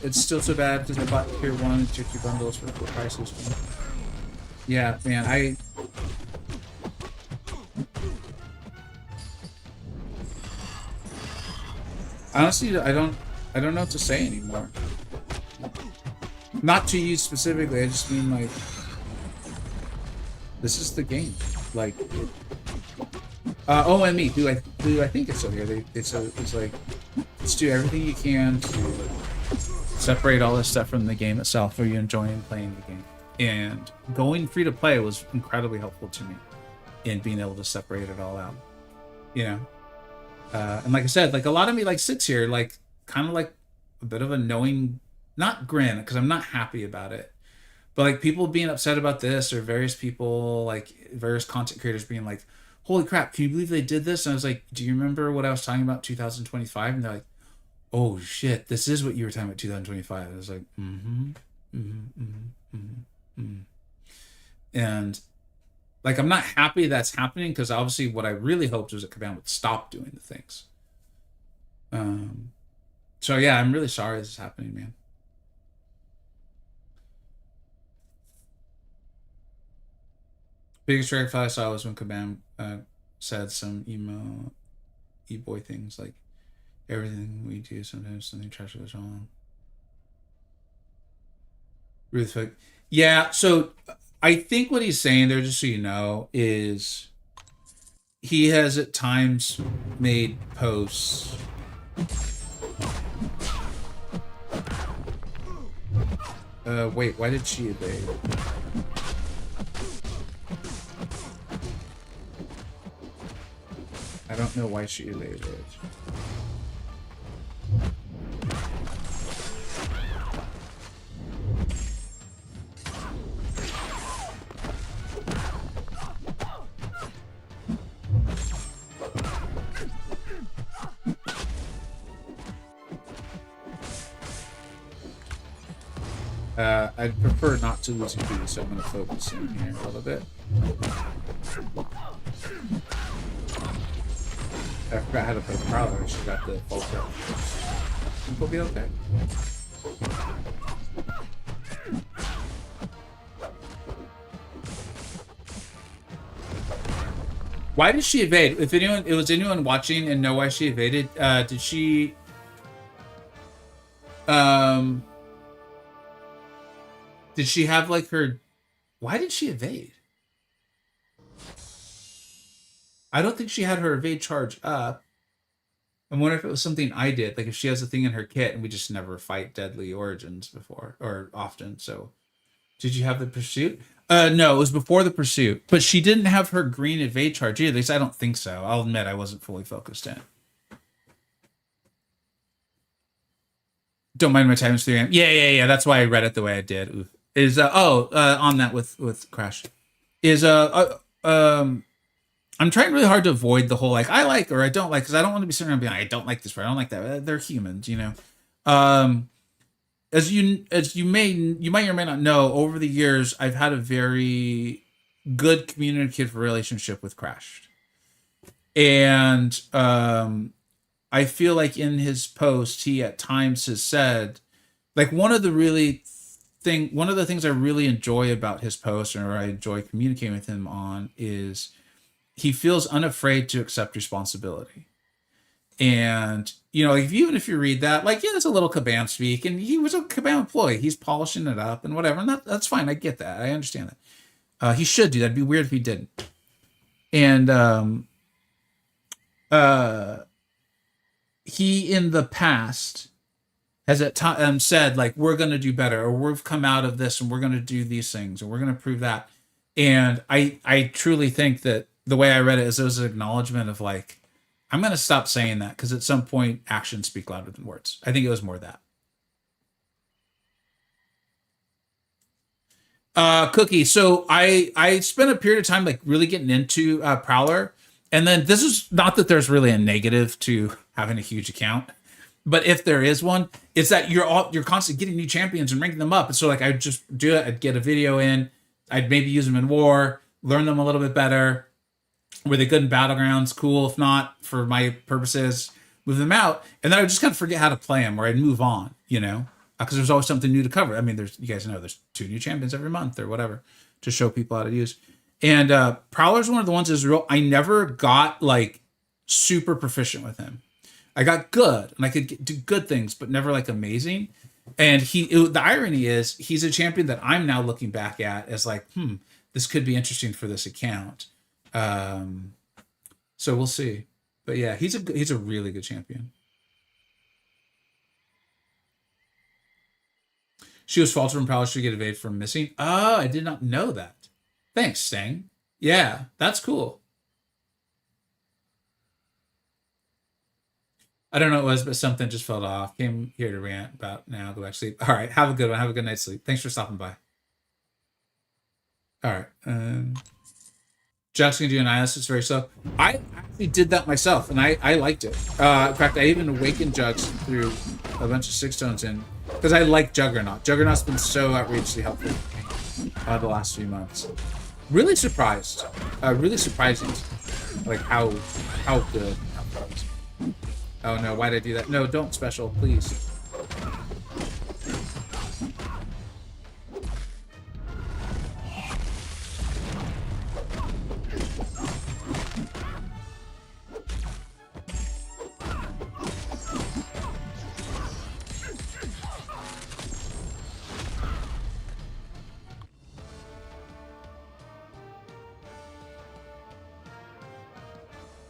It's still so bad because I bought tier 1 and tier 2 bundles for full prices. Yeah, man, honestly, I don't know what to say anymore. Not to you specifically, I just mean like, this is the game. Like, OME, who I think is still here. It's like, let's do everything you can to separate all this stuff from the game itself. Are you enjoying playing the game? And going free to play was incredibly helpful to me in being able to separate it all out. You know, and like I said, like a lot of me like sits here like kind of like a bit of a knowing, not grin, because I'm not happy about it, but like people being upset about this, or various people, like various content creators being like, holy crap, can you believe they did this? And I was like, do you remember what I was talking about 2025? And they're like, oh shit, this is what you were talking about 2025. I was like, and like, I'm not happy that's happening, because obviously what I really hoped was that Kabam would stop doing the things. So yeah, I'm really sorry this is happening, man. Biggest drag I saw was when Kabam said some emo e-boy things like, everything we do, sometimes something trash goes wrong. Ruth, yeah, so I think what he's saying there, just so you know, is he has at times made posts wait, why did she evade? I don't know why she evaded. I'd prefer not to lose a key, so I'm going to focus in here a little bit. I forgot how to play Prowler. She got the full set. I think we'll be okay. Why did she evade? If anyone, it was anyone watching and know why she evaded, did she have like her, why did she evade? I don't think she had her evade charge up. I wonder if it was something I did, like if she has a thing in her kit and we just never fight Deadly Origins before or often. So did you have the pursuit? No, it was before the pursuit, but she didn't have her green evade charge either. At least I don't think so. I'll admit I wasn't fully focused in. Don't mind my time, 3 a.m. Yeah. That's why I read it the way I did. Oof. On that with Crash is I'm trying really hard to avoid the whole like I like or I don't like, because I don't want to be sitting around being like, I don't like this part, I don't like that. They're humans, you know. As you might or may not know, over the years I've had a very good communicative relationship with Crash, and I feel like in his post he at times has said, like one of the things I really enjoy about his post, or I enjoy communicating with him on, is he feels unafraid to accept responsibility. And, you know, even if you read that, like, yeah, there's a little Kabam speak, and he was a Kabam employee. He's polishing it up and whatever. And that's fine. I get that. I understand that. He should do that. It'd be weird if he didn't. And he, in the past, has at times said, like, we're going to do better, or we've come out of this and we're going to do these things, or we're going to prove that. And I truly think that the way I read it is it was an acknowledgement of like, I'm gonna stop saying that because at some point actions speak louder than words. I think it was more that. Cookie. So I spent a period of time like really getting into Prowler, and then this is not that there's really a negative to having a huge account, but if there is one, it's that you're constantly getting new champions and ranking them up. And so like I'd just do it. I'd get a video in. I'd maybe use them in war, learn them a little bit better. Were they good in battlegrounds? Cool. If not, for my purposes, move them out, and then I would just kind of forget how to play them, or I'd move on. Because there's always something new to cover. I mean, you guys know there's 2 new champions every month or whatever to show people how to use. And Prowler's one of the ones that's real. I never got like super proficient with him. I got good and I could do good things, but never like amazing. And the irony is he's a champion that I'm now looking back at as like, this could be interesting for this account. So we'll see. But yeah, he's a really good champion. She was faltered from Prowler to get evaded from missing. Oh, I did not know that. Thanks, Stang. Yeah, that's cool. I don't know what it was, but something just fell off. Came here to rant about now. Go back to sleep. All right, have a good one. Have a good night's sleep. Thanks for stopping by. All right. Jack's gonna do an IS. It's very slow. I actually did that myself, and I liked it. In fact, I even awakened Jugs through a bunch of 6-tones in because I like Juggernaut. Juggernaut's been so outrageously helpful the last few months. Really surprised. Really surprising. Like how good. Oh no! Why did I do that? No, don't special, please.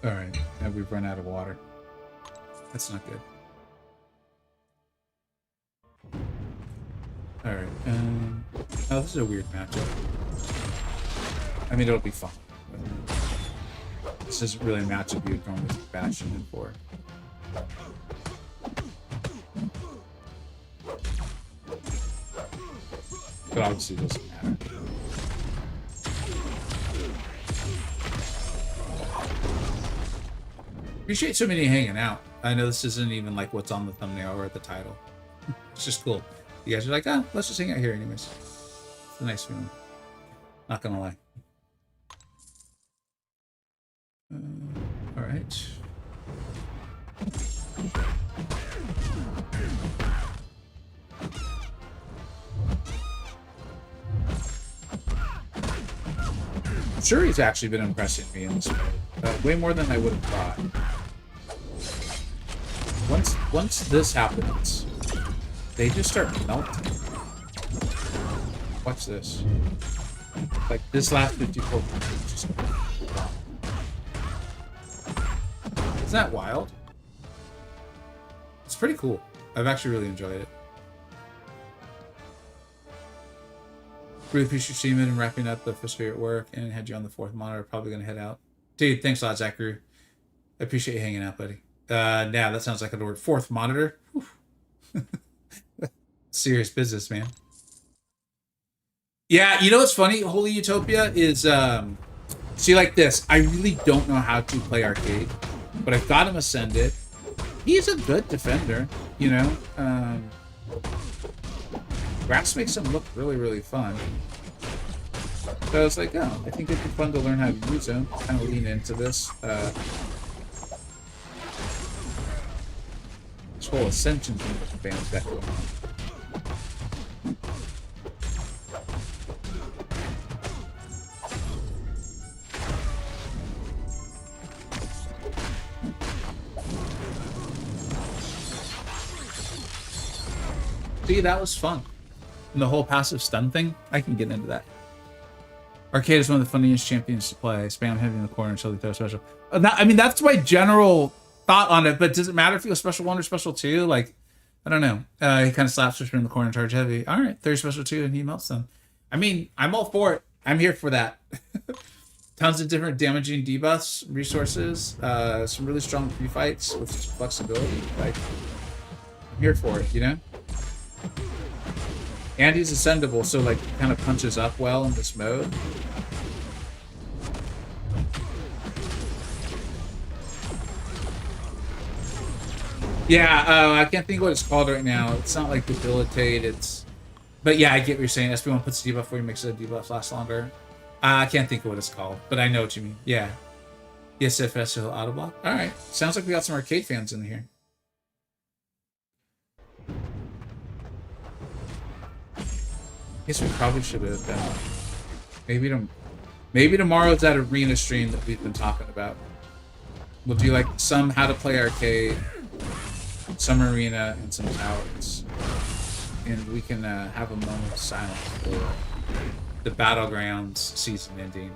All right, and we've run out of water. That's not good. All right. Oh, this is a weird matchup. I mean, it'll be fun. This isn't really a matchup you'd normally Bastion in for. But obviously it doesn't matter. Appreciate so many hanging out. I know this isn't even like what's on the thumbnail or the title. It's just cool. You guys are like, let's just hang out here anyways. It's a nice feeling. Not gonna lie. All right. Sure, he's actually been impressing me in this way. Way more than I would have thought. Once this happens, they just start melting. Watch this. Like this last 54 just... Isn't that wild? It's pretty cool. I've actually really enjoyed it. Really appreciate streaming and wrapping up the fiscal year at work and had you on the 4th monitor. Probably gonna head out. Dude, thanks a lot, Zachary. I appreciate you hanging out, buddy. Now that sounds like a word. 4th monitor. Serious business, man. Yeah, you know what's funny? Holy Utopia is see, like this. I really don't know how to play arcade, but I've got him ascended. He's a good defender, you know. Grass makes him look really, really fun. So I was like, oh, I think it'd be fun to learn how to use him. Kind of lean into this. This whole ascension thing with the band's got going on. See, that was fun. And the whole passive stun thing, I can get into that. Arcade is one of the funniest champions to play. Spam heavy in the corner until they throw special. I mean, that's my general thought on it, but does it matter if you go special 1 or special 2? Like, I don't know. He kind of slaps her in the corner and charge heavy. All right, 30 special 2 and he melts them. I mean, I'm all for it. I'm here for that. tons of different damaging debuffs, resources, some really strong pre-fights with flexibility. Like, I'm here for it, you know? And he's ascendable, so like kind of punches up well in this mode. Yeah, I can't think of what it's called right now. It's not like debilitate, it's... But yeah, I get what you're saying. SP1 puts the debuff for you, makes the debuff last longer. I can't think of what it's called, but I know what you mean. Yeah. Yes, FS will auto block. Alright. Sounds like we got some arcade fans in here. Guess we probably should have done. Maybe tomorrow's that arena stream that we've been talking about. We'll do like some how to play arcade, some arena, and some towers. And we can have a moment of silence for the Battlegrounds season ending.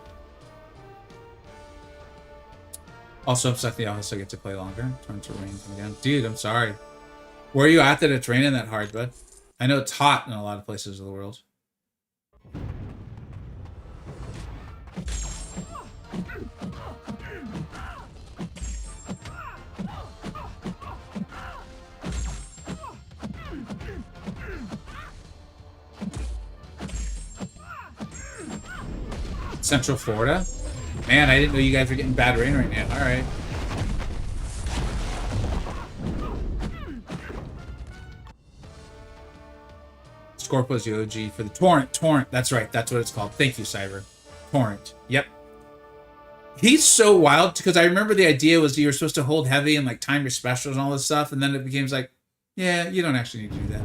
Also, I'm stuck in the office, so I get to play longer. Turn to rain again. Dude, I'm sorry. Where are you at that it's raining that hard, bud? I know it's hot in a lot of places of the world. Central Florida? Man, I didn't know you guys were getting bad rain right now. Alright. Scorpio's the OG for the Torrent. Torrent, that's right. That's what it's called. Thank you, Cyber. Torrent. Yep. He's so wild, because I remember the idea was you were supposed to hold heavy and like time your specials and all this stuff, and then it became like, yeah, you don't actually need to do that.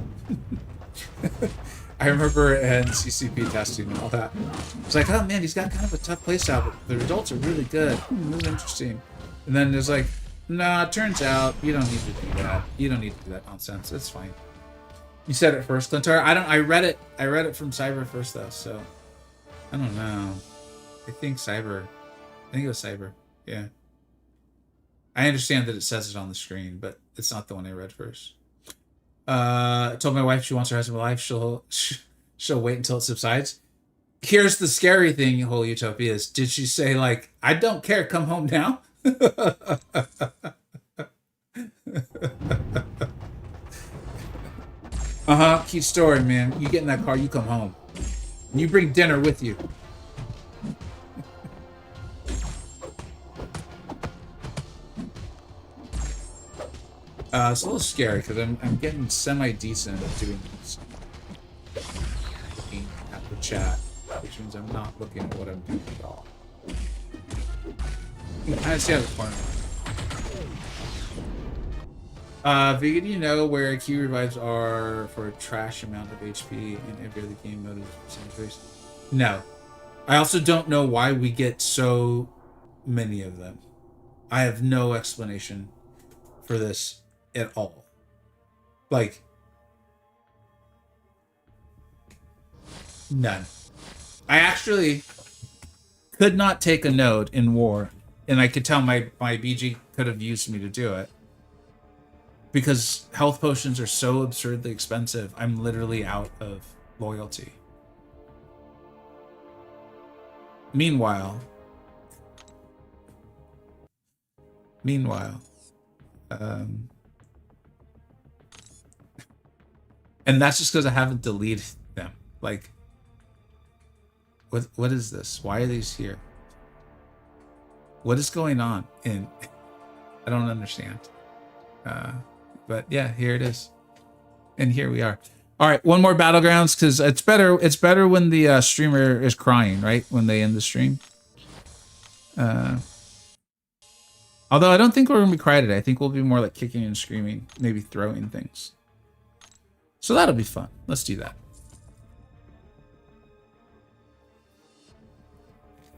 I remember in CCP testing and all that. It's like, oh man, he's got kind of a tough playstyle, but the results are really good. Really interesting. And then there's like, nah, it turns out you don't need to do that. You don't need to do that nonsense. It's fine. You said it first, Clintar. I read it from Cyber first though, so I don't know. I think it was Cyber. Yeah. I understand that it says it on the screen, but it's not the one I read first. I told my wife she wants her husband alive. She'll wait until it subsides. Here's the scary thing, whole Utopia is, did she say like, I don't care, come home now? Keep story, man. You get in that car, you come home. And you bring dinner with you. It's a little scary because I'm getting semi-decent at doing this. Looking at the chat, which means I'm not looking at what I'm doing at all. You can kind of see how the corner. Vega, do you know where Q revives are for a trash amount of HP in every other game mode is increased? No. I also don't know why we get so many of them. I have no explanation for this at all. Like, none. I actually could not take a node in war, and I could tell my BG could have used me to do it. Because health potions are so absurdly expensive, I'm literally out of loyalty. Meanwhile, and that's just because I haven't deleted them. Like, what is this? Why are these here? What is going on? And I don't understand. But yeah, here it is, and here we are. All right, one more Battlegrounds, because it's better. It's better when the streamer is crying, right? When they end the stream. Although I don't think we're gonna be crying today. I think we'll be more like kicking and screaming, maybe throwing things. So that'll be fun. Let's do that.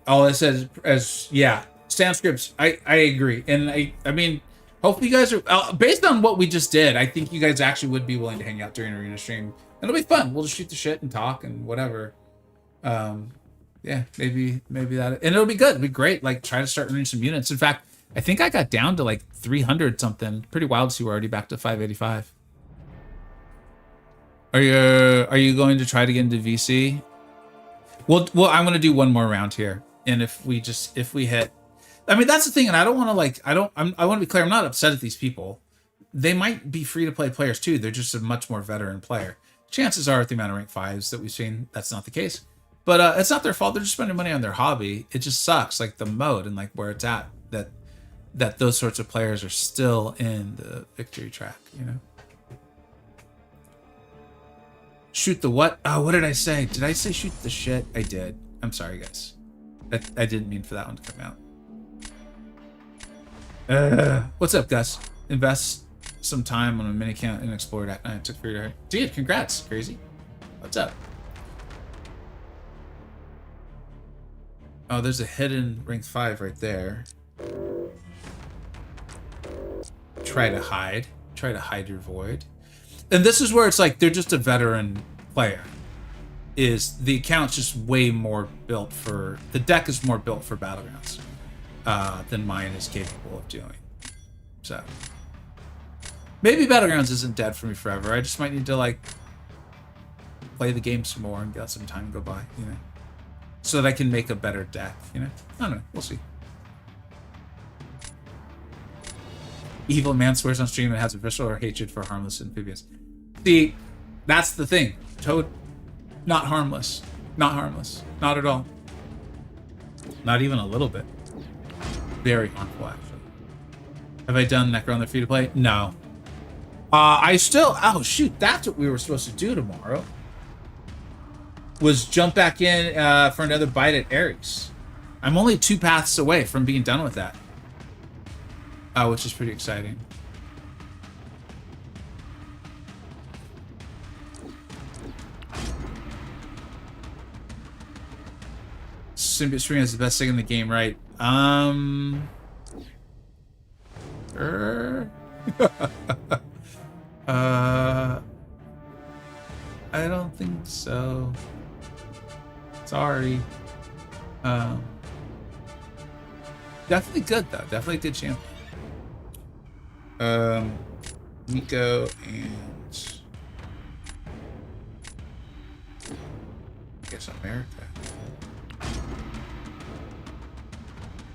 All I said as yeah, Stan Scripts. I agree, and I mean. Hopefully you guys are, based on what we just did, I think you guys actually would be willing to hang out during Arena stream. And it'll be fun. We'll just shoot the shit and talk and whatever. Yeah, maybe that. And it'll be good. It'll be great. Like, try to start earning some units. In fact, I think I got down to like 300 something. Pretty wild to see we're already back to 585. Are you going to try to get into VC? Well, I'm going to do one more round here. And if we hit, I mean, that's the thing. And I don't want to like, I want to be clear. I'm not upset at these people. They might be free to play players too. They're just a much more veteran player. Chances are, with the amount of rank 5s that we've seen, that's not the case. But it's not their fault. They're just spending money on their hobby. It just sucks, like the mode and like where it's at, that those sorts of players are still in the victory track, you know? Shoot the what? Oh, what did I say? Did I say shoot the shit? I did. I'm sorry, guys. I didn't mean for that one to come out. What's up, Gus? Invest some time on a mini account and explore that. I took for your dude. Congrats, crazy. What's up? Oh, there's a hidden rank 5 right there. Try to hide your void. And this is where it's like they're just a veteran player. Is the account's just way more built for, the deck is more built for Battlegrounds than mine is capable of doing. So maybe Battlegrounds isn't dead for me forever. I just might need to like play the game some more and get some time go by, you know, so that I can make a better deck, you know. I don't know. We'll see. Evil man swears on stream and has a visceral hatred for harmless amphibians. See, that's the thing. Toad, not harmless. Not harmless. Not at all. Not even a little bit. Very harmful, actually. Have I done Necro on the free to play? No. I still... Oh, shoot. That's what we were supposed to do tomorrow. Was jump back in for another bite at Ares. I'm only 2 paths away from being done with that. Which is pretty exciting. Symbiote Stream is the best thing in the game, right? I don't think so. Sorry. Definitely good though. Definitely good champion. Nico and I guess America.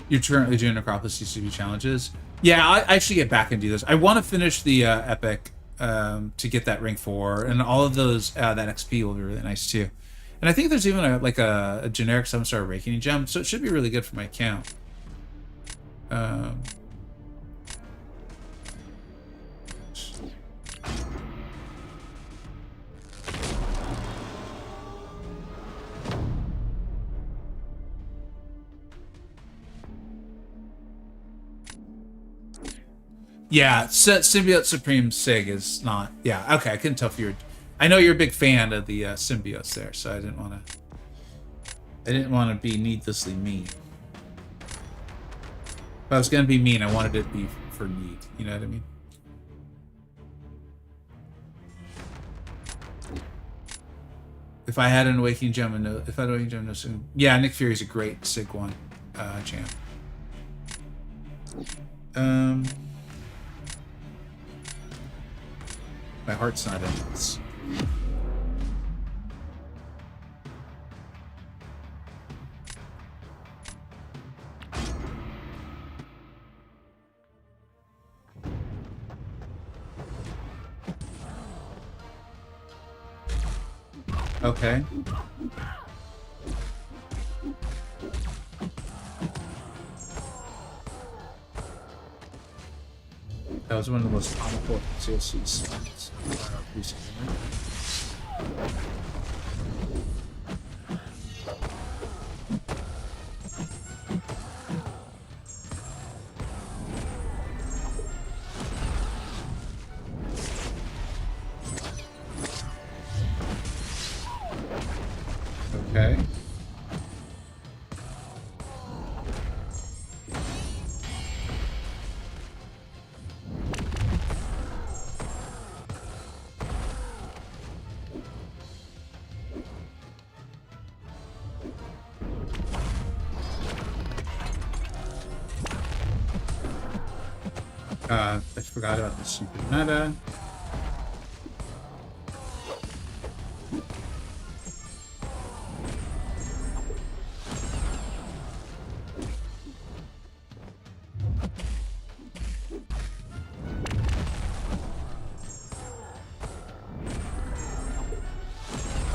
You're currently doing Necropolis CCP challenges. Yeah, I actually get back and do this. I want to finish the Epic to get that rank 4, and all of those that XP will be really nice too. And I think there's even a generic 7-star Awakening gem, so it should be really good for my account. Yeah, Symbiote Supreme Sig is not... Yeah, okay, I couldn't tell if you were... I know you're a big fan of the symbiotes there, so I didn't want to be needlessly mean. If I was going to be mean, I wanted it to be for need. You know what I mean? If I had an Awakening Gem and no... If I had an Awakening Gem and no Sig... Yeah, Nick Fury's a great Sig 1 champ. My heart's not in this. Okay. That was one of the most important CLCs recently. Okay. I forgot about the stupid meta.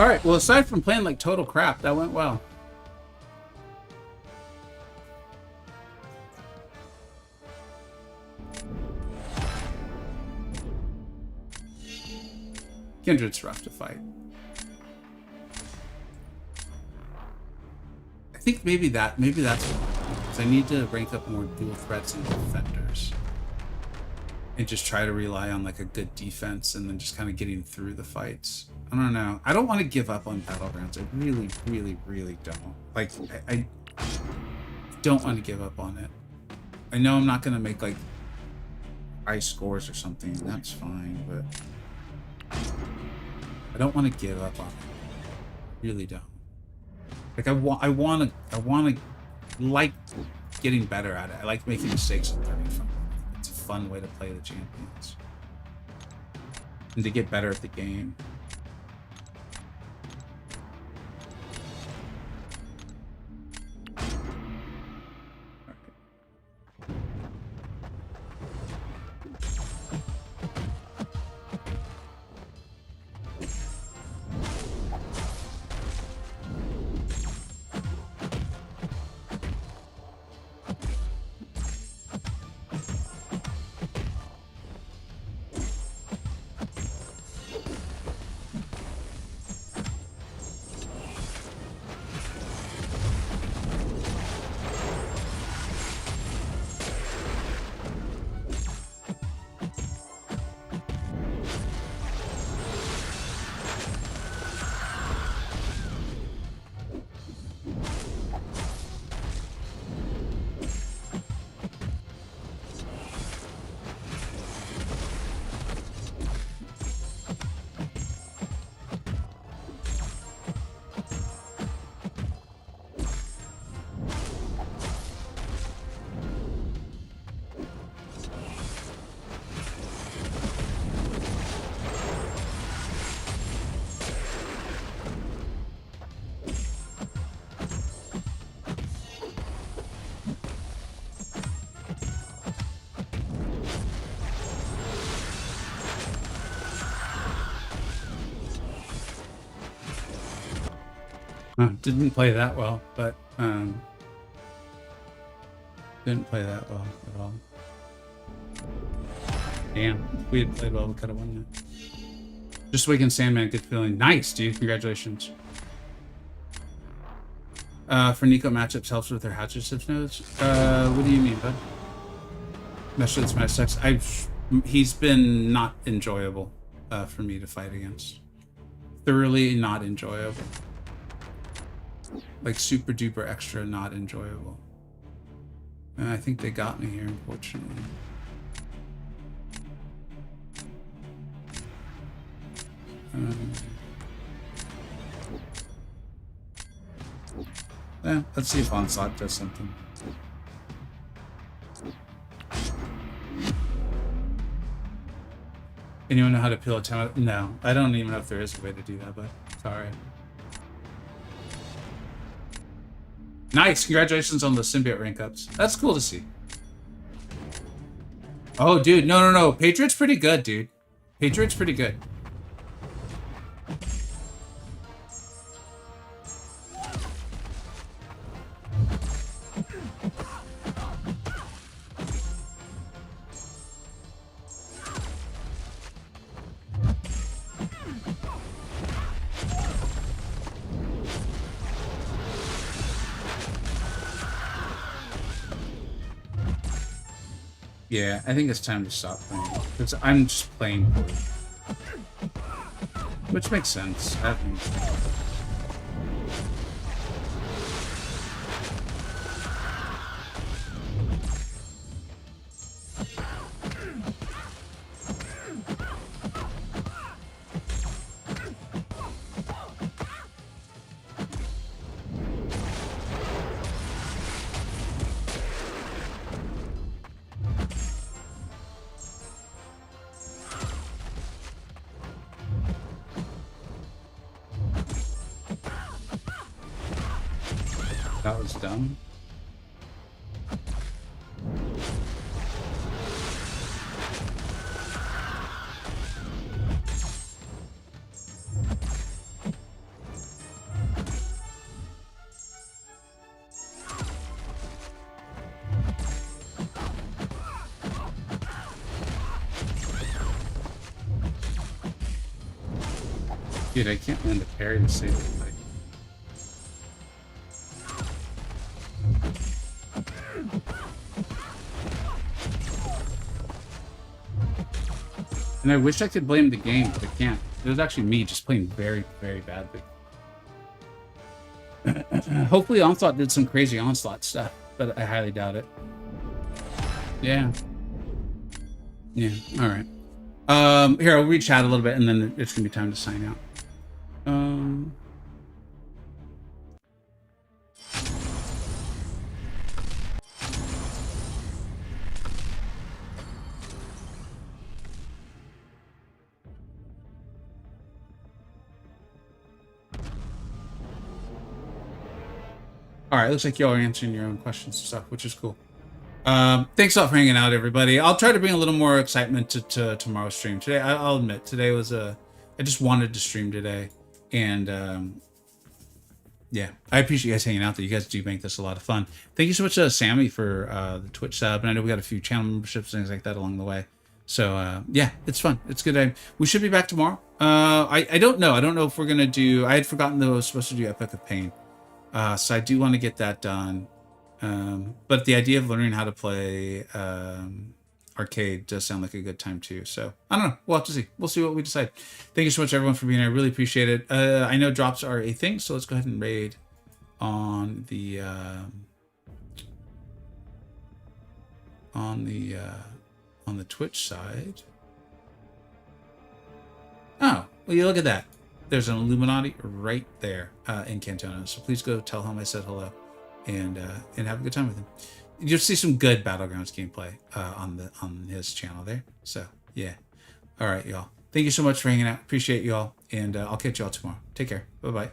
All right. Well, aside from playing like total crap, that went well. Kindred's rough to fight. I think maybe that's what, because I need to rank up more dual threats and defenders, and just try to rely on like a good defense, and then just kind of getting through the fights. I don't know. I don't want to give up on battlegrounds. I really, really, really don't. Like I don't want to give up on it. I know I'm not gonna make like high scores or something. That's fine, but I don't want to give up on it. Really don't. Like I want to like getting better at it. I like making mistakes and learning from them. It's a fun way to play the champions and to get better at the game. Didn't play that well, but didn't play that well at all. Damn, if we had played well, we could have won that. Just Waking Sandman, good feeling. Nice, dude. Congratulations. For Nico matchups helps with their hatchet tips nodes. What do you mean, bud? Mesh with Smash Sex. He's been not enjoyable for me to fight against. Thoroughly not enjoyable. Like super duper extra not enjoyable. And I think they got me here, unfortunately. Yeah, let's see if Onslaught does something. Anyone know how to peel a town? No, I don't even know if there is a way to do that, but sorry. Nice, congratulations on the symbiote rank ups. That's cool to see. Oh, dude, no. Patriot's pretty good, dude. Patriot's pretty good. Yeah, I think it's time to stop playing. Because I'm just playing. Which makes sense. That makes sense. That was dumb. Dude, I can't land the parry to save the fight. And I wish I could blame the game, but I can't. It was actually me just playing very, very badly. Hopefully Onslaught did some crazy Onslaught stuff, but I highly doubt it. Yeah. Yeah, alright. Here, I'll read chat a little bit, and then it's going to be time to sign out. All right, looks like y'all are answering your own questions and stuff, which is cool. Thanks a lot for hanging out, everybody. I'll try to bring a little more excitement to tomorrow's stream. Today, I'll admit, today was I just wanted to stream today, and yeah, I appreciate you guys hanging out. That you guys do make this a lot of fun. Thank you so much, Sammy, for the Twitch sub, and I know we got a few channel memberships and things like that along the way. So yeah, it's fun. It's good. We should be back tomorrow. I don't know. I don't know if we're gonna do. I had forgotten that I was supposed to do Epic of Pain. So I do want to get that done. But the idea of learning how to play arcade does sound like a good time too. So I don't know. We'll have to see. We'll see what we decide. Thank you so much, everyone, for being here. I really appreciate it. I know drops are a thing, so let's go ahead and raid on the Twitch side. Oh, well, you look at that. There's an Illuminati right there in Cantona. So please go tell him I said hello, and have a good time with him. You'll see some good Battlegrounds gameplay on his channel there. So yeah, all right, y'all. Thank you so much for hanging out. Appreciate y'all, and I'll catch y'all tomorrow. Take care. Bye bye.